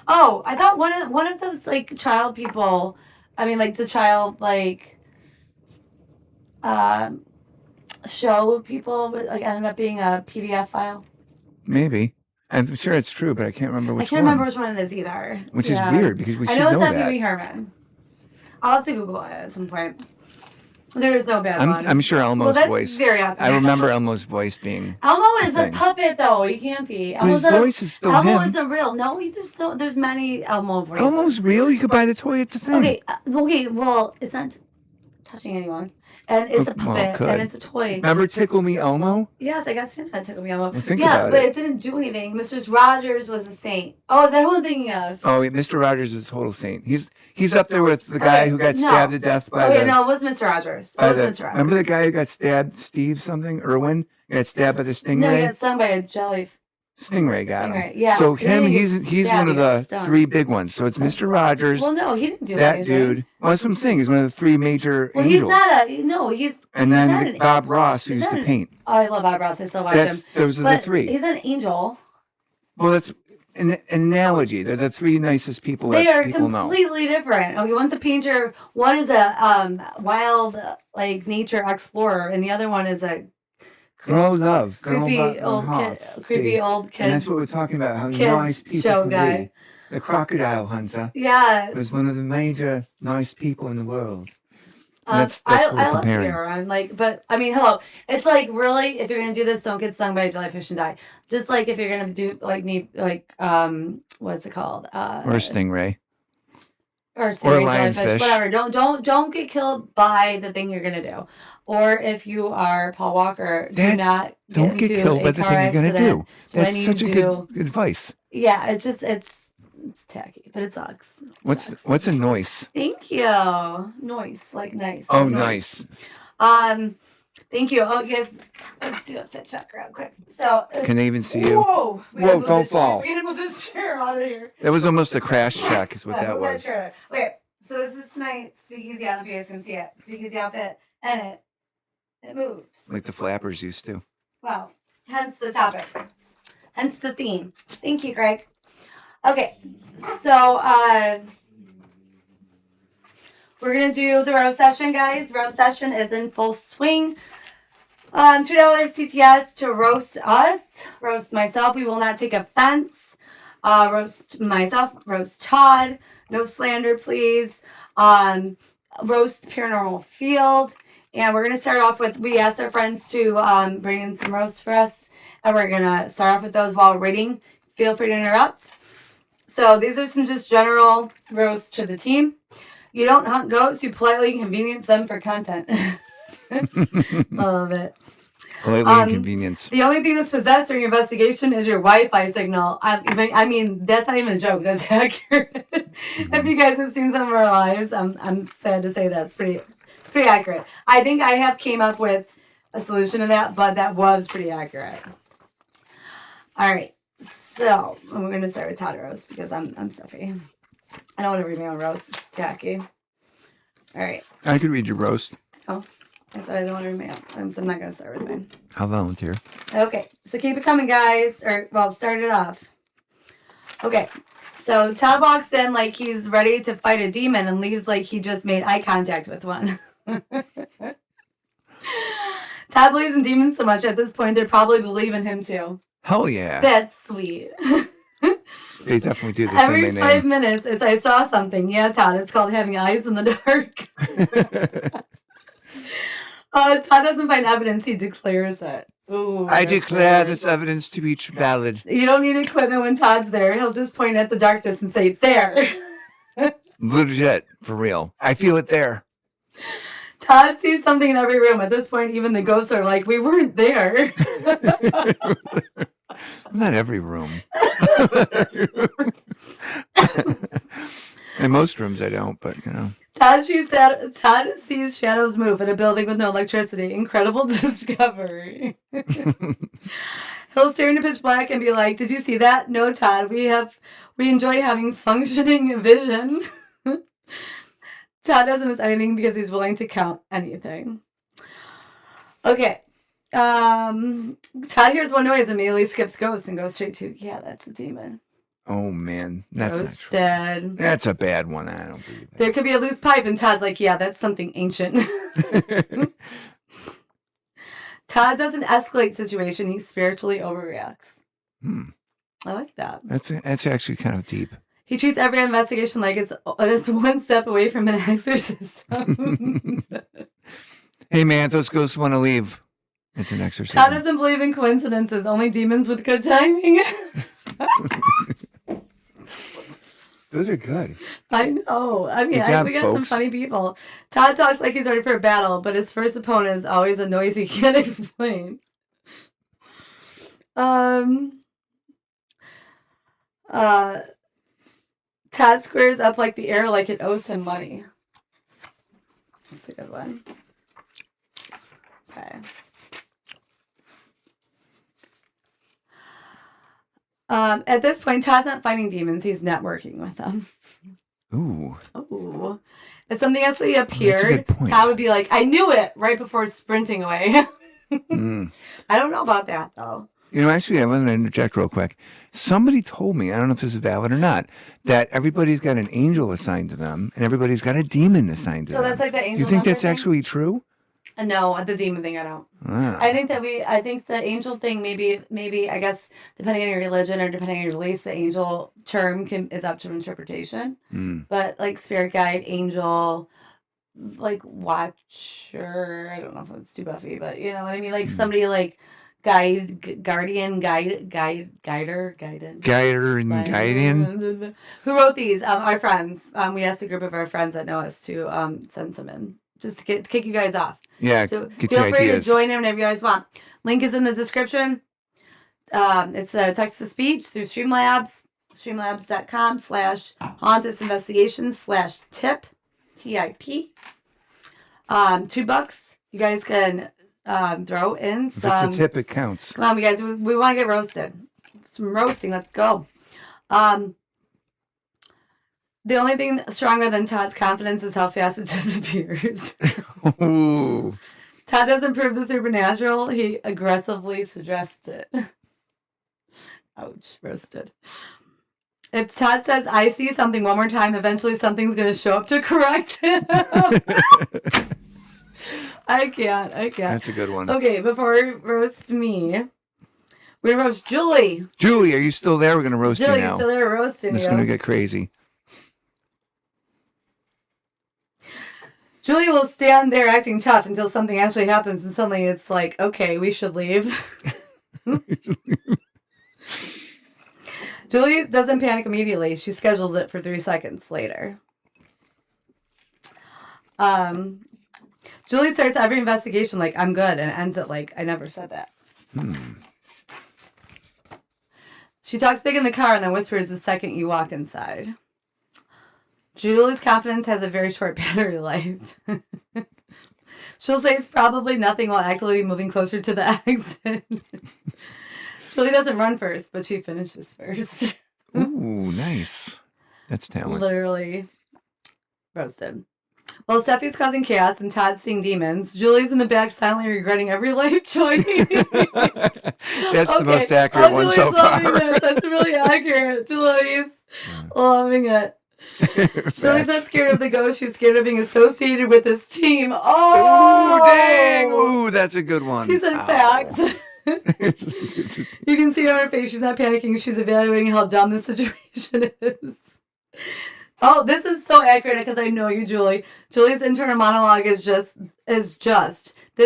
Oh, I thought one of those like child people. I mean, like the child like show people like ended up being a PDF file. Maybe. I'm sure it's true, but I can't remember which I can't one. remember which one it is either. Which Yeah. is weird because we I should know it's know not Pee that. Wee Herman. I'll have to Google it at some point. There is no bad one. I'm sure Elmo's well, that's voice. very I optimistic. remember Elmo's voice being. Elmo is a thing. puppet, though. He can't be. But his voice is still Elmo him. isn't real. No, there's many Elmo voices. Elmo's real. You could buy the toy at the thing. Okay. Well, it's not touching anyone, and it's a Well, puppet, could. and it's a toy. Remember Tickle Me Elmo? Yes, I guess it took me Elmo. Well, think yeah, about but it. it didn't do anything. Mr. Rogers was a saint. Oh, is that who I'm thinking of? Oh, yeah, Mr. Rogers is a total saint. He's up there with the guy who got stabbed to death by Okay, the. no, it was Mr. Rogers. It by was the- Mr. Rogers. Remember the guy who got stabbed? Steve something? Irwin got stabbed by the stingray. No, he got stung by a jelly. Stingray got him. Stingray, yeah. So He him, didn't he's get he's stabbed, one of he got the stung. three big ones. So it's Mr. Rogers, Well, no, he didn't do that anything. dude. Well, that's what I'm saying. He's one of the three major Well, angels. he's not a. No, he's. and he's not then an- Bob Ross, who he's used not to an- paint. Oh, I love Bob Ross. I still watch him. Those are But the three. He's an angel. Well, that's an analogy. They're the three nicest people They that are people know. completely different. Okay, one's a painter, one is a wild like nature explorer, and the other one is a They're all love. They're all creepy about old the kid. hearts. Creepy See? old kid. And that's what we're talking about, how kid nice people show can guy. be. The crocodile hunter Yeah. was one of the major nice people in the world. That's I what we're love comparing. Sierra. I'm like, but I mean, hello. It's like really, if you're gonna do this, don't get stung by a jellyfish and die. Just like if you're gonna do what's it called? Or a stingray. Or jellyfish, lionfish. whatever. Don't get killed by the thing you're gonna do. Or if you are Paul Walker, do not Don't get into killed a by the car thing you're going to do. accident That's when such you a do- good advice. Yeah, it's tacky, but it sucks. It sucks. What's a noise? Thank you. Nice, like nice. Oh, like nice. Thank you. Oh, guys, let's do a fit check real quick. So, Can they even see you? whoa, we Whoa, gotta move don't this fall. Chair. We gotta move this chair out of here. That was almost a crash check is what Yeah, that move was. chair. Okay, so this is tonight's speakeasy. I don't know if you guys can see it. Speakeasy outfit, and it moves. Like the flappers used to. Wow. Hence the topic. Hence the theme. Thank you, Greg. Okay, so we're gonna do the roast session, guys. Roast session is in full swing. $2 CTS to roast us, roast myself. We will not take offense. Roast myself, roast Todd. No slander, please. Roast Paranormal Field. And we're gonna start off with, we asked our friends to bring in some roasts for us, and we're gonna start off with those while we're waiting. Feel free to interrupt. So these are some just general roasts to the team. You don't hunt ghosts, you politely inconvenience them for content. Love it. Politely inconvenience. The only thing that's possessed during your investigation is your Wi-Fi signal. I mean, that's not even a joke. That's accurate. If you guys have seen some of our lives, I'm sad to say that's pretty accurate. I think I have came up with a solution to that, but that was pretty accurate. All right, so we're gonna start with Todd roast because I'm stuffy. I don't want to read my own roast. It's tacky. All right. I could read your roast. Oh, I said I don't want to read my own, so I'm not gonna start with mine. I'll volunteer. Okay, so keep it coming, guys. Start it off. Okay, so Todd walks in like he's ready to fight a demon and leaves like he just made eye contact with one. Todd believes in demons so much at this point they probably believe in him too. Hell yeah. That's sweet. They definitely do the Every same 5 name. minutes, it's I saw something. Yeah, Todd, it's called having eyes in the dark. Todd doesn't find evidence, he declares it. Ooh, I that's declare good. this evidence to be valid. You don't need equipment when Todd's there. He'll just point at the darkness and say, there. Legit, for real. I feel it there. Todd sees something in every room. At this point, even the ghosts are like, we weren't there. Not every room. In most rooms I don't, but you know. Todd sees shadows move in a building with no electricity. Incredible discovery. He'll stare into pitch black and be like, did you see that? No, Todd. We enjoy having functioning vision. Todd doesn't miss anything because he's willing to count anything. Okay. Todd hears one noise, immediately skips ghosts and goes straight to, yeah, that's a demon. Oh man, that's not true. Dead. That's a bad one. I don't believe that. There could be a loose pipe, and Todd's like, yeah, that's something ancient. Todd doesn't escalate situation. He spiritually overreacts. I like that. That's actually kind of deep. He treats every investigation like it's one step away from an exorcism. Hey man, those ghosts want to leave. It's an exorcism. Todd doesn't believe in coincidences, only demons with good timing. Those are good. I know. I mean, Good job, we got some folks. funny people. Todd talks like he's ready for a battle, but his first opponent is always a noise he can't explain. Todd squares up like the air like it owes him money. That's a good one. Okay. At this point, Todd's not fighting demons. He's networking with them. Ooh. Ooh. If something actually That's a appeared, good point. Todd would be like, I knew it, right before sprinting away. I don't know about that, though. You know, actually, I want to interject real quick. Somebody told me, I don't know if this is valid or not, that everybody's got an angel assigned to them and everybody's got a demon assigned to So them. that's like the angel Do you think number that's thing? actually true? No, the demon thing, I don't. Ah. I think the angel thing, maybe, I guess, depending on your religion or depending on your beliefs, the angel term is up to interpretation. But like spirit guide, angel, like watcher, I don't know if it's too buffy, but you know what I mean? Like somebody like guardian, guided. Guider and guardian? Who wrote these? Our friends. We asked a group of our friends that know us to send some in, just to kick you guys off. Yeah, So get feel your free ideas. to join in whenever you guys want. Link is in the description. It's a text-to-speech through Streamlabs. Streamlabs.com/hauntisinvestigations/tip. TIP. $2. You guys can throw in If some. it's a tip, it counts. Come on, you guys. We want to get roasted. Some roasting. Let's go. The only thing stronger than Todd's confidence is how fast it disappears. Ooh. Todd doesn't prove the supernatural. He aggressively suggests it. Ouch. Roasted. If Todd says, I see something one more time, eventually something's going to show up to correct him. I can't. That's a good one. Okay, before we roast me, we're going to roast Julie. Julie, are you still there? We're going to roast Julie, you now. you're still there. We're roasting It's you. going to get crazy. Julie will stand there acting tough until something actually happens, and suddenly it's like, okay, we should leave. Julie doesn't panic immediately. She schedules it for 3 seconds later. Julie starts every investigation like, I'm good, and ends it like, I never said that. She talks big in the car and then whispers the second you walk inside. Julie's confidence has a very short battery life. She'll say it's probably nothing while actively moving closer to the exit. Julie doesn't run first, but she finishes first. Ooh, nice. That's talent. Literally roasted. While Steffi's causing chaos and Todd's seeing demons, Julie's in the back silently regretting every life choice. That's the most accurate one so far. That's really accurate. Julie's loving it. Julie's not scared of the ghost. She's scared of being associated with this team. Oh, Ooh, dang. Ooh, that's a good one. She's in facts. You can see on her face she's not panicking. She's evaluating how dumb the situation is. Oh, this is so accurate because I know you, Julie. Julie's internal monologue is just, this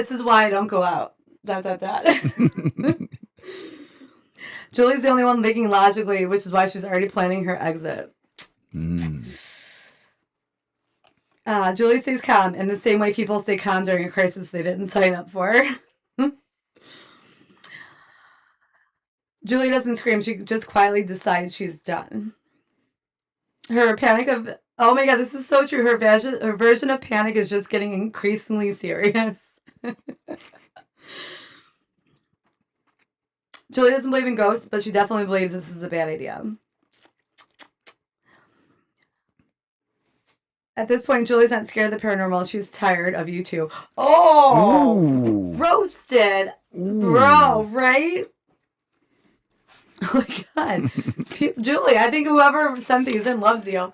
is why I don't go out. dot, dot, dot. Julie's the only one thinking logically, which is why she's already planning her exit. Julie stays calm in the same way people stay calm during a crisis they didn't sign up for. Julie doesn't scream. She just quietly decides she's done. Her panic of... Oh my god, this is so true. Her version of panic is just getting increasingly serious. Julie doesn't believe in ghosts, but she definitely believes this is a bad idea. At this point, Julie's not scared of the paranormal. She's tired of you two. Oh! Ooh. Roasted. Ooh. Bro, right? Oh my god. Julie, I think whoever sent these in loves you.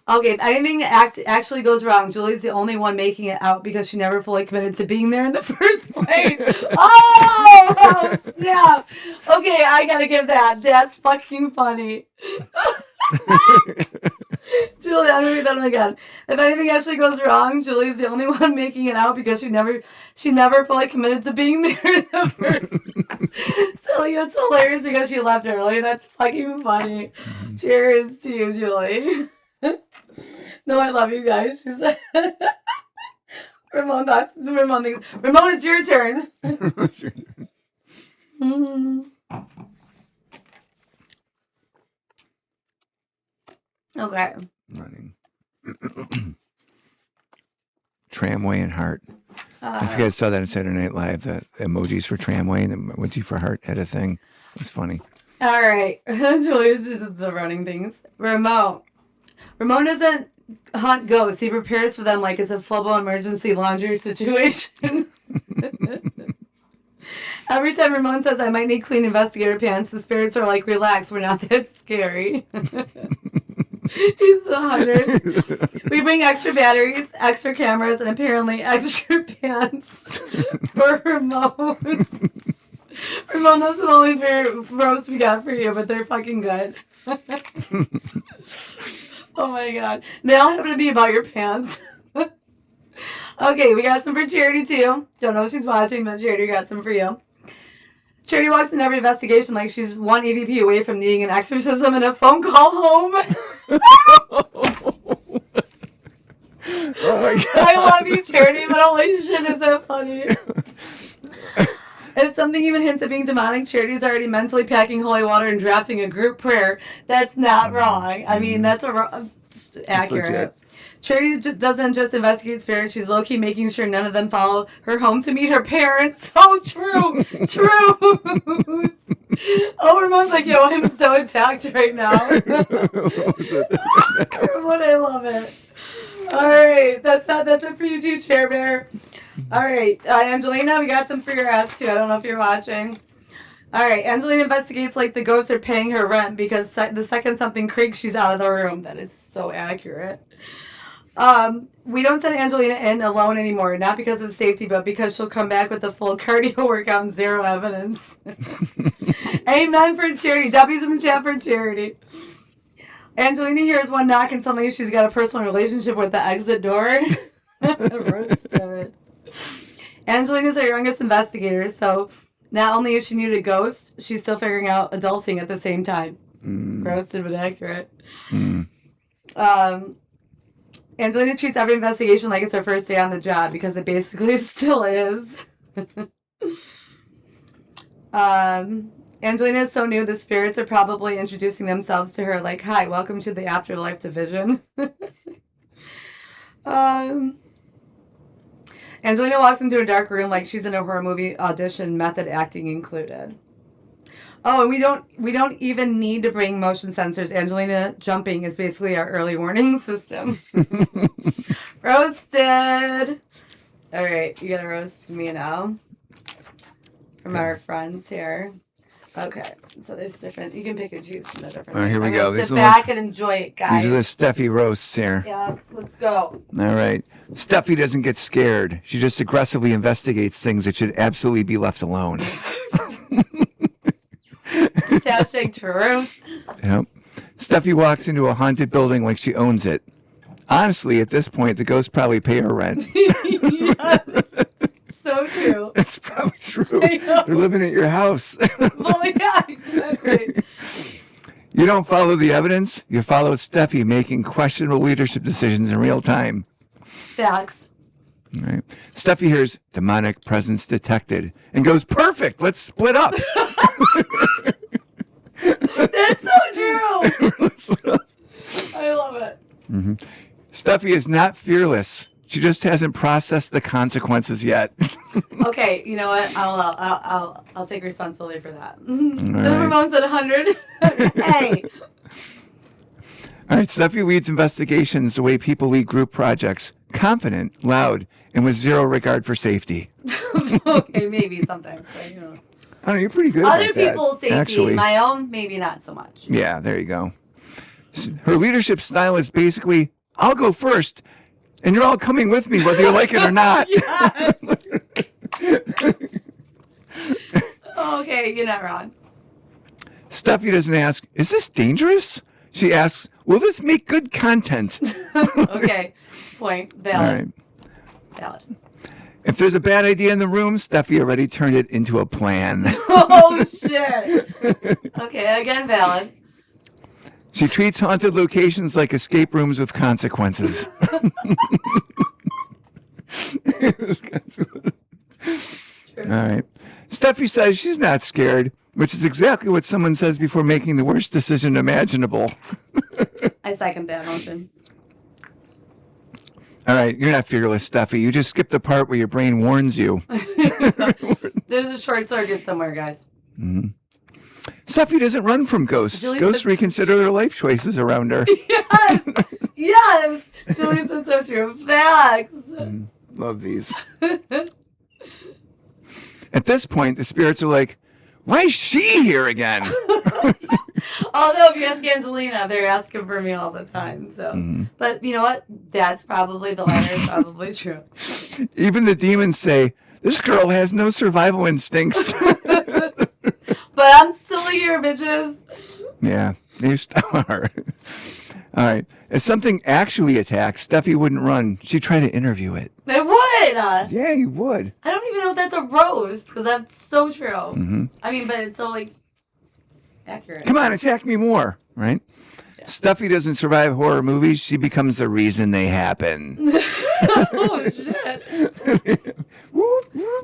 Okay, if anything actually goes wrong, Julie's the only one making it out because she never fully committed to being there in the first place. Oh, snap. Okay, I gotta give that. That's fucking funny. Julie, I'm gonna read that one again. If anything actually goes wrong, Julie's the only one making it out because she never fully committed to being there in the first place. So it's hilarious because she left early. That's fucking funny. Cheers to you, Julie. No, I love you guys. She said, Ramon, it's your turn. Okay. Running. Tramway and heart. If you guys saw that on Saturday Night Live, the emojis for tramway and the emoji for heart had a thing. It was funny. All right. Julia's just the running things. Ramon doesn't hunt ghosts. He prepares for them like it's a full-blown emergency laundry situation. Every time Ramon says, I might need clean investigator pants, the spirits are like, relax, we're not that scary. He's 100. We bring extra batteries, extra cameras, and apparently extra pants for Ramon. Ramon, those are the only fair roast we got for you, but they're fucking good. Oh my god. They all happen to be about your pants. Okay, we got some for Charity too. Don't know if she's watching, but Charity got some for you. Charity walks in every investigation like she's one EVP away from needing an exorcism and a phone call home. Oh my god. I love you, Charity, but holy shit, is that funny? If something even hints at being demonic, Charity's already mentally packing holy water and drafting a group prayer. That's not wrong. I mean, that's accurate. Charity doesn't just investigate spirits. She's low-key making sure none of them follow her home to meet her parents. So true. True. Oh, Ramon's like, yo, I'm so attacked right now. Ramon, I love it. All right. That's it for you too, Chair Bear. All right, Angelina, we got some for your ass, too. I don't know if you're watching. All right, Angelina investigates like the ghosts are paying her rent because the second something creaks, she's out of the room. That is so accurate. We don't send Angelina in alone anymore, not because of safety, but because she'll come back with a full cardio workout and zero evidence. Amen for Charity. W's in the chat for Charity. Angelina hears one knock and suddenly she's got a personal relationship with the exit door. Roasted. Angelina's our youngest investigator, so not only is she new to ghosts, she's still figuring out adulting at the same time. Roasted but accurate. Angelina treats every investigation like it's her first day on the job because it basically still is. Angelina is so new, the spirits are probably introducing themselves to her like, hi, welcome to the Afterlife Division. Angelina walks into a dark room like she's in a horror movie audition, method acting included. Oh, and we don't even need to bring motion sensors. Angelina jumping is basically our early warning system. Roasted. All right, you gotta roast me now. From our friends here. Okay, so there's different. You can pick and choose from the different. All right, here we go. Sit back and enjoy it, guys. These are the Steffi roasts here. Yeah, let's go. All right. Steffi doesn't get scared. She just aggressively investigates things that should absolutely be left alone. Hashtag true. Yep. Steffi walks into a haunted building like she owns it. Honestly, at this point, the ghosts probably pay her rent. Yes. So so true. It's probably true. I know. They're living at your house. Well, yeah, exactly. You don't follow the evidence. You follow Steffi making questionable leadership decisions in real time. Facts. All right. Steffi hears demonic presence detected and goes, perfect. Let's split up. That's so true. I love it. Steffi is not fearless. She just hasn't processed the consequences yet. Okay, you know what? I'll take responsibility for that. right. Ramon's at 100. Hey. All right. Steffi leads investigations the way people lead group projects. Confident, loud, and with zero regard for safety. Okay, maybe sometimes. But, you know. I don't know, you're pretty good Other at that, people's safety, actually. my own, maybe not so much. Yeah, there you go. Her leadership style is basically, I'll go first, and you're all coming with me whether you like it or not. Yes. Okay, you're not wrong. Steffi doesn't ask, is this dangerous? She asks, will this make good content? Okay, point. All Valid. right. Valid. If there's a bad idea in the room, Steffi already turned it into a plan. Oh, shit. Okay, again, valid. She treats haunted locations like escape rooms with consequences. All right. Steffi says she's not scared, which is exactly what someone says before making the worst decision imaginable. I second that motion. All right, you're not fearless, Steffi. You just skipped the part where your brain warns you. There's a short circuit somewhere, guys. Steffi doesn't run from ghosts. Julie Ghosts says- reconsider their life choices around her. Yes! Yes! Julie said so true. Facts. Love these. At this point, the spirits are like, why is she here again? Although if you ask Angelina, they're asking for me all the time. So, but you know what? That's probably the latter is probably true. Even the demons say, this girl has no survival instincts. But I'm still here, bitches. Yeah, you still are. All right. If something actually attacked, Steffi wouldn't run. She'd try to interview it. I would. Yeah, you would. I don't even know if that's a roast because that's so true. I mean, but it's so like accurate. Come on, attack me more, right? Yeah. Steffi doesn't survive horror movies. She becomes the reason they happen. Oh shit!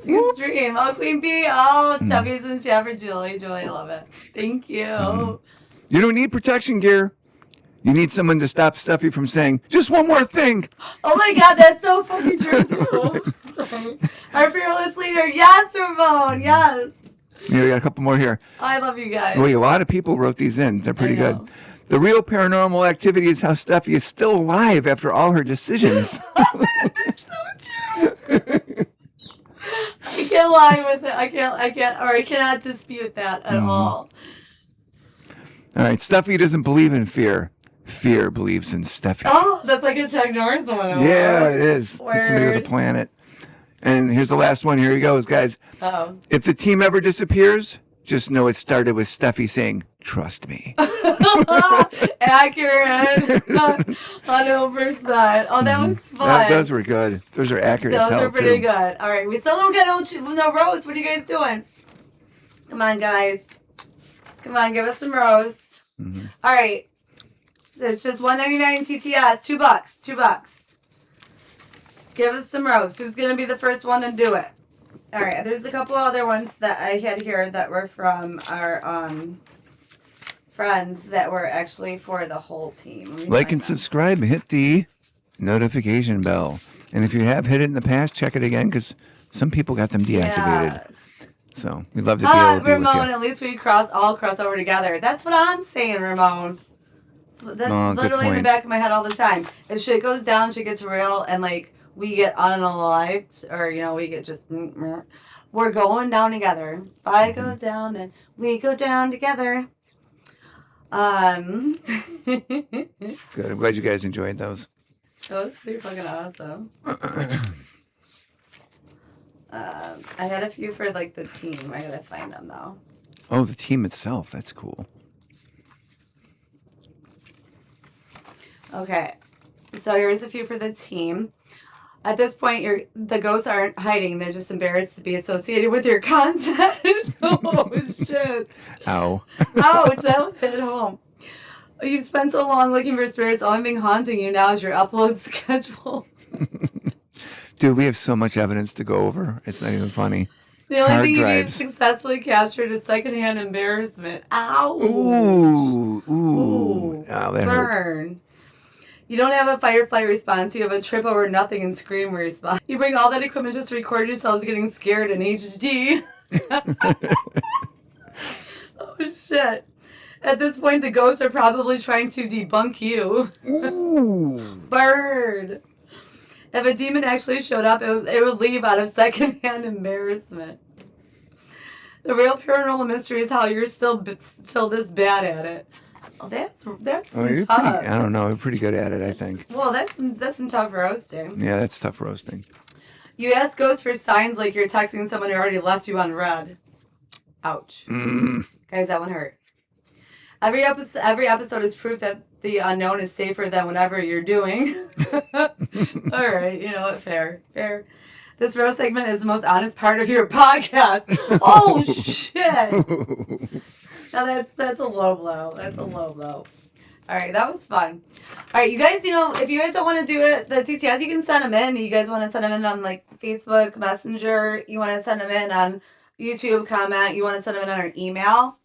Extreme. Oh, Queen Bee. Oh, Tuffy's and chat for Julie. Julie, I love it. Thank you. You don't need protection gear. You need someone to stop Steffi from saying, just one more thing. Oh my god, that's so fucking true too. Sorry. Our fearless leader. Yes, Ramon. Yes. Yeah, we got a couple more here. I love you guys. Wait, a lot of people wrote these in. They're pretty know. good. The real paranormal activity is how Steffi is still alive after all her decisions. That's so true. I can't lie with it. I cannot dispute that at all. All right, Steffi doesn't believe in fear. Fear believes in Steffi. Oh, that's like a Chuck Norris one. Yeah, it is. It's somebody with a Word. planet. And here's the last one. Here he goes, guys. Oh. If the team ever disappears, just know it started with Steffi saying, trust me. Accurate. 100%. Oh, that was fun. Those were good. Those are accurate as Those hell, are pretty too. good. All right, we still don't get no roast. What are you guys doing? Come on, guys. Come on, give us some roast. All right. It's just $1.99 TTS. $2. Give us some roast. Who's going to be the first one to do it? All right. There's a couple other ones that I had here that were from our friends that were actually for the whole team. Let me Like find and them. subscribe and hit the notification bell. And if you have hit it in the past, check it again because some people got them deactivated. Yes. So we'd love to be able to be Ramon, with you. at least we all cross over together. That's what I'm saying, Ramon. So that's Oh, good literally in the point. back of my head all the time. If shit goes down, shit gets real, and like we get unalived, or we get just we're going down together. If I go down, then we go down together. Good. I'm glad you guys enjoyed those. That was pretty fucking awesome. I had a few for like the team. I gotta find them though. Oh, the team itself. That's cool. Okay, so here's a few for the team. At this point, the ghosts aren't hiding. They're just embarrassed to be associated with your content. Oh, shit. Ow. Ouch, that would hit home. You've spent so long looking for spirits. Only thing haunting you now is your upload schedule. Dude, we have so much evidence to go over. It's not even funny. The only Hard thing you need drives. successfully captured is secondhand embarrassment. Ow. Ooh. Oh, that hurt. Burn. You don't have a fight or flight response. You have a trip over nothing and scream response. You bring all that equipment just to record yourselves getting scared in HD. Oh, shit. At this point, the ghosts are probably trying to debunk you. Ooh. Bird. If a demon actually showed up, it would leave out of secondhand embarrassment. The real paranormal mystery is how you're still this bad at it. Oh, that's You're tough. pretty, I don't know. You're pretty good at it, I think. Well, that's some tough roasting. Yeah, that's tough roasting. You ask ghosts for signs like you're texting someone who already left you on red. Ouch. Guys, that one hurt. Every episode is proof that the unknown is safer than whatever you're doing. All right, you know what? Fair. This roast segment is the most honest part of your podcast. Oh, shit. Now that's a low blow. That's a low blow. All right, that was fun. All right, you guys, if you guys don't want to do it, the TTS, you can send them in. You guys want to send them in on, like, Facebook, Messenger. You want to send them in on YouTube, comment. You want to send them in on our email.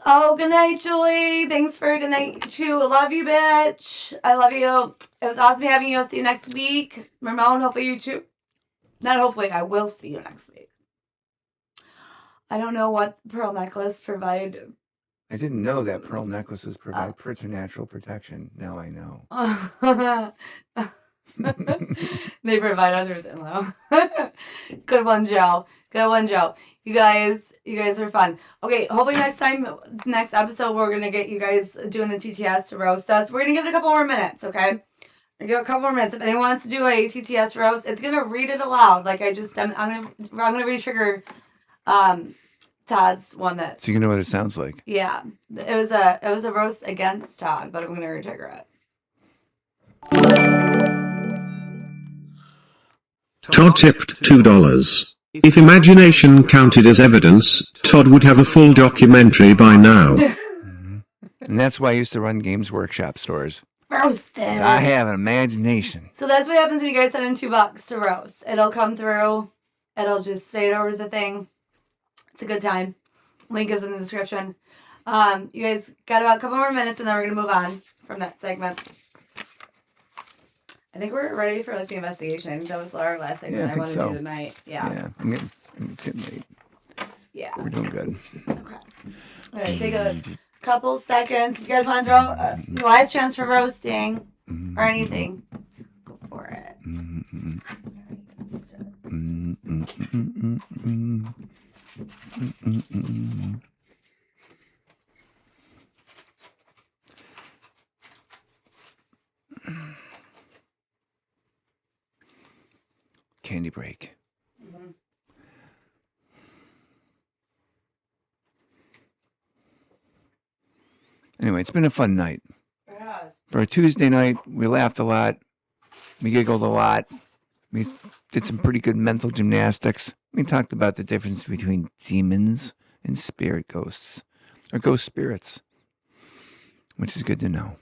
Oh, good night, Julie. Thanks for good night, too. I love you, bitch. I love you. It was awesome having you. I'll see you next week. Ramon, hopefully you too. Not hopefully, I will see you next week. I don't know what pearl necklace provide. I didn't know that pearl necklaces provide preternatural protection. Now I know. They provide other than low. Good one, Joe. Good one, Joe. You guys are fun. Okay, hopefully next episode, we're going to get you guys doing the TTS to roast us. We're going to give it a couple more minutes, okay? We're going to give it a couple more minutes. If anyone wants to do a TTS roast, it's going to read it aloud. Like I'm going to re-trigger Todd's one that. So you know what it sounds like. Yeah. It was a roast against Todd, but I'm going to re-trigger it. Todd tipped $2. If imagination counted as evidence, Todd would have a full documentary by now. And that's why I used to run Games Workshop stores. Roasted. I have an imagination. So that's what happens when you guys send in $2 to roast. It'll come through. It'll just say it over the thing. It's a good time. Link is in the description. You guys got about a couple more minutes, and then we're going to move on from that segment. I think we're ready for the investigation. That was our last segment I wanted to do tonight. Yeah. It's getting late. Yeah. We're doing good. Okay. All right, take a couple seconds. If you guys want to throw last chance for roasting or anything, go for it. Candy break. Anyway, it's been a fun night. For a Tuesday night, we laughed a lot. We giggled a lot. We did some pretty good mental gymnastics. We talked about the difference between demons and spirit ghosts, or ghost spirits, which is good to know.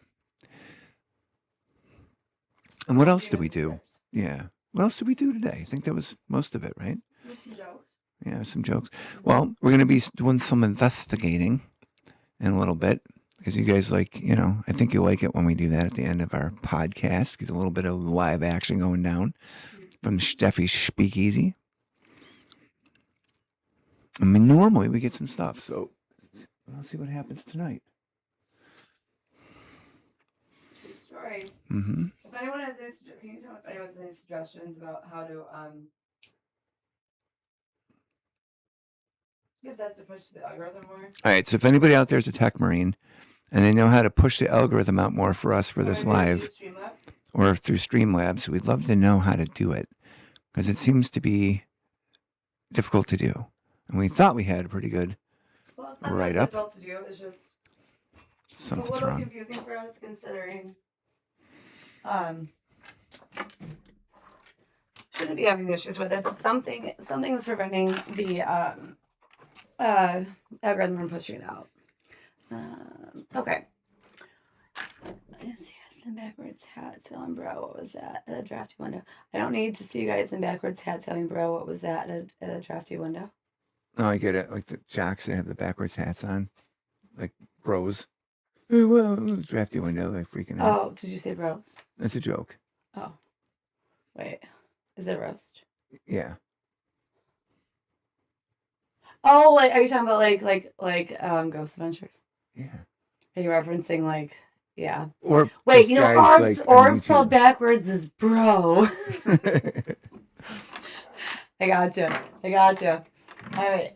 And what else did we do? Yeah. What else did we do today? I think that was most of it, right? Some jokes. Yeah, some jokes. Well, we're going to be doing some investigating in a little bit because you guys I think you like it when we do that at the end of our podcast. Get a little bit of live action going down from Steffi's Speakeasy. I mean, normally we get some stuff, so we'll see what happens tonight. Story. Mm-hmm. If anyone has any, can you tell me if anyone has any suggestions about how to get that to push the algorithm more? All right, so if anybody out there is a tech marine and they know how to push the algorithm out more for us for this live or through Streamlabs, we'd love to know how to do it because it seems to be difficult to do. And we thought we had a pretty good write-up. Difficult to do. It's just Something's a little wrong. confusing for us considering shouldn't be having issues with it. But something's preventing the algorithm from pushing it out. Okay. Let's see us in backwards hat selling bro. What was that at a drafty window? I don't need to see you guys in backwards hat selling bro. What was that at a drafty window? Oh, I get it. Like the jocks, they have the backwards hats on, like bros. Oh, well, drafty window, like freaking out. Oh, did you say bros? That's a joke. Oh, wait. Is it a roast? Yeah. Oh, like are you talking about like Ghost Adventures? Yeah. Are you referencing like yeah? Or wait, just you know, guys orbs on spelled YouTube. backwards is bro. I gotcha. All right,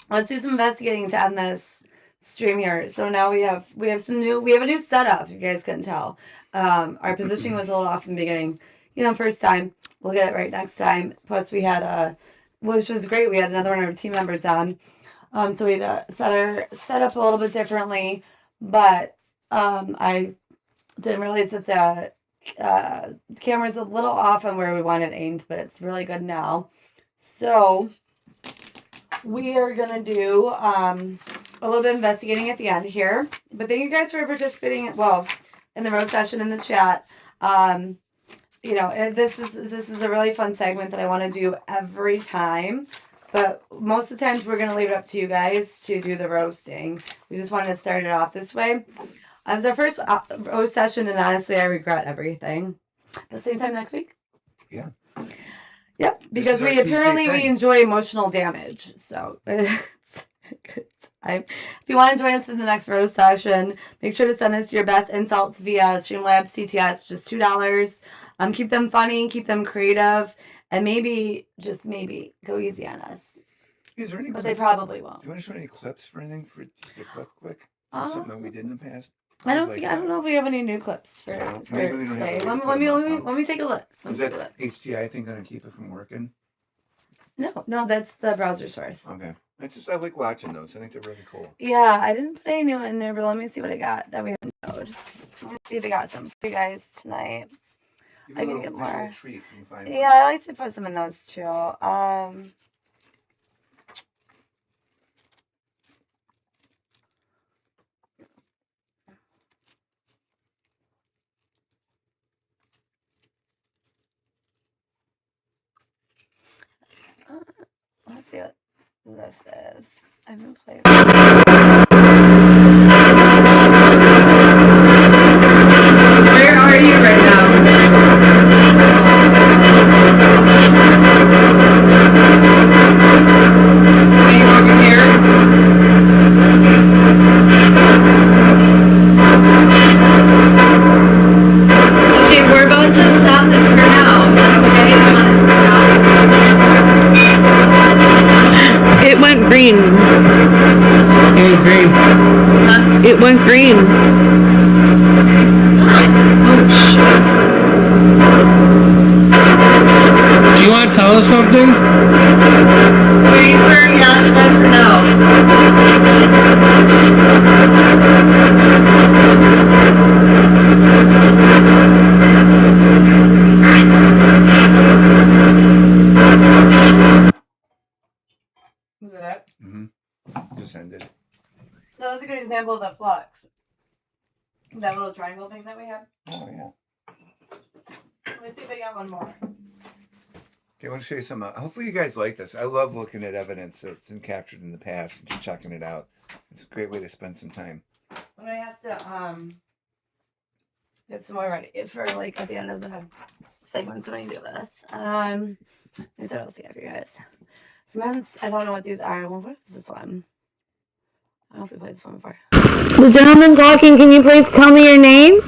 let's do some investigating to end this stream here. So now we have a new setup. If you guys couldn't tell, our positioning was a little off in the beginning. You know, first time we'll get it right next time. Plus we had which was great. We had another one of our team members on, so we had to set up a little bit differently. But I didn't realize that the camera's a little off on where we want it aimed, but it's really good now. So we are gonna do a little bit of investigating at the end here. But thank you guys for participating. In the roast session in the chat. You know, this is a really fun segment that I want to do every time. But most of the times we're gonna leave it up to you guys to do the roasting. We just wanted to start it off this way. It was our first roast session, and honestly, I regret everything. But same time next week. Yeah. Yep, because This is we our Tuesday apparently thing. enjoy emotional damage. So it's good time. If you want to join us for the next roast session, make sure to send us your best insults via Streamlabs TTS, just $2. Keep them funny, keep them creative, and maybe, just maybe, go easy on us. Is there any But clips? they probably won't. Do you want to show any clips for anything? For just a quick? Or something that we did in the past? I Always don't like that. know if we have any new clips for Maybe we don't have today. to Let put them up. me take a look. Is that HDI thing going to keep it from working? No, that's the browser source. Okay. I like watching those. I think they're really cool. Yeah, I didn't put any new in there, but let me see what I got that we haven't showed. Let me see if I got some for you guys tonight. Give I a can little get visual more. treat when you find Yeah, I like to put some in those too. Let's see what this is. I haven't played. Where are you right now? Are you over here? Okay, we're about to stop this for now. Is that okay? You want us to stop? It went green. Huh? It went green. Oh, shit. Do you want to tell us something? Waiting for, yeah, that's fine for now. Is that it? Mm-hmm. Just ended. So that was a good example of the flux. That little triangle thing that we had. Oh, yeah. Let me see if I got one more. Okay, I want to show you some. Hopefully, you guys like this. I love looking at evidence that's been captured in the past and just checking it out. It's a great way to spend some time. I'm gonna have to get some more ready for like at the end of the segments when we do this. Let's what else I got for you guys. Sometimes I don't know what these are. Well, what is this one? I don't know if we played this one before. The gentleman talking, can you please tell me your name?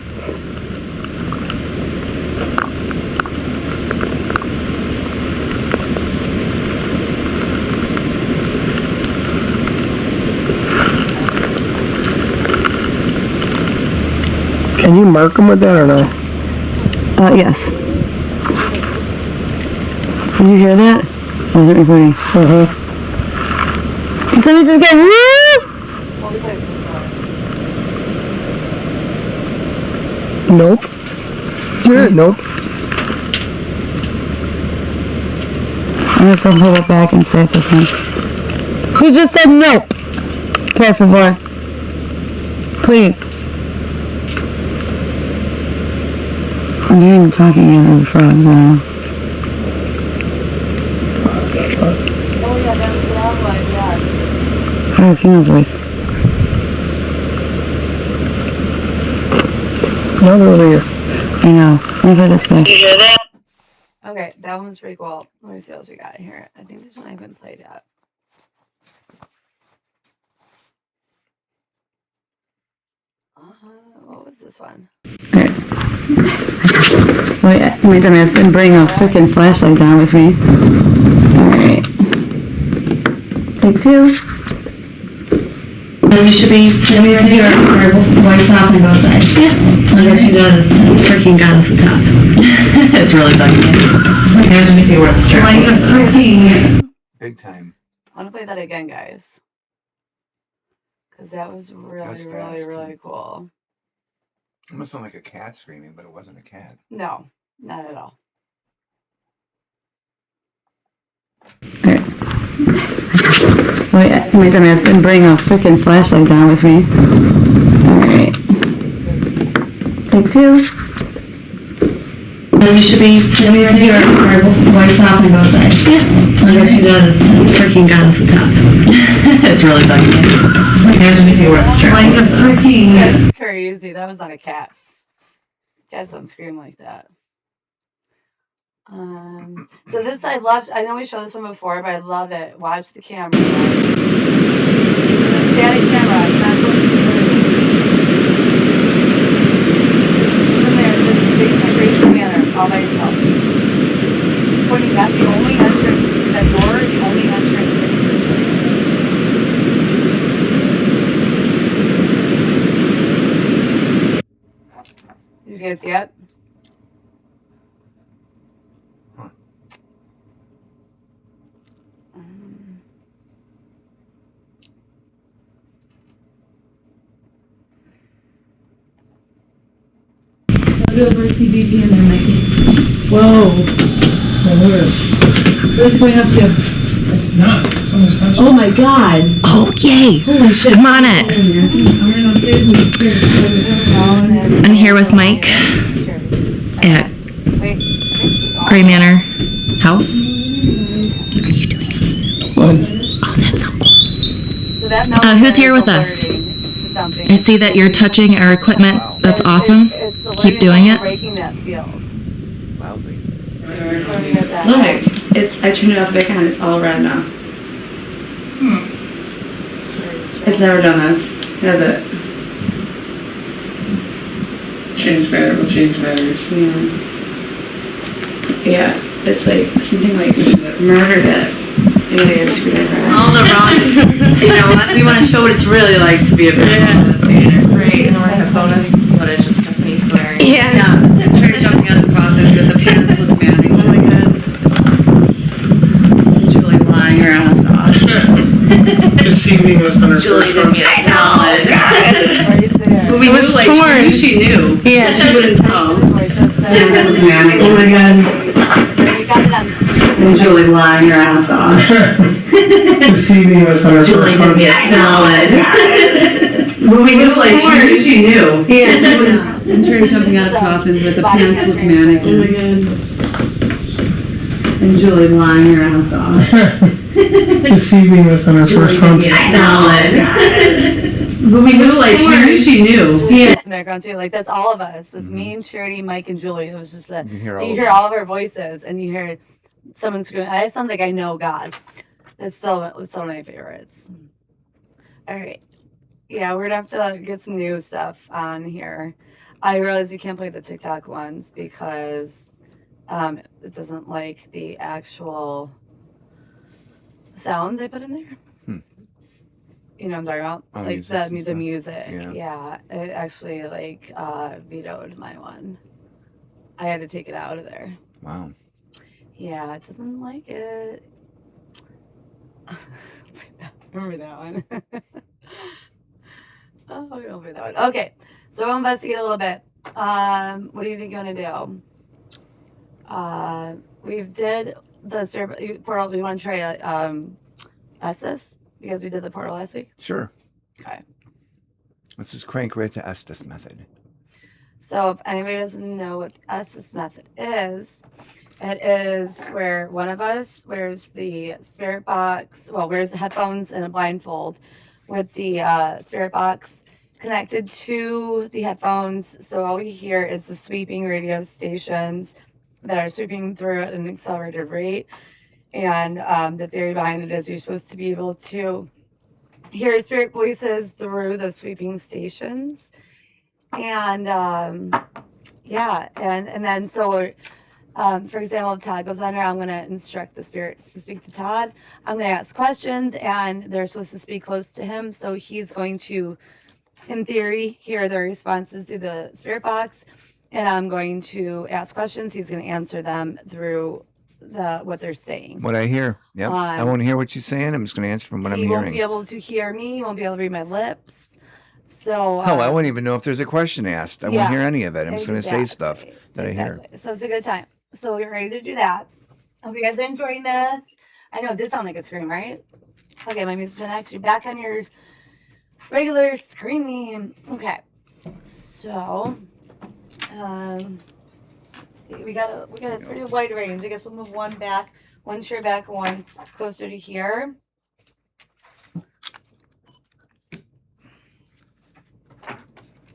Can you mark them with that or no? Yes. Did you hear that? Was it recording? Did somebody just get Well, we played this one before. Nope. Yeah, nope. I'm just gonna hold it back and say this one. Who just said no? Por favor. Please. I'm hearing talking over the frogs now. Oh, yeah, that was that one, yeah. How do female's voice? Not earlier. I know. Let me put this guy. Okay, that one was pretty cool. Let me see what else we got here. I think this one I haven't played yet. What was this one? Wait, my dumbass didn't bring a freaking flashlight down with me. Alright. Take two. You should be right here or white top on both sides. Yeah. Under $2 freaking gun off the top. It's really bugging me. Imagine if you were the strap. Like a freaking... Big time. I want to play that again, guys. Because that was really, really cool. It almost sounded like a cat screaming, but it wasn't a cat. No, not at all. Wait, my dumbass didn't bring a freaking flashlight down with me. Alright. Take two. You should be right here or white top on both sides. Yeah. Under $2 freaking gun off the top. It's really bugging me. Imagine if you were the strap. Like a freaking... That's crazy. That was not a cat. Cats don't scream like that. So this I loved. I know we showed this one before, but I love it. Watch the camera. The static camera. That's what there. This big vibration banner all by itself. It's pointing at the only entrance. That door, the only entrance into the building. You guys see it? Over CBP and then Whoa. where's it going up to? It's not. Someone's touching Oh my god! Oh, yay! Holy shit! I'm on it. I'm here with Mike at Gray Manor House. How are you doing? Oh, that's so cool. Who's here with us? I see that you're touching our equipment. That's awesome. Keep doing it. Breaking that field. Loudly. Look, I turned it off back on. It's all red now. It's never done this, has it? Change battery. Change batteries. Yeah, it's like something like murdered it. Yeah, all the wrong. You know what? We want to show what it's really like to be a visual investigator. Great. And we're gonna have bonus footage of Stephanie swearing. Yeah. Try jumping out of the coffin with the pantsless Manning. Oh my god. Julie lying around us all. Deceiving us on her Julie first did me a solid. Right there. But we knew, like, she knew. Yeah. She wouldn't tell. Pantsless Manning. Oh my god. We got it on. And Julie lying her ass off. Deceiving us on her Julie first did me a solid. But we knew, like, she knew. Yeah. She wouldn't. And Terry jumping out of coffins with a pantsless mannequin. Oh my god. And Julie lying her ass off. Deceiving us on her first hunt. Solid. But we knew, like, she knew. Yeah. In the background too. Like that's all of us. That's me and Charity, Mike, and Julie. It was just that You hear all of our voices, and you hear someone screaming. It sounds like I know God. It's still one of my favorites. All right. Yeah, we're gonna have to get some new stuff on here. I realize you can't play the TikTok ones because it doesn't like the actual sounds I put in there. You know what I'm talking about? Oh, like music and the stuff. music. Yeah. It actually like vetoed my one. I had to take it out of there. Wow. Yeah, it doesn't like it. Remember that one? Oh, we don't play that one. Okay, so we'll investigate a little bit. What do you think you want to do? the spirit portal. We want to try to Estes because we did the portal last week. Sure. Okay. Let's just crank right to Estes method. So if anybody doesn't know what the Estes method is, it is where one of us wears the spirit box, wears the headphones and a blindfold with the spirit box connected to the headphones. So all we hear is the sweeping radio stations that are sweeping through at an accelerated rate. And the theory behind it is you're supposed to be able to hear spirit voices through the sweeping stations. And yeah, and then so for example, if Todd goes on there, I'm going to instruct the spirits to speak to Todd. I'm going to ask questions, and they're supposed to speak close to him. So he's going to, in theory, hear their responses through the spirit box, and I'm going to ask questions. He's going to answer them through what they're saying. What I hear. Yep. I won't hear what she's saying. I'm just going to answer from what I'm hearing. He won't be able to hear me. He won't be able to read my lips. So hell, I won't even know if there's a question asked. I won't hear any of it. I'm just going to say stuff that I hear. So it's a good time. So we'll get ready to do that. Hope you guys are enjoying this. I know it did sound like a scream, right? Okay, my music's actually back on your regular screaming. Okay. So let's see. We got a pretty wide range. I guess we'll move one back, one chair back, one closer to here.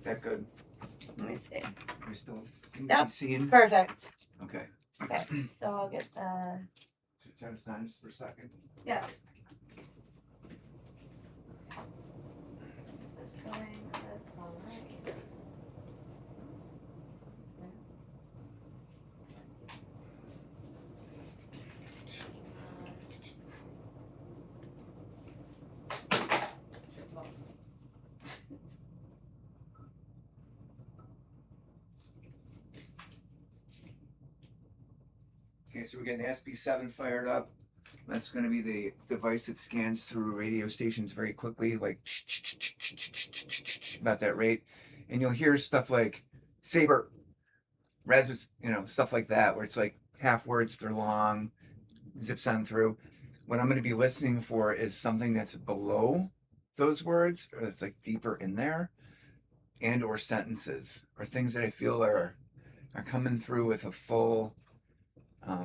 That good? Let me see. Are still Yep. seeing? Perfect. Okay. Okay. So I'll get the. Should turn this on just for a second. Yeah. This going, this all right. Okay, so we're getting SB7 fired up. That's going to be the device that scans through radio stations very quickly, like about that rate. And you'll hear stuff like saber, raspberry, stuff like that, where it's like half words, they're long, zips on through. What I'm going to be listening for is something that's below those words, or that's like deeper in there, and or sentences, or things that I feel are coming through with a full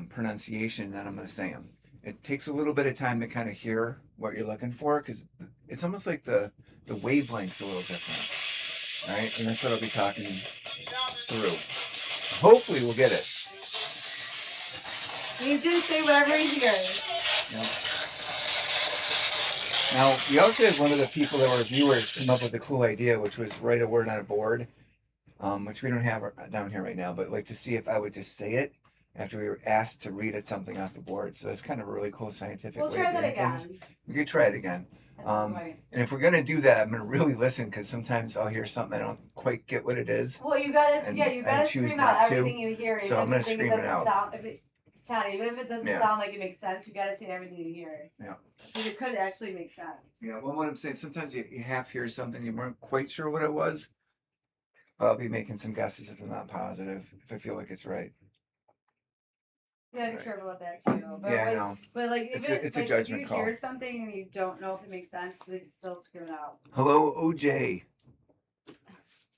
pronunciation, then I'm going to say them. It takes a little bit of time to kind of hear what you're looking for, because it's almost like the wavelength's a little different, right? And that's what I'll be talking through. Hopefully we'll get it. He's going to say whatever he hears. Yeah. Now, we also had one of the people that were viewers come up with a cool idea, which was write a word on a board, which we don't have down here right now, but like to see if I would just say it after we were asked to read it something off the board. So that's kind of a really cool scientific way of doing things. We could try it again. And if we're going to do that, I'm going to really listen, because sometimes I'll hear something I don't quite get what it is. Well, you got to scream out everything you hear. So I'm going to scream it out. Todd, even if it doesn't sound like it makes sense, you got to say everything you hear. Yeah. Because it could actually make sense. Yeah, well, what I'm saying, sometimes you half hear something, you weren't quite sure what it was. I'll be making some guesses if I'm not positive, if I feel like it's right. You gotta be careful about that too. But yeah, I know. But like, even it's a judgment if call. you hear something and you don't know if it makes sense, you still scream it out. Hello, OJ.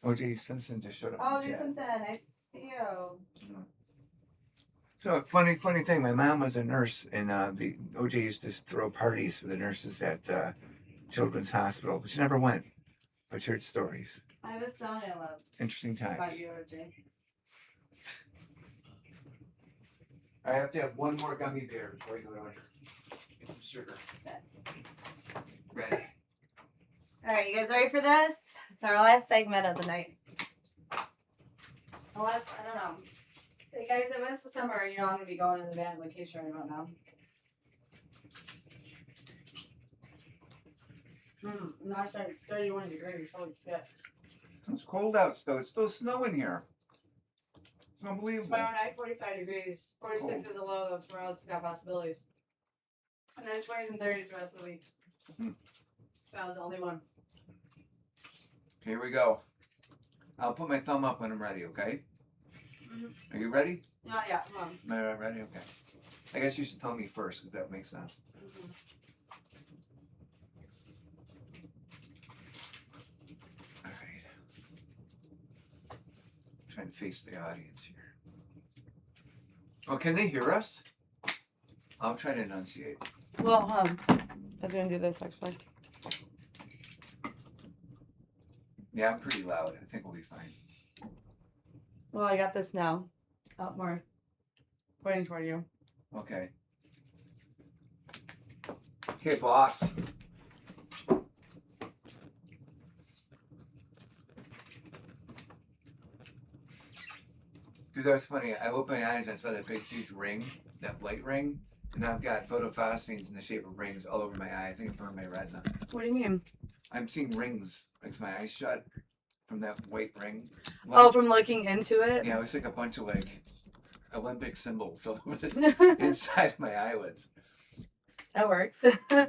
OJ Simpson just showed up. Oh, OJ Simpson, nice to see you. So funny thing. My mom was a nurse, and the OJ used to throw parties for the nurses at Children's Hospital, but she never went. But she heard stories. I was telling you, I love. Interesting times. About you, OJ. I have to have one more gummy bear before I go on. Get some sugar. Ready. All right, you guys ready for this? It's our last segment of the night. I don't know. Hey guys, if it's the summer, I'm going to be going to the van location right about now. Not 31 degrees. Holy shit. It's cold out still. It's still snowing here. It's unbelievable. Tomorrow night, 45 degrees. 46 is a low, though. Tomorrow else got possibilities. And then 20s and 30s the rest of the week. That was the only one. Here we go. I'll put my thumb up when I'm ready, okay? Are you ready? Yeah, come on. Am I ready? Okay. I guess you should tell me first, because that makes sense. All right. Trying to face the audience here. Oh, can they hear us? I'll try to enunciate. Well, I was going to do this actually. Yeah, I'm pretty loud. I think we'll be fine. Well, I got this now. Up more. Pointing toward you. Okay. Okay, boss. Dude, that was funny. I opened my eyes and I saw that big, huge ring, that light ring, and now I've got photophosphines in the shape of rings all over my eye. I think it burned my retina. What do you mean? I'm seeing rings with my eyes shut from that white ring. Oh, from looking into it? Yeah, it looks like a bunch of like Olympic symbols all over this inside my eyelids. That works. All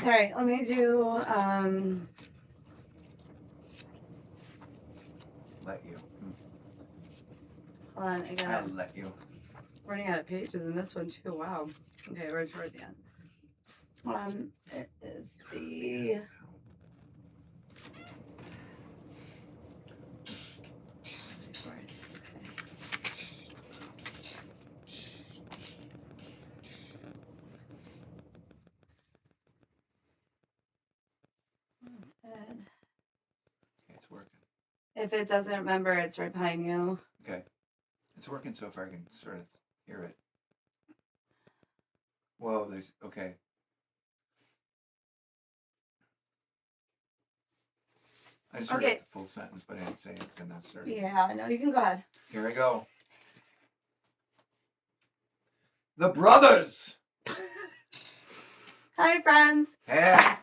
right, let me do Let you. hold on, I'll let you. Running out of pages in this one too. Wow. Okay, we're toward the end. It is the It's working. If it doesn't remember, it's right behind you. Okay. It's working so far I can sort of hear it. Whoa, there's okay. I just heard the full sentence, but I didn't say it because I'm not certain. Yeah, no, you can go ahead. Here we go. The brothers. Hi, friends. Have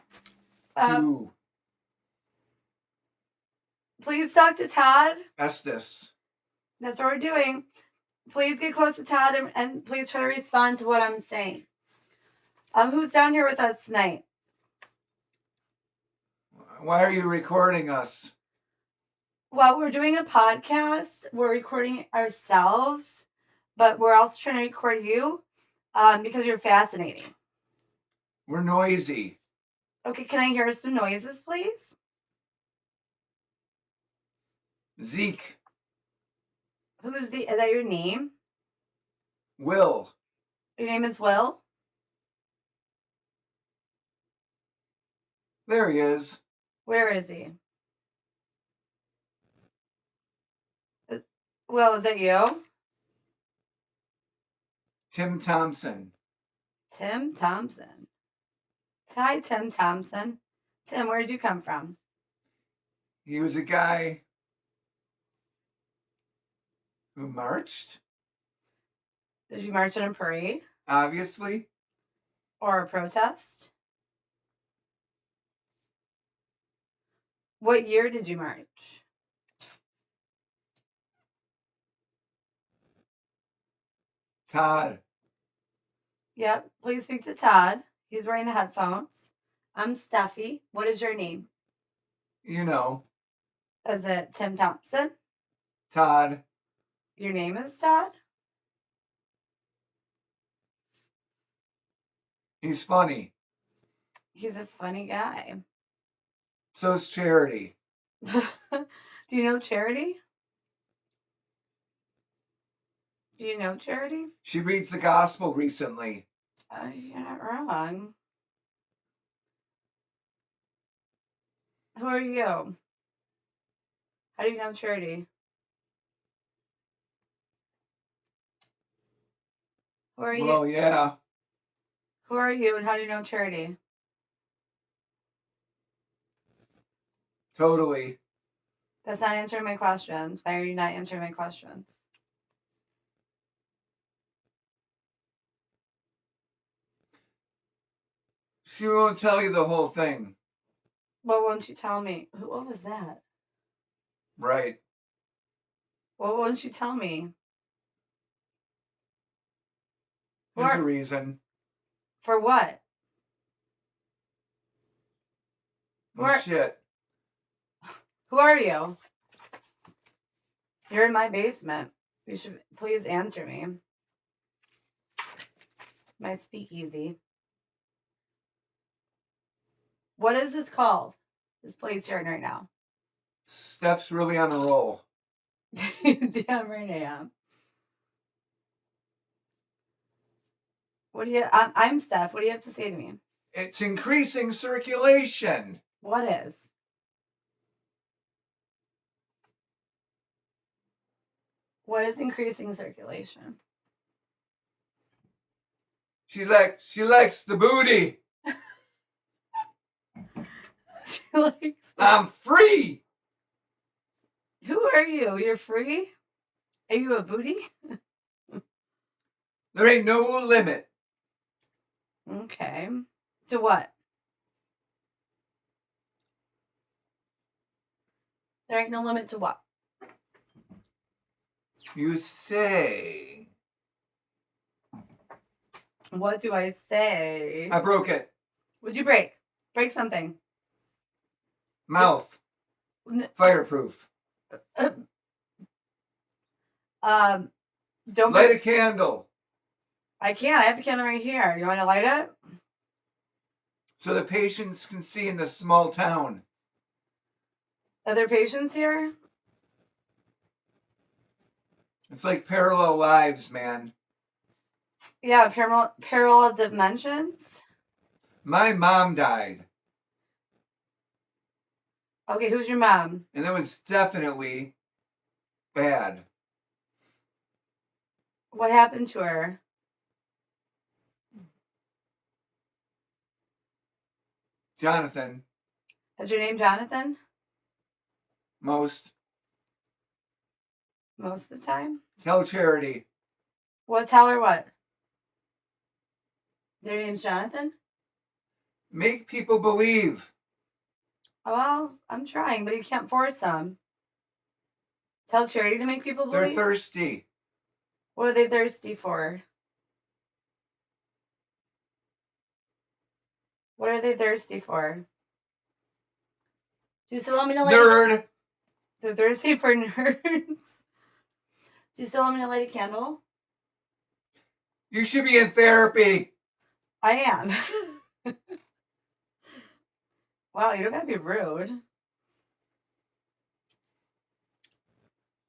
to Please talk to Todd. Estes. That's what we're doing. Please get close to Todd and please try to respond to what I'm saying. Who's down here with us tonight? Why are you recording us? Well, we're doing a podcast. We're recording ourselves, but we're also trying to record you because you're fascinating. We're noisy. Okay, can I hear some noises, please? Zeke. Is that your name? Will. Your name is Will? There he is. Where is he? Will, is that you? Tim Thompson. Tim Thompson. Hi, Tim Thompson. Tim, where did you come from? He was a guy who marched. Did you march in a parade? Obviously. Or a protest? What year did you march? Todd. Yep, please speak to Todd. He's wearing the headphones. I'm Steffi. What is your name? You know. Is it Tim Thompson? Todd. Your name is Todd? He's funny. He's a funny guy. So's Charity. Do you know Charity? Do you know Charity? She reads the gospel recently. You're not wrong. Who are you? How do you know Charity? Who are you? Well, yeah. Who are you and how do you know Charity? Totally. That's not answering my questions. Why are you not answering my questions? She won't tell you the whole thing. What won't you tell me? What was that? Right. What won't you tell me? There's a reason. For what? Well, shit. Who are you? You're in my basement. You should please answer me. My speakeasy. What is this called? This place you're in right now. Steph's really on a roll. Damn right I am. What do you? I'm Steph. What do you have to say to me? It's increasing circulation. What is? What is increasing circulation? She likes the booty. She likes. I'm free. Who are you? You're free? Are you a booty? There ain't no limit. Okay. To what? There ain't no limit to what? You say. What do I say? I broke it. What'd you break? Break something. Mouth. Fireproof. Don't light a candle. I can't. I have a candle right here. You want to light it? So the patients can see in the small town. Other patients here? It's like parallel lives, man. Yeah, parallel dimensions. My mom died. Okay, who's your mom? And that was definitely bad. What happened to her? Jonathan. Is your name Jonathan? Most of the time? Tell Charity. What? Tell her what? Their name's Jonathan? Make people believe. Oh, well, I'm trying, but you can't force them. Tell Charity to make people believe? They're thirsty. What are they thirsty for? What are they thirsty for? Do you still want me to light Nerd! They're thirsty for nerds. Do you still want me to light a candle? You should be in therapy. I am. Wow, you don't gotta be rude.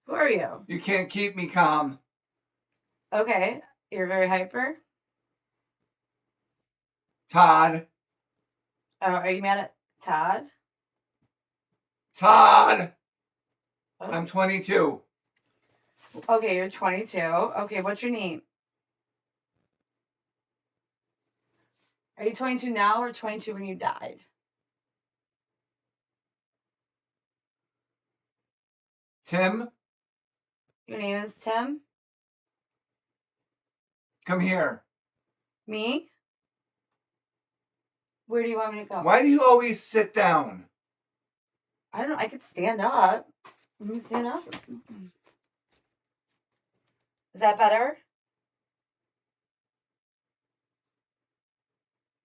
Who are you? You can't keep me calm. Okay, you're very hyper. Todd. Oh, are you mad at Todd? Todd! Okay. I'm 22. Okay, you're 22. Okay, what's your name? Are you 22 now or 22 when you died? Tim? Your name is Tim? Come here. Me? Where do you want me to go? Why do you always sit down? I don't know. I could stand up. Let me stand up. Is that better?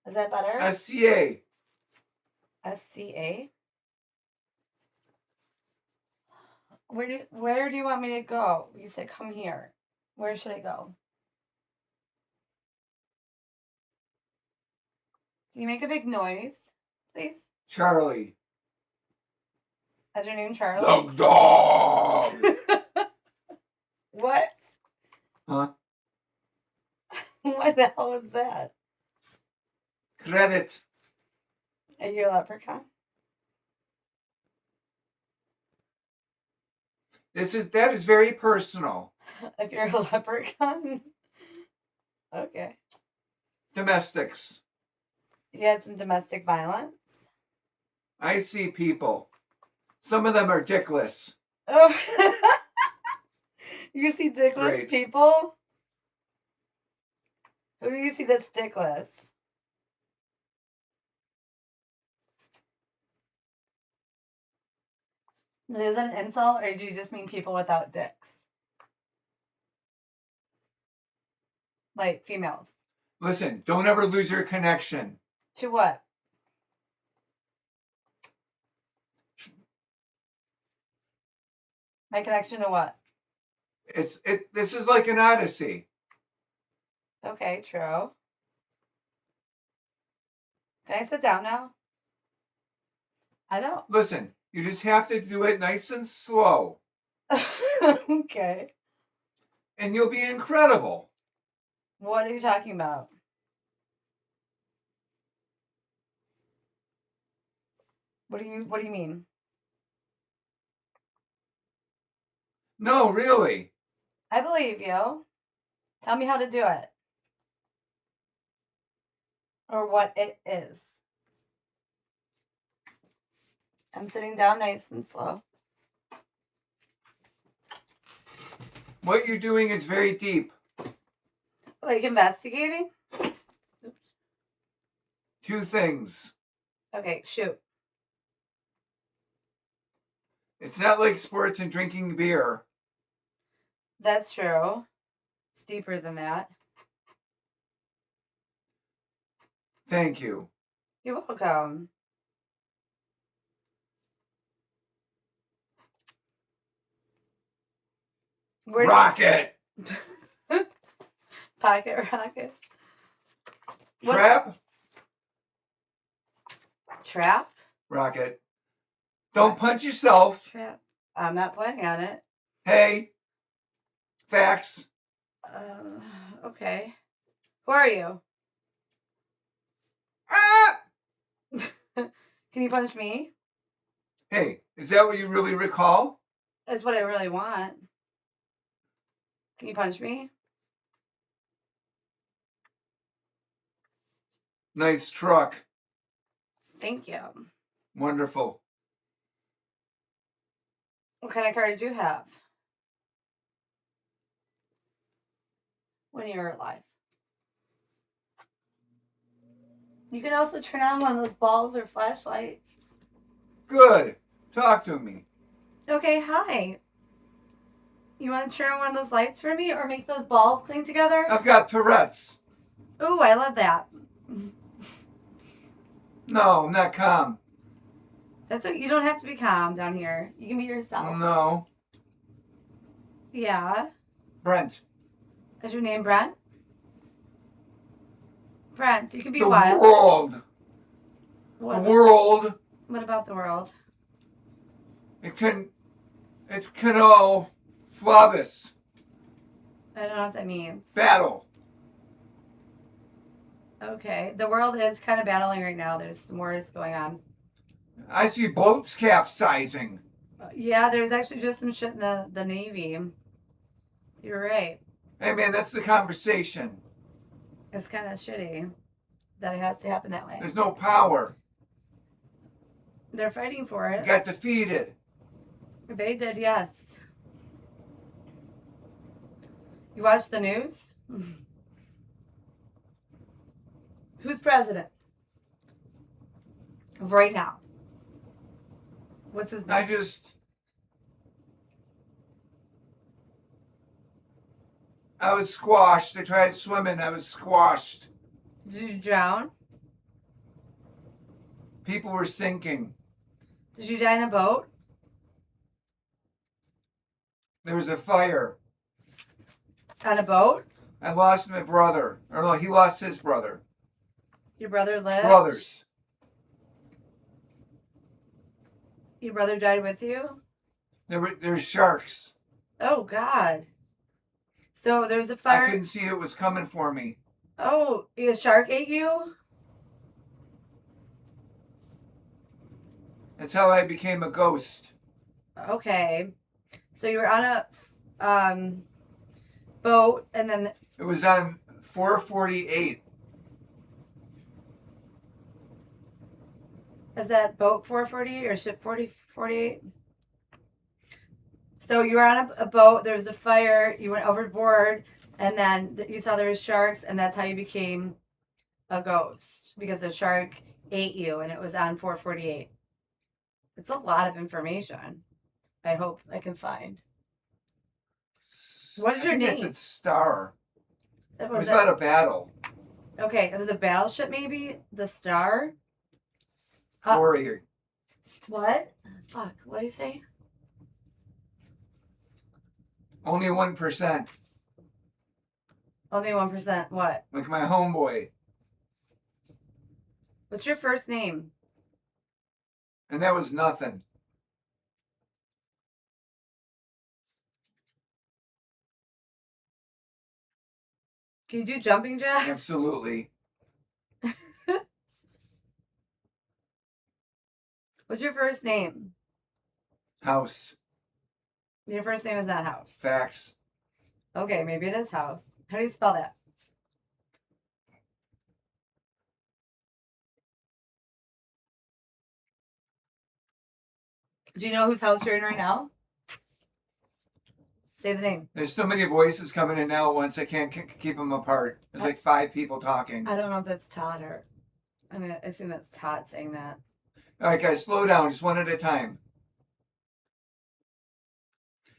Is that better? SCA. SCA? Where do you want me to go? You said come here. Where should I go? Can you make a big noise, please? Charlie. Is your name Charlie? The dog! What? Huh? What the hell was that? Credit. Are you a leprechaun? That is very personal. If you're a leprechaun? Okay. Domestics. You had some domestic violence? I see people. Some of them are dickless. Oh. You see dickless Great. people? Who do you see that's dickless? Is that an insult, or do you just mean people without dicks? Like females. Listen, don't ever lose your connection. To what? My connection to what? This is like an odyssey. Okay, true. Can I sit down now? I don't. Listen, you just have to do it nice and slow, Okay. and you'll be incredible. What are you talking about? What do you mean? No, really. I believe you. Tell me how to do it. Or what it is. I'm sitting down nice and slow. What you're doing is very deep. Like investigating? 2 things. Okay, shoot. It's not like sports and drinking beer. That's true. It's deeper than that. Thank you. You're welcome. Rocket! Pocket rocket. What? Trap? Trap? Rocket. Don't punch yourself. Trap. I'm not planning on it. Hey. Facts. Okay. Who are you? Ah! Can you punch me? Hey, is that what you really recall? That's what I really want. Can you punch me? Nice truck. Thank you. Wonderful. What kind of car did you have when you were alive? You can also turn on one of those bulbs or flashlights. Good. Talk to me. Okay, hi. You want to turn on one of those lights for me or make those balls cling together? I've got Tourette's. Ooh, I love that. No, I'm not calm. That's what, you don't have to be calm down here. You can be yourself. No. Yeah. Brent. Is your name Brent? Brent, you can be The wild. world. What? The world. What about the world? It's Cano Flavis. I don't know what that means. Battle. Okay. The world is kind of battling right now. There's some wars going on. I see boats capsizing. Yeah, there's actually just some shit in the Navy. You're right. Hey man, that's the conversation. It's kind of shitty that it has to happen that way. There's no power. They're fighting for it. You got defeated. They did, yes. You watch the news? Who's president? Right now. What's his name? I was squashed. I tried swimming. I was squashed. Did you drown? People were sinking. Did you die in a boat? There was a fire. On a boat? I lost my brother. Or no, he lost his brother. Your brother lived? Brothers. Your brother died with you? There's sharks. Oh, God. So there's a fire. I couldn't see it was coming for me. Oh, a shark ate you? That's how I became a ghost. Okay. So you were on a boat and then... It was on 448. Is that boat 448 or ship 4048? So you were on a boat, there was a fire, you went overboard, and then you saw there was sharks, and that's how you became a ghost. Because the shark ate you, and it was on 448. It's a lot of information. I hope I can find. What is your name? It's a star. It was about a battle. Okay, it was a battleship maybe? The Star? Warrior. What? Fuck, what did he say? Only 1%. Only 1%. What? Like my homeboy. What's your first name? And that was nothing. Can you do jumping jack? Absolutely. What's your first name? House. Your first name is not House. Facts. Okay, maybe it is House. How do you spell that? Do you know whose house you're in right now? Say the name. There's so many voices coming in now at once, I can't keep them apart. There's like 5 people talking. I don't know if that's Todd or... I'm going to assume that's Todd saying that. All right, guys, slow down. Just one at a time.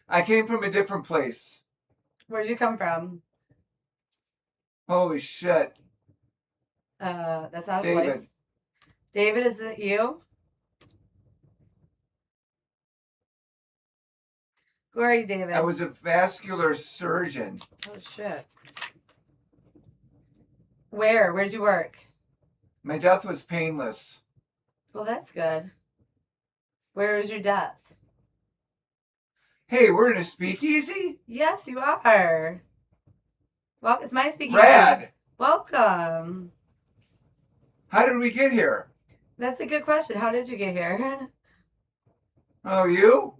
I came from a different place. Where'd you come from? Holy shit. That's not a David. place. David, is it you? Who are you, David? I was a vascular surgeon. Oh, shit. Where? Where'd you work? My death was painless. Well, that's good. Where is your death? Hey, we're in a speakeasy? Yes, you are. Well, it's my speakeasy. Rad! Welcome. How did we get here? That's a good question. How did you get here? Oh, you?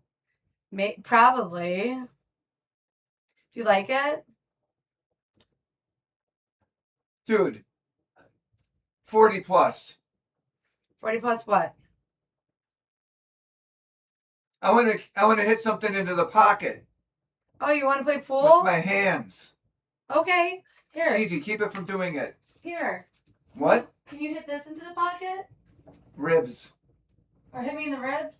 Probably. Do you like it? Dude. 40 plus. 40 plus what? I want to hit something into the pocket. Oh, you want to play pool? With my hands. Okay. Here. Easy, keep it from doing it. Here. What? Can you hit this into the pocket? Ribs. Or hit me in the ribs?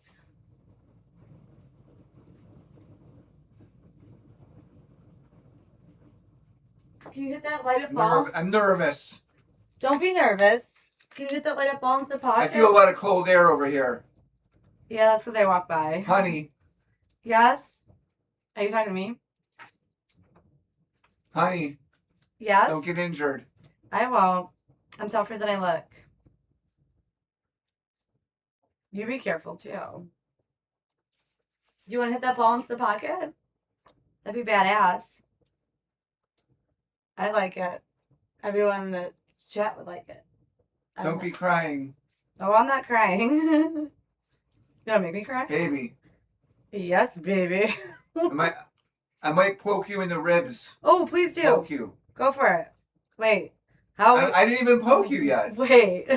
Can you hit that light up ball? I'm nervous. Don't be nervous. Can you hit that light up ball into the pocket? I feel a lot of cold air over here. Yeah, that's because I walk by. Honey. Yes? Are you talking to me? Honey. Yes? Don't get injured. I won't. I'm tougher than I look. You be careful, too. You want to hit that ball into the pocket? That'd be badass. I like it. Everyone in the chat would like it. Don't be crying. Oh, I'm not crying. You gonna make me cry? Baby. Yes, baby. I might poke you in the ribs. Oh, please do. Poke you. Go for it. Wait. I didn't even poke you yet. Wait.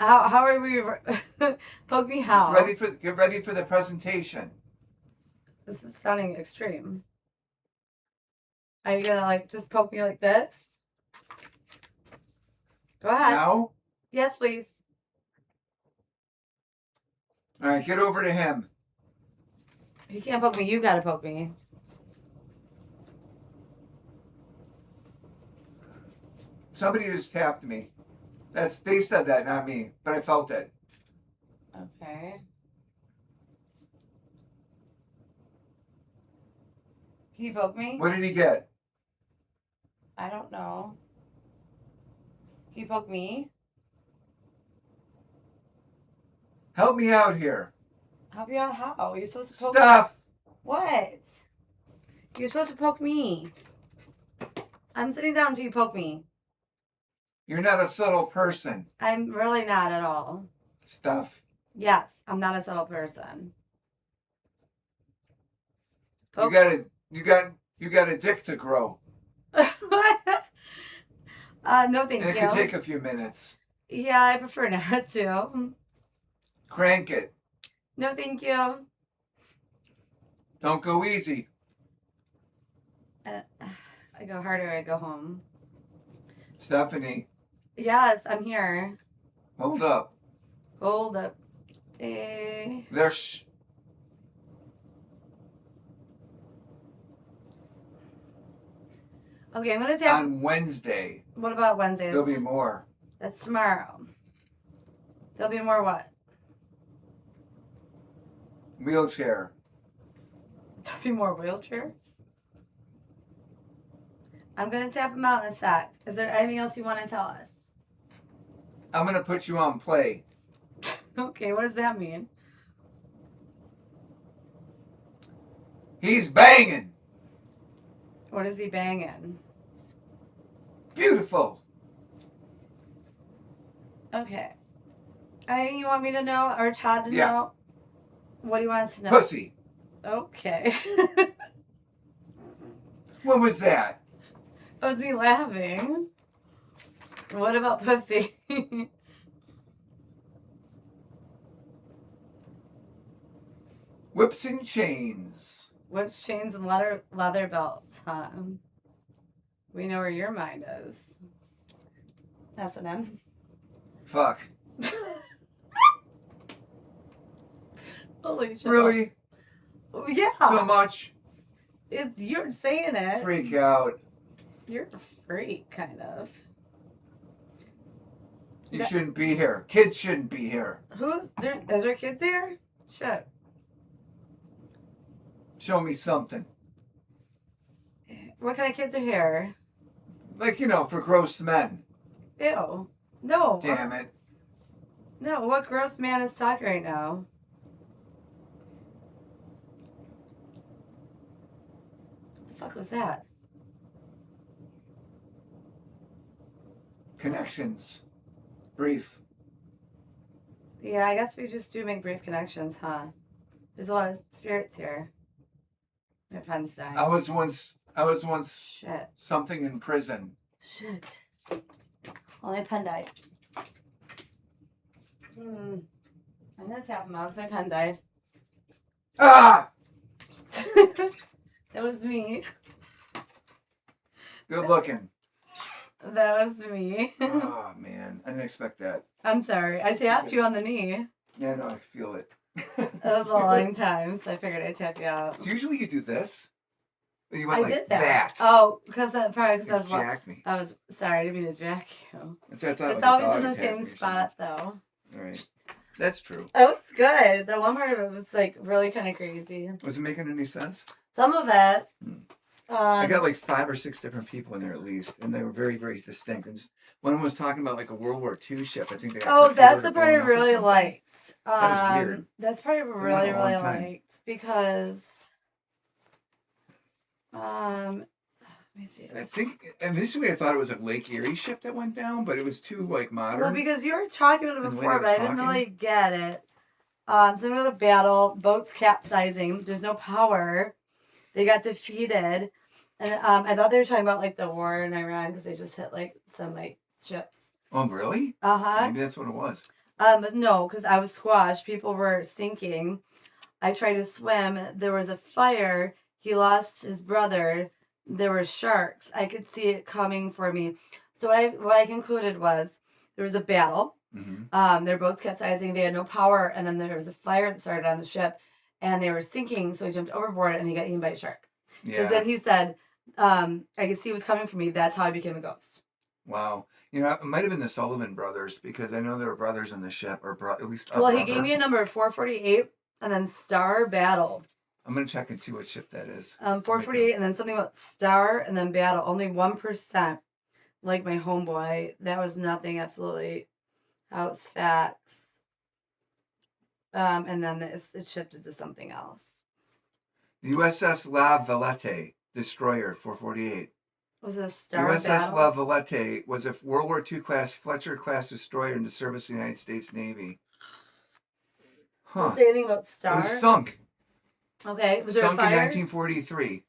How are we... Poke me how? Get ready for the presentation. This is sounding extreme. Are you gonna just poke me like this? Go ahead. Now? Yes, please. All right, get over to him. He can't poke me. You gotta poke me. Somebody just tapped me. They said that, not me, but I felt it. Okay. Can you poke me? What did he get? I don't know. Can you poke me? Help me out here. Help you out how? You're supposed to poke Stuff. What? You're supposed to poke me. I'm sitting down until you poke me. You're not a subtle person. I'm really not at all. Stuff. Yes, I'm not a subtle person. You got a dick to grow. No, thank And it you. could take a few minutes. Yeah, I prefer not to. Crank it. No, thank you. Don't go easy. I go harder, I go home. Stephanie. Yes, I'm here. Hold up. Hold up. There's... Okay, I'm going to tap... On Wednesday. What about Wednesday? There'll be more. That's tomorrow. There'll be more what? Wheelchair. There'll be more wheelchairs. I'm gonna tap him out in a sec. Is there anything else you want to tell us? I'm gonna put you on play. Okay, what does that mean? He's banging. What is he banging? Beautiful. Okay. Anything you want me to know or Todd to know? What do you want us to know? Pussy. Okay. What was that? That was me laughing. What about pussy? Whips and chains. Whips, chains, and leather belts, huh? We know where your mind is. S&M. Fuck. Holy shit. Really? Yeah. So much? You're saying it. Freak out. You're a freak, kind of. You shouldn't be here. Kids shouldn't be here. Is there kids here? Shit. Show me something. What kind of kids are here? Like, for gross men. Ew. No. Damn it. No, what gross man is talking right now? What the fuck was that? Connections. Brief. Yeah, I guess we just do make brief connections, huh? There's a lot of spirits here. My pen's dying. I was once Shit. something in prison. Shit. Well, my pen died. I'm gonna tap him out because my pen died. Ah! That was me. Good looking. That was me. Oh, man. I didn't expect that. I'm sorry. I tapped you on the knee. Yeah, no, I feel it. That was a long time, so I figured I'd tap you out. So usually you do this. But you went I like did that. that. Oh, because I was jacked me. I was sorry, I didn't mean to jack you. I thought It's like a always dog in the attacked same me or spot, though. something. All right. That's true. It was good. The one part of it was like really kind of crazy. Was it making any sense? Some of it. I got like 5 or 6 different people in there at least, and they were very, very distinct. And one of them was talking about like a World War II ship. I think they got torpedoed that's the or part I blown up or really something. liked. That is weird. That's part I went really, a long really time. liked because let me see. I think initially I thought it was a Lake Erie ship that went down, but it was too like modern. Well, because you were talking about it And the way before, they but I were didn't talking. really get it. Something with a battle, boats capsizing. There's no power. They got defeated, and I thought they were talking about like the war in Iran because they just hit like some like ships. Oh, really? Maybe that's what it was. No, because I was squashed. People were sinking. I tried to swim. There was a fire. He lost his brother. There were sharks. I could see it coming for me. So what I concluded was there was a battle. Mm-hmm. Their boats capsizing. They had no power, and then there was a fire that started on the ship, and they were sinking. So he jumped overboard, and he got eaten by a shark. Because then he said, "I could see it was coming for me. That's how I became a ghost." Wow. It might have been the Sullivan brothers because I know there were brothers on the ship, or at least a Well, brother. he gave me a number 448, and then Star Battle. I'm gonna check and see what ship that is. 448, and then something about Star, and then Battle. Only 1%. Like my homeboy, that was nothing. Absolutely, how it's facts. And then it shifted to something else. The USS La Valette, destroyer, 448. Was it a Star USS Battle? La Valette was a World War II class Fletcher class destroyer in the service of the United States Navy. Huh. Say anything about Star? It was sunk. Okay. Was there Sunk a fire? in 1943.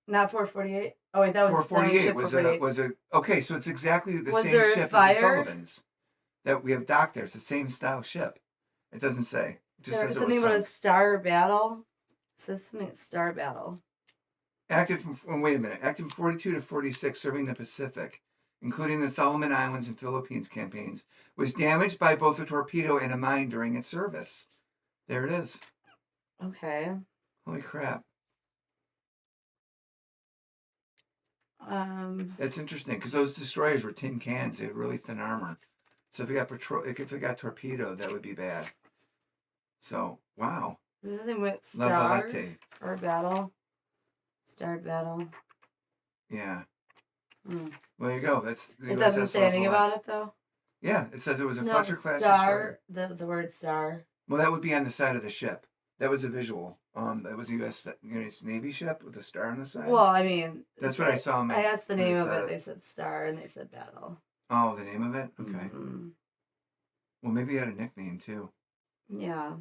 Not 448. Oh wait, that was 448 448. was a okay. So it's exactly the Was same there a ship as fire? the Sullivans that we have docked there. It's the same style ship. It doesn't say. It just There was says it something was about a sunk. Star Battle. It says something Star Battle. Active from wait a minute. Active 42 to 46, serving the Pacific, including the Solomon Islands and Philippines campaigns, was damaged by both a torpedo and a mine during its service. There it is. Okay. Holy crap. That's interesting because those destroyers were tin cans. They had really thin armor. So if it got torpedoed, that would be bad. So wow. Is this thing with La Star Valette. or Battle? Star Battle. Yeah. Hmm. Well, there you go. That's the It doesn't USS say La anything Valette. about it though. Yeah, it says it was a No, Fletcher the class star. destroyer. The word star. Well, that would be on the side of the ship. That was a visual. That was a U.S. United States Navy ship with a star on the side. Well, I mean, that's what I saw. I asked the name of it. They said Star, and they said Battle. Oh, the name of it? Okay. Mm-hmm. Well, maybe it had a nickname too. Yeah.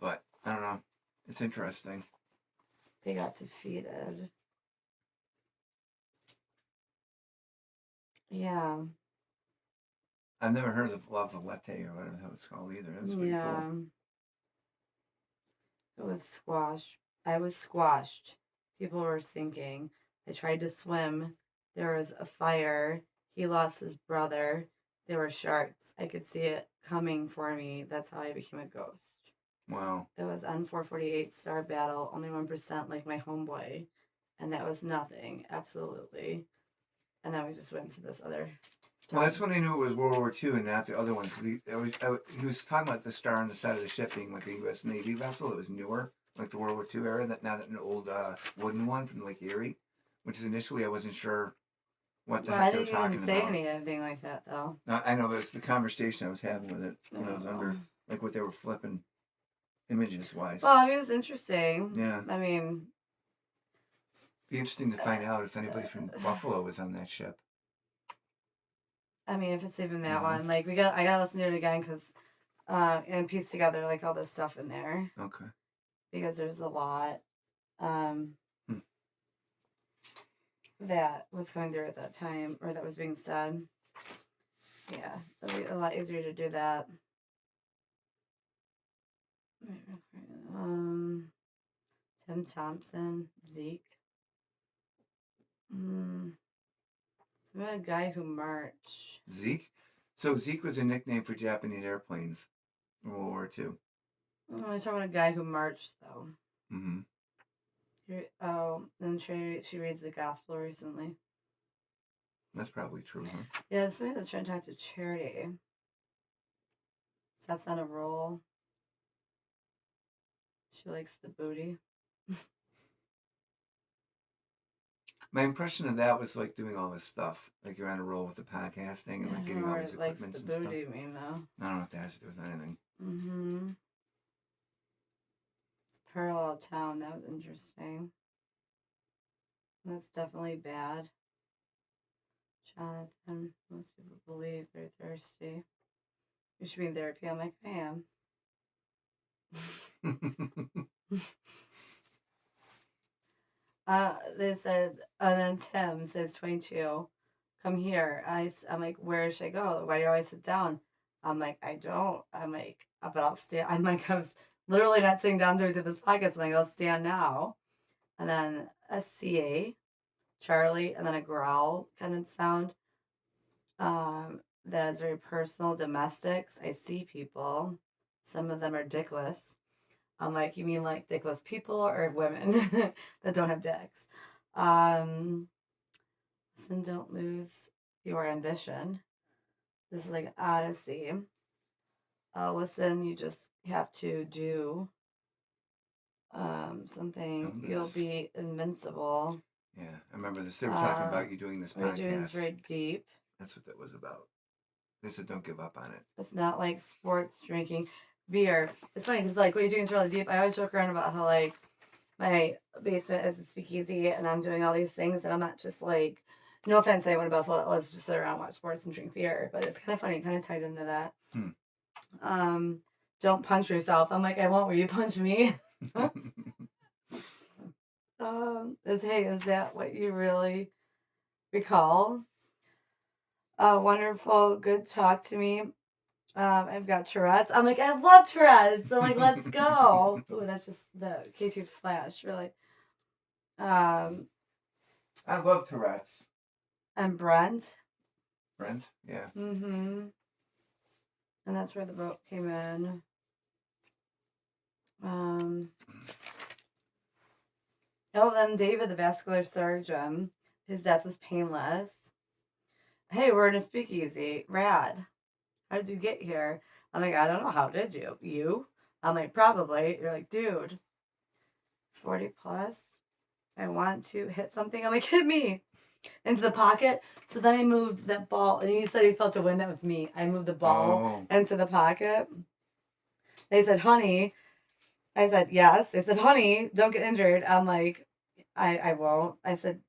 But I don't know. It's interesting. They got defeated. Yeah. I've never heard of La Valette or whatever the hell it's called either. That's pretty cool. It was squashed. I was squashed. People were sinking. I tried to swim. There was a fire. He lost his brother. There were sharks. I could see it coming for me. That's how I became a ghost. Wow. It was on 448 Star Battle, only 1% like my homeboy. And that was nothing. Absolutely. And then we just went to this other. Well, that's when I knew it was World War II and not the other ones. Because he was talking about the star on the side of the ship being like a U.S. Navy vessel. It was newer, like the World War II era. Not an old wooden one from Lake Erie, which is initially I wasn't sure what the heck they were talking about. I didn't even say anything like that, though. I know, but it's the conversation I was having with it when I was under, like what they were flipping images-wise. Well, I mean, it was interesting. Yeah. I mean... Be interesting to find out if anybody from Buffalo was on that ship. I mean, if it's even that one, like I gotta listen to it again because, and piece together like all this stuff in there. Okay. Because there's a lot, that was going through at that time, or that was being said. Yeah, it'll be a lot easier to do that. Tim Thompson, Zeke. A guy who marched. Zeke? So Zeke was a nickname for Japanese airplanes in World War II. I'm talking about a guy who marched, though. Mm-hmm. And she reads the gospel recently. That's probably true, huh? Yeah, somebody that's trying to talk to Charity. Steps on a roll. She likes the booty. My impression of that was like doing all this stuff. Like you're on a roll with the podcasting and like getting all these equipments and stuff. Likes the booty, mean though. I don't know if that has to do with anything. Mm-hmm. Parallel town, that was interesting. That's definitely bad. Jonathan, most people believe they're thirsty. You should be in therapy. I'm like, I am. They said, and then Tim says 22, come here. I'm like, where should I go? Why do you always sit down? I'm like, I don't. I'm like, but I'll stand. I'm like, I was literally not sitting down to this podcast. I'm like, I'll stand now. And then a CA, Charlie, and then a growl kind of sound. That is very personal. Domestics. I see people. Some of them are dickless. I'm like, you mean like dickless people or women that don't have dicks? Listen, don't lose your ambition. This is like an odyssey. Listen, you just have to do something. You'll be invincible. Yeah, I remember this. They were talking about you doing this podcast. What you're doing is very deep. That's what that was about. They said don't give up on it. It's not like sports drinking beer. It's funny because like what you're doing is really deep. I always joke around about how like my basement is a speakeasy and I'm doing all these things and I'm not just like, no offense to anyone about let's just sit around, watch sports and drink beer, but it's kind of funny, kind of tied into that. Don't punch yourself. I'm like, I won't. Will you punch me? Is that what you really recall? Wonderful, good talk to me. I've got Tourette's. I'm like, I love Tourette's. I'm like, let's go. Ooh, that's just the K2 flash, really. I love Tourette's. And Brent. Brent, yeah. Mm-hmm. And that's where the boat came in. Then David, the vascular surgeon, his death was painless. Hey, we're in a speakeasy. Rad. How did you get here? I'm like, I don't know. How did you? You? I'm like, probably. You're like, dude, 40 plus. I want to hit something. I'm like, hit me into the pocket. So then I moved that ball. And you said you felt a wind. That was me. I moved the ball into the pocket. They said, honey. I said, yes. They said, honey, don't get injured. I'm like, I won't. I said,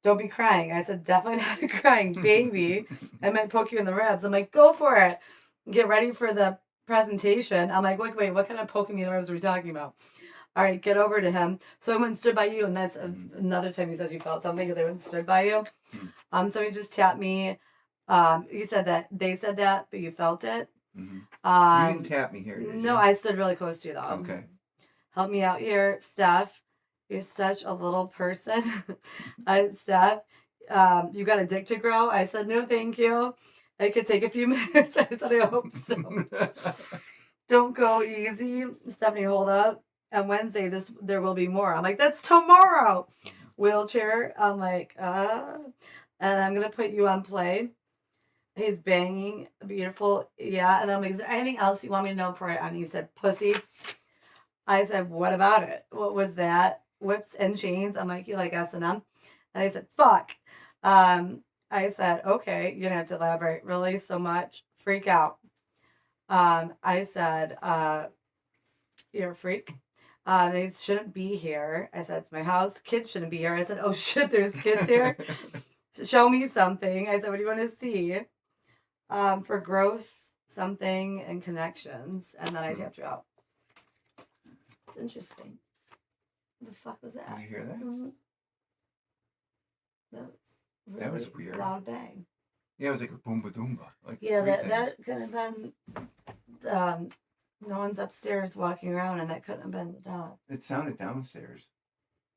don't be crying. I said, definitely not crying, baby. I might poke you in the ribs. I'm like, go for it. Get ready for the presentation. I'm like, wait, what kind of poking me in the ribs are we talking about? All right, get over to him. So I went and stood by you, and that's another time you said you felt something because I went and stood by you. Somebody just tapped me. You said that they said that, but you felt it. Mm-hmm. You didn't tap me here, did you? No, I stood really close to you though. Okay. Help me out here, Steph. You're such a little person. Steph, you got a dick to grow? I said, no, thank you. It could take a few minutes. I said, I hope so. Don't go easy. Stephanie, hold up. On Wednesday, there will be more. I'm like, that's tomorrow. Wheelchair. I'm like, and I'm going to put you on play. He's banging. Beautiful. Yeah. And I'm like, is there anything else you want me to know before I on? You said, pussy. I said, what about it? What was that? Whips and chains. I'm like, you like S&M? And I said, fuck. I said, okay, you're going to have to elaborate really so much. Freak out. I said, you're a freak. They shouldn't be here. I said, it's my house. Kids shouldn't be here. I said, oh shit, there's kids here. Show me something. I said, what do you want to see? For gross something and connections. And then I tapped you out. It's interesting. What the fuck was that? Did you hear that? Mm-hmm. That was weird. Loud bang. Yeah, it was like a boomba doomba. Like yeah, that could have been. No one's upstairs walking around, and that couldn't have been the dog. It sounded downstairs.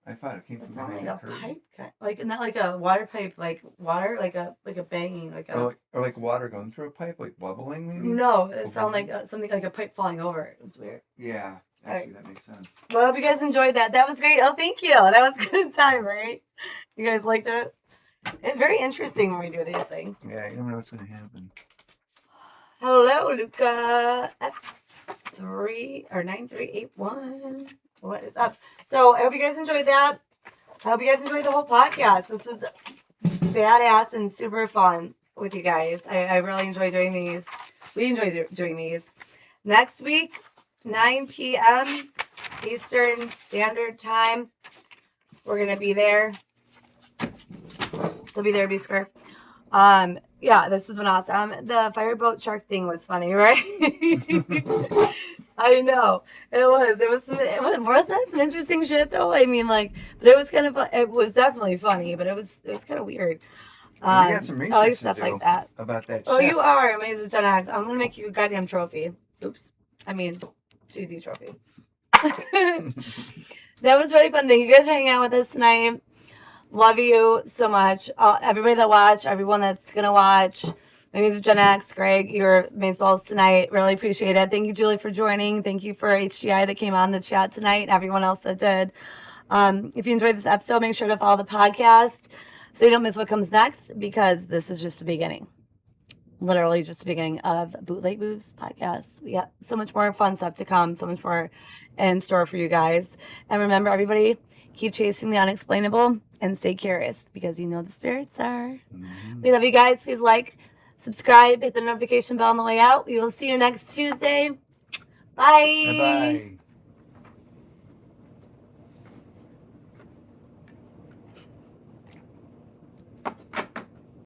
I thought it came from behind like the a curtain. pipe, like not like a water pipe, like water, like a banging, like a. Or like water going through a pipe, like bubbling maybe. No, it sounded like something like a pipe falling over. It was weird. Yeah, actually, that makes sense. Well, I hope you guys enjoyed that. That was great. Oh, thank you. That was a good time, right? You guys liked it. It's very interesting when we do these things. Yeah, you don't know what's gonna happen. Hello, Luca. F3 or 9381. What is up? So I hope you guys enjoyed that. I hope you guys enjoyed the whole podcast. This was badass and super fun with you guys. I really enjoy doing these. We enjoy doing these. Next week, 9 p.m. Eastern Standard Time. We're gonna be there. So be there, be square. Yeah, this has been awesome. The fireboat shark thing was funny, right? I know it was. Wasn't that some interesting shit though? I mean, like, but it was kind of fun. It was definitely funny, but it was kind of weird. We got some research I like stuff like that. About that. Oh, chef. you are amazing, Gen X. I'm gonna make you a goddamn trophy. Oops. I mean, cheesy trophy. That was really fun. Thank you guys for hanging out with us tonight. Love you so much. Everybody that watched, everyone that's going to watch. My name is Gen X. Greg, your baseballs tonight. Really appreciate it. Thank you, Julie, for joining. Thank you for HGI that came on the chat tonight and everyone else that did. If you enjoyed this episode, make sure to follow the podcast so you don't miss what comes next because this is just the beginning. Literally just the beginning of Bootleg Moves podcast. We got so much more fun stuff to come, so much more in store for you guys. And remember, everybody, keep chasing the unexplainable and stay curious because you know the spirits are. Mm-hmm. We love you guys. Please like, subscribe, hit the notification bell on the way out. We will see you next Tuesday. Bye. Bye-bye.